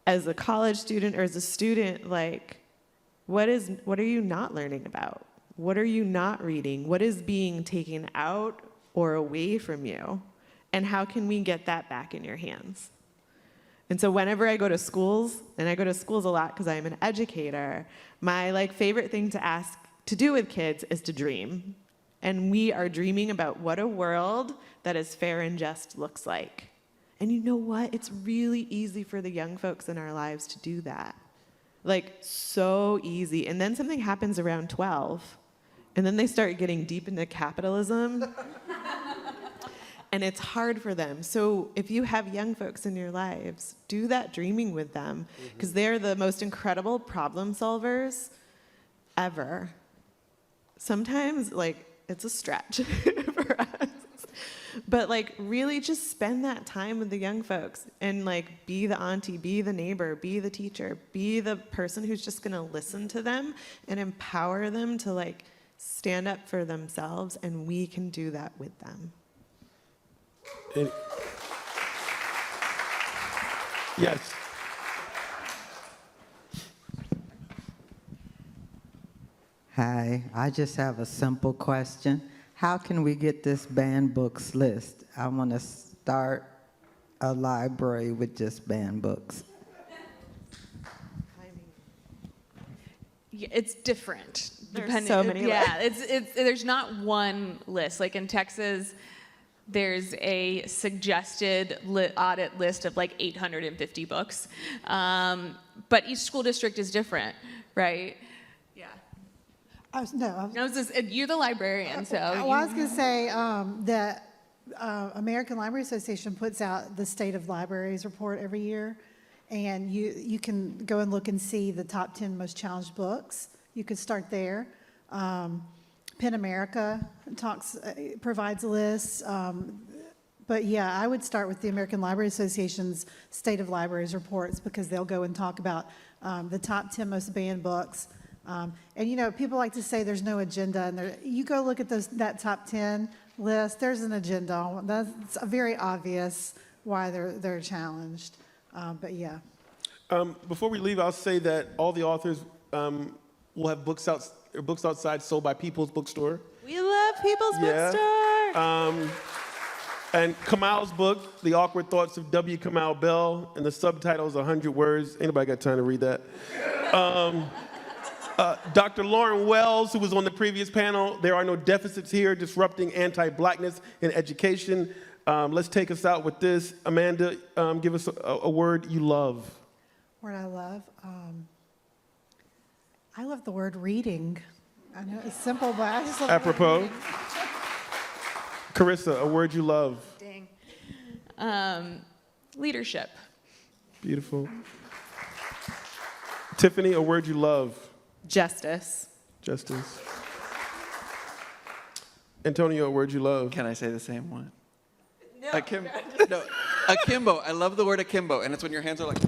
as a college student or as a student, what are you not learning about? What are you not reading? What is being taken out or away from you? And how can we get that back in your hands? And so whenever I go to schools, and I go to schools a lot because I'm an educator, my favorite thing to do with kids is to dream. And we are dreaming about what a world that is fair and just looks like. And you know what? It's really easy for the young folks in our lives to do that. Like, so easy. And then something happens around 12, and then they start getting deep into capitalism. And it's hard for them. So if you have young folks in your lives, do that dreaming with them, because they're the most incredible problem solvers ever. Sometimes, like, it's a stretch for us. But, like, really just spend that time with the young folks and, like, be the auntie, be the neighbor, be the teacher, be the person who's just going to listen to them and empower them to, like, stand up for themselves, and we can do that with them. Yes. Hi, I just have a simple question. How can we get this banned books list? I want to start a library with just banned books. Yeah, it's different. There's so many lists. it's there's not one list. Like in Texas, there's a suggested audit list of like 850 books. But each school district is different, right? Yeah. You're the librarian, so. Well, I was going to say that American Library Association puts out the State of Libraries report every year, and you can go and look and see the top 10 most challenged books. You could start there. PEN America provides a list. But yeah, I would start with the American Library Association's State of Libraries reports, because they'll go and talk about the top 10 most banned books. And you know, people like to say there's no agenda, and you go look at that top 10 list, there's an agenda. That's very obvious why they're challenged. But yeah. Before we leave, I'll say that all the authors will have books outside sold by People's Bookstore. We love People's Bookstore. And Kamal's book, The Awkward Thoughts of W. Kamau Bell, and the subtitle is 100 words. Anybody got time to read that? Dr. Lauren Wells, who was on the previous panel, There Are No Deficits Here, Disrupting Anti-Blackness in Education. Let's take us out with this. Amanda, give us a word you love. Word I love? I love the word reading. I know it's simple, but I just love Apropos. reading. Carissa, a word you love. Dang. Leadership. Beautiful. Tiffany, a word you love. Justice. Justice. Antonio, a word you love. Can I say the same one? No. Akimbo. I love the word akimbo, and it's when your hands are like.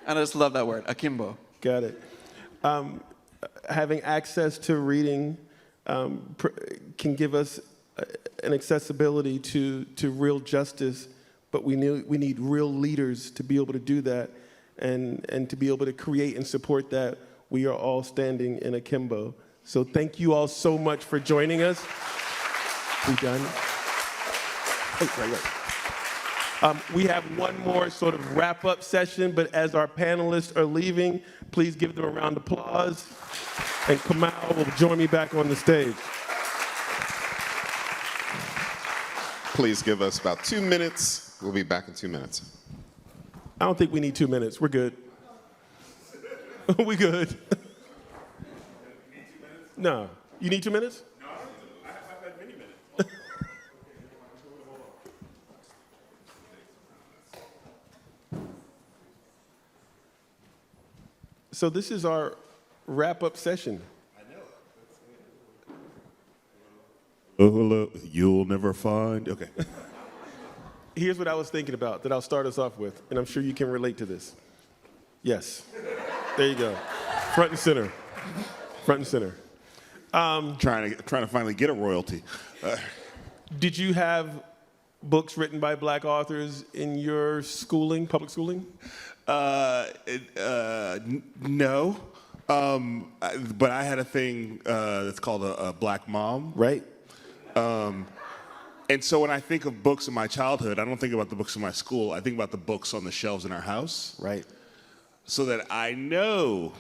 And I just love that word, akimbo. Got it. Having access to reading can give us an accessibility to real justice, but we need real leaders to be able to do that, and to be able to create and support that. We are all standing in akimbo. So thank you all so much for joining us. We done? Oh, right. We have one more sort of wrap-up session, but as our panelists are leaving, please give them a round of applause. And Kamau will join me back on the stage. Please give us about 2 minutes. We'll be back in 2 minutes. I don't think we need 2 minutes. We're good. We good. No. You need 2 minutes? No, I have many minutes. So this is our wrap-up session. Oh, hello. You'll never find. Okay. Here's what I was thinking about that I'll start us off with, and I'm sure you can relate to this. Yes. There you go. Front and center. Front and center. Trying to finally get a royalty. Did you have books written by Black authors in your schooling, public schooling? No. But I had a thing that's called a Black Mom. Right. And so when I think of books in my childhood, I don't think about the books in my school. I think about the books on the shelves in our house. Right. So that I know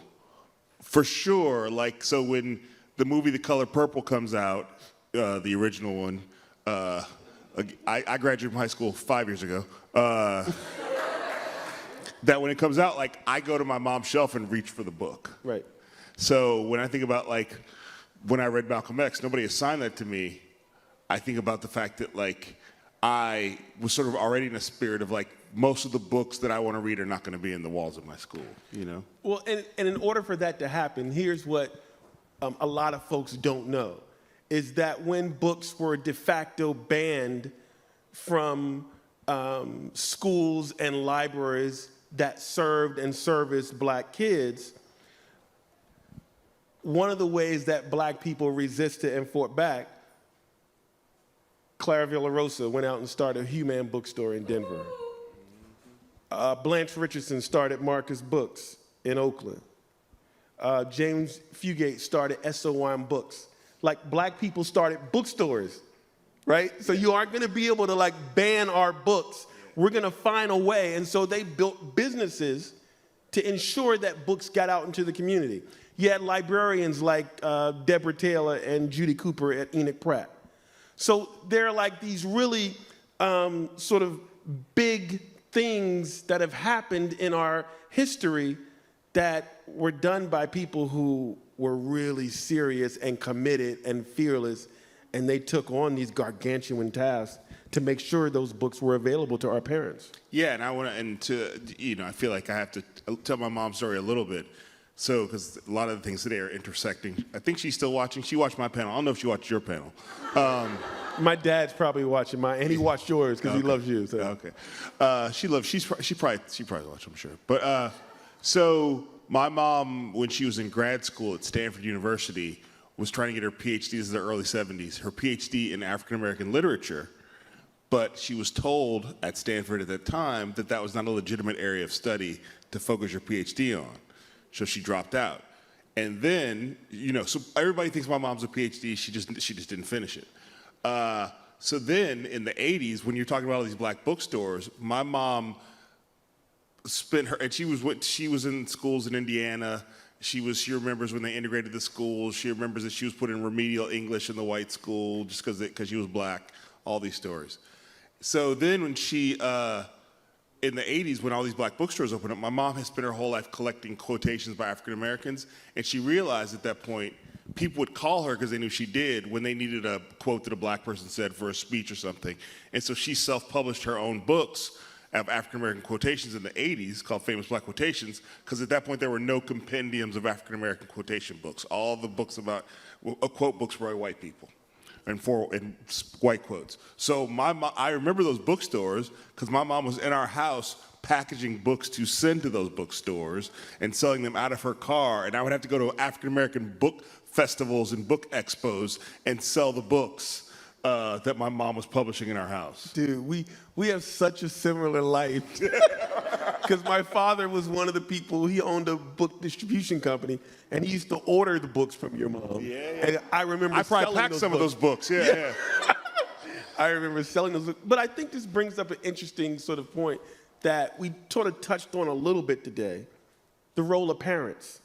for sure, like, so when the movie The Color Purple comes out, the original one, I graduated from high school 5 years ago, that when it comes out, like, I go to my mom's shelf and reach for the book. Right. So when I think about, like, when I read Malcolm X, nobody assigned that to me. I think about the fact that, like, I was sort of already in a spirit of, like, most of the books that I want to read are not going to be in the walls of my school, you know? Well, and in order for that to happen, here's what a lot of folks don't know, is that when books were de facto banned from schools and libraries that served and serviced black kids, one of the ways that black people resisted and fought back, Clara Villarosa went out and started a Human bookstore in Denver. Blanche Richardson started Marcus Books in Oakland. James Fugate started SOM Books. Like, black people started bookstores, right? So you aren't gonna be able to, like, ban our books. We're gonna find a way. And so they built businesses to ensure that books got out into the community. You had librarians like Deborah Taylor and Judy Cooper at Enoch Pratt. So there are, like, these really sort of big things that have happened in our history that were done by people who were really serious and committed and fearless, and they took on these gargantuan tasks to make sure those books were available to our parents. Yeah, and I feel like I have to tell my mom's story a little bit. So, because a lot of the things today are intersecting. I think she's still watching. She watched my panel. I don't know if she watched your panel. My dad's probably watching mine, and he watched yours because he loves you. So. Okay. She probably watched, I'm sure. But so my mom, when she was in grad school at Stanford University, was trying to get her PhD. This is the early 70s. Her PhD in African American literature. But she was told at Stanford at that time that that was not a legitimate area of study to focus your PhD on. So she dropped out. And then, so everybody thinks my mom's a PhD, she just didn't finish it. So then in the 80s, when you're talking about all these black bookstores, my mom spent her, and she was in schools in Indiana. She remembers when they integrated the schools. She remembers that she was put in remedial English in the white school just because she was black, all these stories. So then when she, in the 80s, when all these black bookstores opened up, my mom had spent her whole life collecting quotations by African Americans, and she realized at that point, people would call her because they knew she did when they needed a quote that a black person said for a speech or something. And so she self-published her own books of African American quotations in the 80s called Famous Black Quotations, because at that point there were no compendiums of African American quotation books. All the books about quote books were by white people. And white quotes. So I remember those bookstores because my mom was in our house packaging books to send to those bookstores and selling them out of her car. And I would have to go to African American book festivals and book expos and sell the books that my mom was publishing in our house. Dude, we have such a similar life. Because my father was one of the people, he owned a book distribution company, and he used to order the books from your mom. Yeah. And I remember I probably selling packed those some books. of those books, yeah. I remember selling those books. But I think this brings up an interesting sort of point that we sort of touched on a little bit today, the role of parents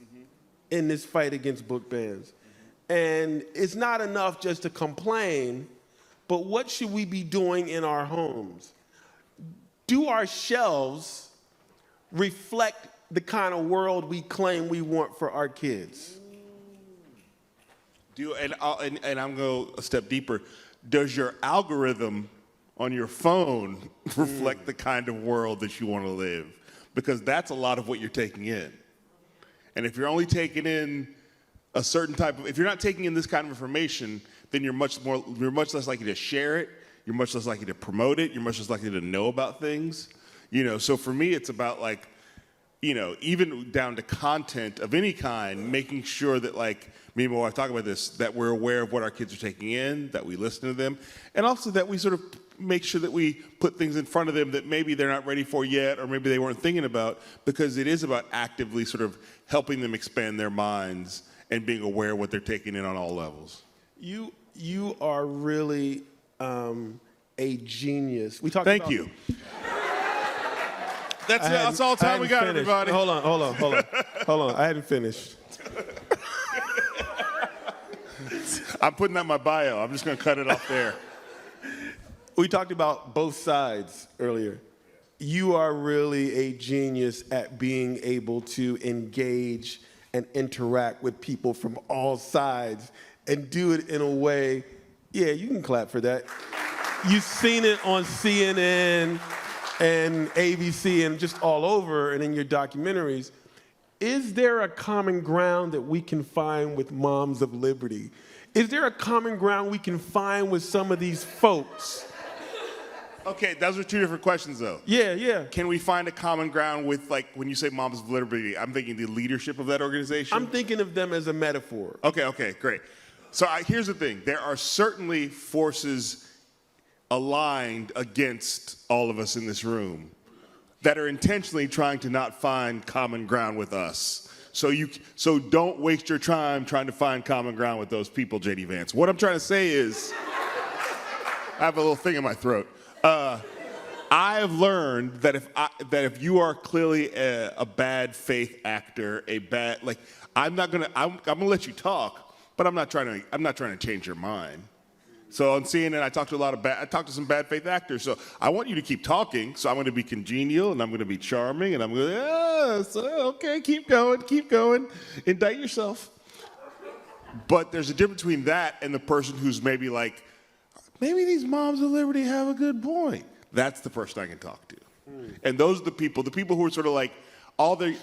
in this fight against book bans. And it's not enough just to complain, but what should we be doing in our homes? Do our shelves reflect the kind of world we claim we want for our kids? And I'm going a step deeper. Does your algorithm on your phone reflect the kind of world that you want to live? Because that's a lot of what you're taking in. And if you're only taking in a certain type of, if you're not taking in this kind of information, then you're much less likely to share it. You're much less likely to promote it. You're much less likely to know about things. So for me, it's about like, even down to content of any kind, making sure that, like, me and my wife talk about this, that we're aware of what our kids are taking in, that we listen to them, and also that we sort of make sure that we put things in front of them that maybe they're not ready for yet, or maybe they weren't thinking about, because it is about actively sort of helping them expand their minds and being aware of what they're taking in on all levels. You are really a genius. Thank you. That's all time we got, finished. everybody. Hold on. I hadn't finished. I'm putting that in my bio. I'm just going to cut it off there. We talked about both sides earlier. You are really a genius at being able to engage and interact with people from all sides and do it in a way, yeah, you can clap for that. You've seen it on CNN and ABC and just all over and in your documentaries. Is there a common ground that we can find with Moms of Liberty? Is there a common ground we can find with some of these folks? Okay, those are two different questions, though. Yeah. Can we find a common ground with, like, when you say Moms of Liberty, I'm thinking the leadership of that organization? I'm thinking of them as a metaphor. Okay, great. So here's the thing. There are certainly forces aligned against all of us in this room that are intentionally trying to not find common ground with us. So don't waste your time trying to find common ground with those people, J.D. Vance. What I'm trying to say is, I have a little thing in my throat. I have learned that if you are clearly a bad faith actor, I'm gonna let you talk, but I'm not trying to change your mind. So on CNN, I talked to some bad faith actors. So I want you to keep talking. So I'm going to be congenial and I'm going to be charming and I'm going to, okay, keep going, indict yourself. But there's a difference between that and the person who's maybe like, maybe these Moms of Liberty have a good point. That's the person I can talk to. And those are the people who are sort of like,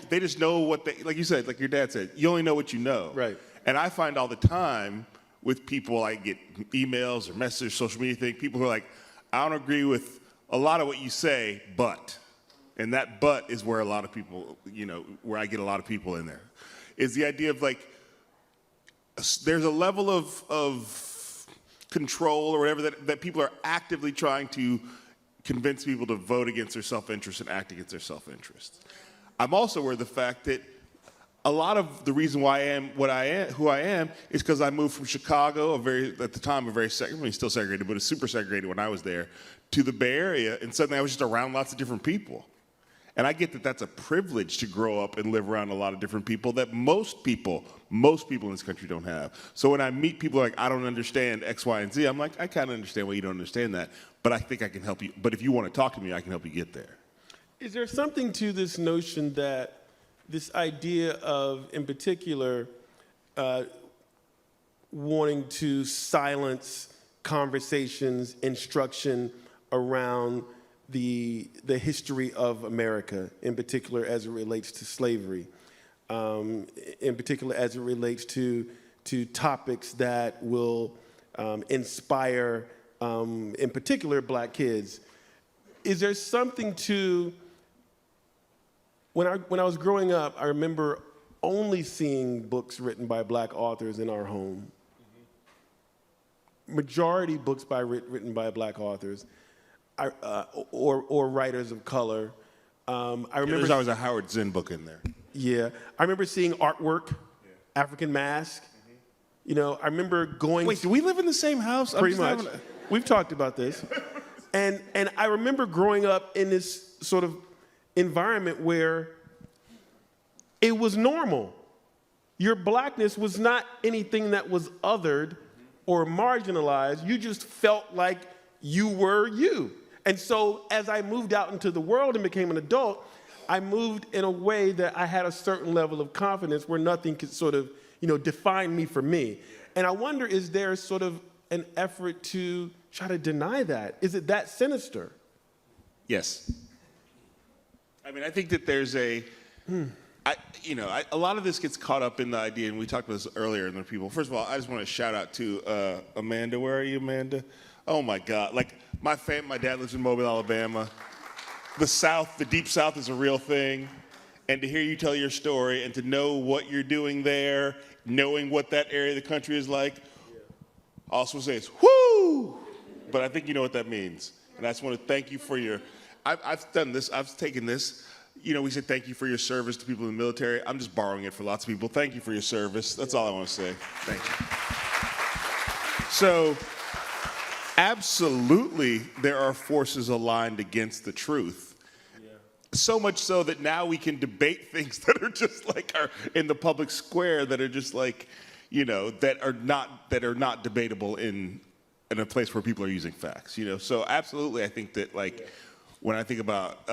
they just know what like you said, like your dad said, you only know what you know. Right. And I find all the time with people, I get emails or messages, social media thing, people who are like, I don't agree with a lot of what you say, but. And that but is where a lot of people, where I get a lot of people in there. Is the idea of like, there's a level of control or whatever that people are actively trying to convince people to vote against their self-interest and act against their self-interest. I'm also aware of the fact that a lot of the reason why I am who I am is because I moved from Chicago, at the time, still segregated, but it's super segregated when I was there, to the Bay Area, and suddenly I was just around lots of different people. And I get that that's a privilege to grow up and live around a lot of different people that most people in this country don't have. So when I meet people like, I don't understand X, Y, and Z, I'm like, I kind of understand why you don't understand that, but I think I can help you. But if you want to talk to me, I can help you get there. Is there something to this notion that this idea of, in particular, wanting to silence conversations, instruction around the history of America, in particular as it relates to slavery, in particular as it relates to topics that will inspire, in particular, Black kids? Is there something to, when I was growing up, I remember only seeing books written by Black authors in our home. Majority books written by Black authors, or writers of color. I remember there's always a Howard Zinn book in there. Yeah, I remember seeing artwork, African Mask. I remember going. Wait, do we live in the same house? Pretty much. We've talked about this, and I remember growing up in this sort of environment where it was normal. Your Blackness was not anything that was othered or marginalized. You just felt like you were you. And so as I moved out into the world and became an adult, I moved in a way that I had a certain level of confidence where nothing could sort of, define me for me. And I wonder, is there sort of an effort to try to deny that? Is it that sinister? Yes. I mean, I think that there's a lot of this gets caught up in the idea, and we talked about this earlier in the people. First of all, I just want to shout out to Amanda. Where are you, Amanda? Oh my God! Like my dad lives in Mobile, Alabama. The South, the Deep South, is a real thing, and to hear you tell your story and to know what you're doing there, knowing what that area of the country is like, I also say it's whoo. But I think you know what that means, and I just want to thank you for your. I've done this. I've taken this. We say thank you for your service to people in the military. I'm just borrowing it for lots of people. Thank you for your service. That's all I want to say. Thank you. So, absolutely, there are forces aligned against the truth. so much so that now we can debate things that are just like are in the public square that are just like, you know, that are not debatable in a place where people are using facts, you know. So absolutely, I think that like when I think about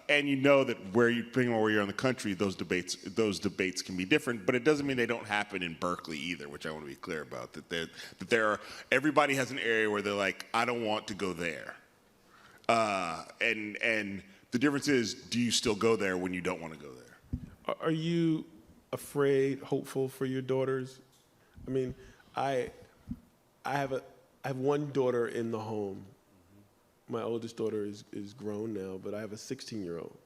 and you know that depending on where you're in the country, those debates can be different, but it doesn't mean they don't happen in Berkeley either, which I want to be clear about. Everybody has an area where they're like, I don't want to go there, and the difference is, do you still go there when you don't want to go there? Are you afraid, hopeful for your daughters? I mean, I have one daughter in the home. My oldest daughter is grown now, but I have a 16-year-old.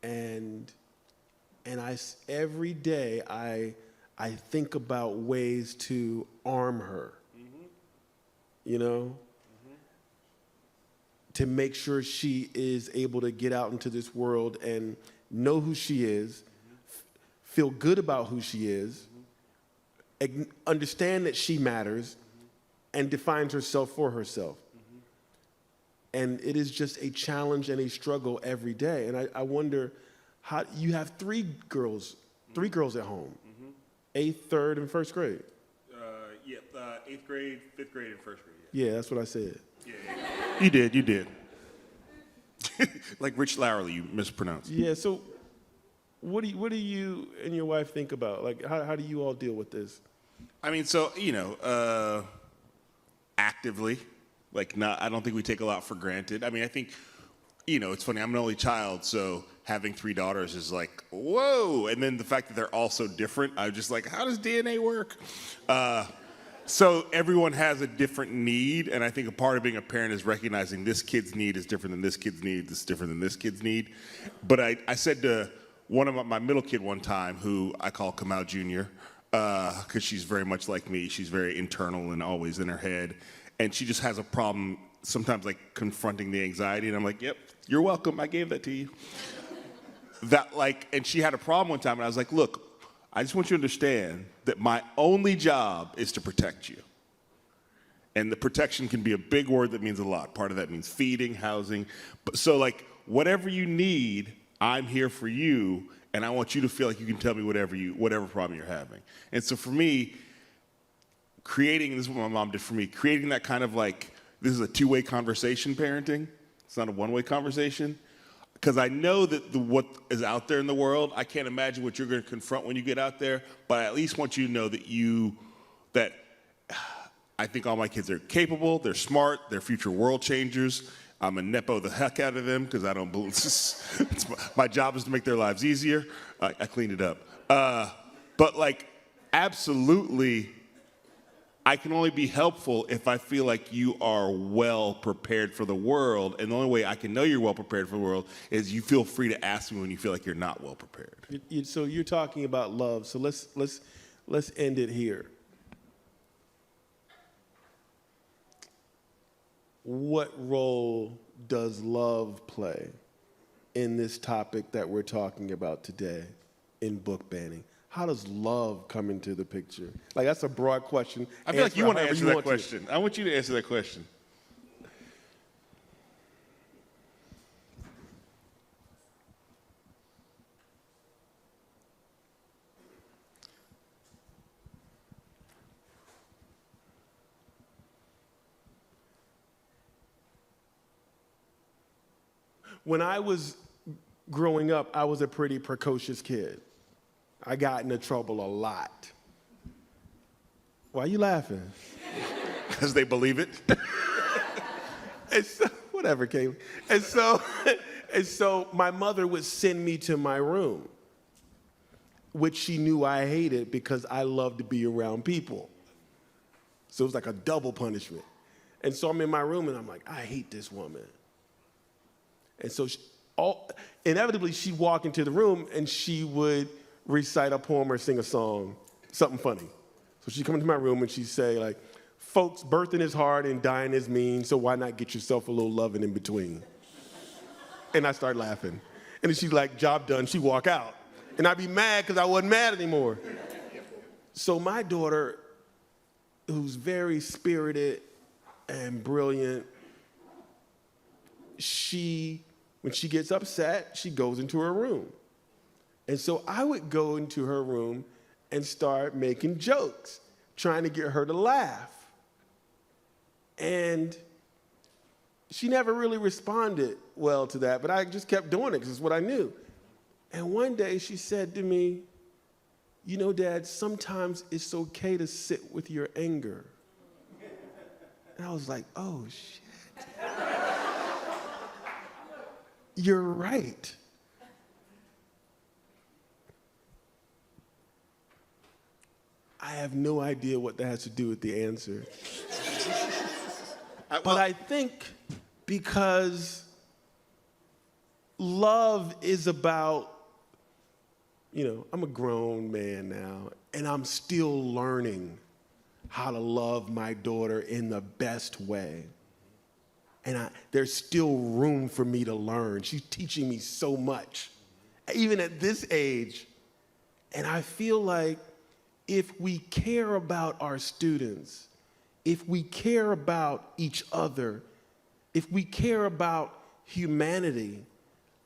And every day I think about ways to arm her, you know? To make sure she is able to get out into this world and know who she is, feel good about who she is, understand that she matters, and defines herself for herself. And it is just a challenge and a struggle every day. And I wonder how you have three girls at home, 8th, 3rd, and 1st grade. 8th grade, 5th grade, and 1st grade. Yeah, that's what I said. You did. Like Rich Lowerly, you mispronounced. Yeah, so what do you and your wife think about? Like, how do you all deal with this? I mean, so, you know, actively, like I don't think we take a lot for granted. I mean, I think, you know, it's funny, I'm an only child, so having 3 daughters is like, whoa. And then the fact that they're all so different, I'm just like, how does DNA work? So everyone has a different need, and I think a part of being a parent is recognizing this kid's need is different than this kid's need, this is different than this kid's need. But I said to one of my middle kid one time, who I call Kamal Jr., because she's very much like me. She's very internal and always in her head, and she just has a problem sometimes like confronting the anxiety, and I'm like, yep, you're welcome, I gave that to you. And she had a problem one time, and I was like, look, I just want you to understand that my only job is to protect you. And the protection can be a big word that means a lot. Part of that means feeding, housing. So like, whatever you need, I'm here for you, and I want you to feel like you can tell me whatever problem you're having. And so for me, this is what my mom did for me, creating that kind of like, this is a two-way conversation parenting. It's not a one-way conversation. Because I know that what is out there in the world, I can't imagine what you're going to confront when you get out there, but I at least want you to know that I think all my kids are capable, they're smart, they're future world changers. I'm a nepo the heck out of them because I don't believe my job is to make their lives easier. I cleaned it up. But like, absolutely, I can only be helpful if I feel like you are well prepared for the world, and the only way I can know you're well prepared for the world is you feel free to ask me when you feel like you're not well prepared. So you're talking about love. So let's end it here. What role does love play in this topic that we're talking about today in book banning? How does love come into the picture? Like, that's a broad question. I feel like you want to answer that question. I want you to answer that question. When I was growing up, I was a pretty precocious kid. I got into trouble a lot. Why are you laughing? Because they believe it. And so, whatever, Kaylee. And so my mother would send me to my room, which she knew I hated because I loved to be around people. So it was like a double punishment. And so I'm in my room and I'm like, I hate this woman. And so inevitably she'd walk into the room and she would recite a poem or sing a song, something funny. So she'd come into my room and she'd say, like, folks, birthing is hard and dying is mean, so why not get yourself a little loving in between? And I start laughing. And then she's like, job done, she'd walk out. And I'd be mad because I wasn't mad anymore. So my daughter, who's very spirited and brilliant, she when she gets upset, she goes into her room. And so I would go into her room and start making jokes, trying to get her to laugh. And she never really responded well to that, but I just kept doing it because it's what I knew. And one day she said to me, "You know, Dad, sometimes it's okay to sit with your anger." And I was like, oh, shit. You're right. I have no idea what that has to do with the answer. But I think because love is about, I'm a grown man now, and I'm still learning how to love my daughter in the best way. And there's still room for me to learn. She's teaching me so much, even at this age. And I feel like if we care about our students, if we care about each other, if we care about humanity,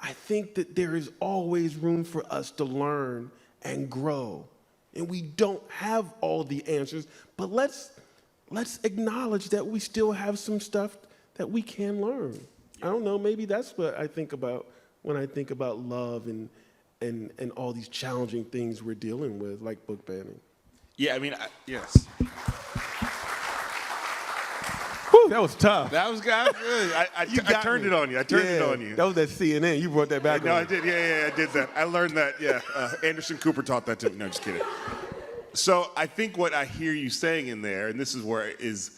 I think that there is always room for us to learn and grow. And we don't have all the answers, but let's acknowledge that we still have some stuff that we can learn. I don't know, maybe that's what I think about when I think about love and all these challenging things we're dealing with, like book banning. Yeah, I mean, yes. Whew, that was tough. That was good. I turned it on you. I turned it on you. That was that CNN. You brought that back No, on. I did. Yeah, I did that. I learned that. Yeah, Anderson Cooper taught that to me. No, just kidding. So I think what I hear you saying in there, and this is where it is,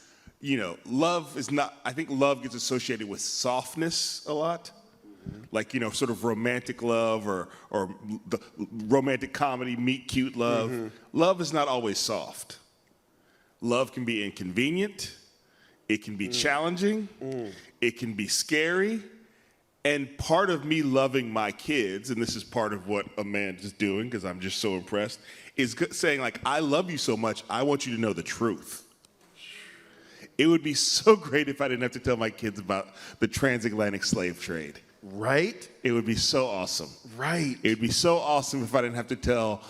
love is not. I think love gets associated with softness a lot, like sort of romantic love or the romantic comedy meet cute love. Mm-hmm. Love is not always soft. Love can be inconvenient. It can be challenging. It can be scary. And part of me loving my kids, and this is part of what Amanda's doing because I'm just so impressed, is saying like, I love you so much, I want you to know the truth. It would be so great if I didn't have to tell my kids about the transatlantic slave trade. Right? It would be so awesome. Right. It would be so awesome if I didn't have to tell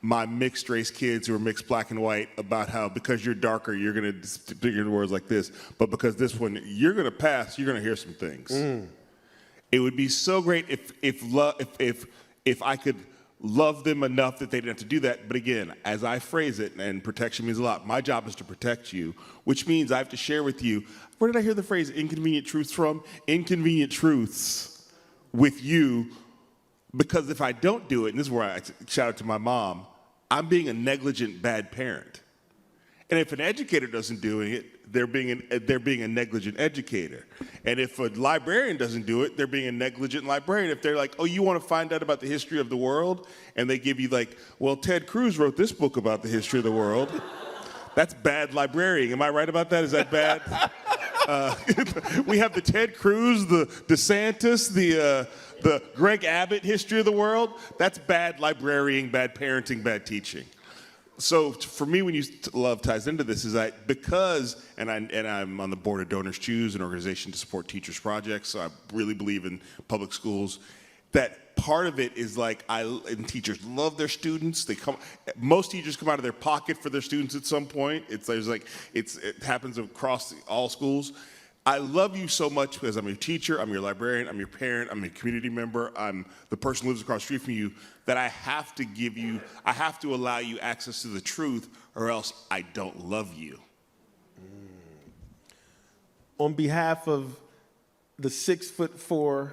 my mixed race kids who are mixed black and white about how because you're darker, you're going to figure the words like this, but because this one, you're going to pass, you're going to hear some things. It would be so great if I could love them enough that they didn't have to do that. But again, as I phrase it, and protection means a lot, my job is to protect you, which means I have to share with you, where did I hear the phrase inconvenient truths from? Inconvenient truths with you, because if I don't do it, and this is where I shout out to my mom, I'm being a negligent bad parent. And if an educator doesn't do it, they're being a negligent educator. And if a librarian doesn't do it, they're being a negligent librarian. If they're like, oh, you want to find out about the history of the world? And they give you like, well, Ted Cruz wrote this book about the history of the world. That's bad librarian. Am I right about that? Is that bad? We have the Ted Cruz, the DeSantis, the Greg Abbott history of the world. That's bad librarian, bad parenting, bad teaching. So for me, when love ties into this, is that because, and I'm on the board of Donors Choose, an organization to support teachers' projects, so I really believe in public schools, that part of it is like, and teachers love their students. Most teachers come out of their pocket for their students at some point. It happens across all schools. I love you so much because I'm your teacher, I'm your librarian, I'm your parent, I'm a community member, I'm the person who lives across the street from you, that I have to allow you access to the truth, or else I don't love you. On behalf of the 6'4"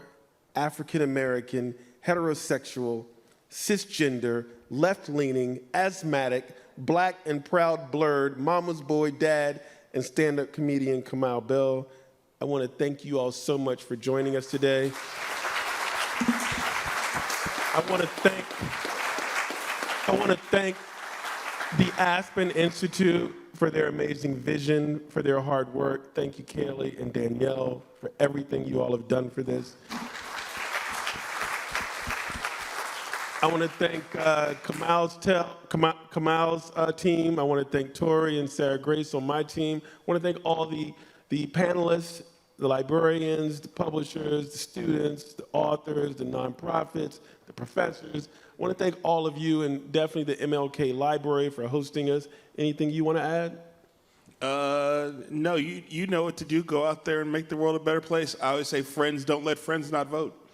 African-American, heterosexual, cisgender, left-leaning, asthmatic, black and proud blurred, mama's boy dad, and stand-up comedian Kamal Bell, I want to thank you all so much for joining us today. I want to thank the Aspen Institute for their amazing vision, for their hard work. Thank you, Kaylee and Danielle, for everything you all have done for this. I want to thank Kamal's team. I want to thank Tori and Sarah Grace on my team. I want to thank all the panelists the librarians, the publishers, the students, the authors, the nonprofits, the professors. I want to thank all of you and definitely the MLK Library for hosting us. Anything you want to add? No, you know what to do. Go out there and make the world a better place. I always say, friends, don't let friends not vote.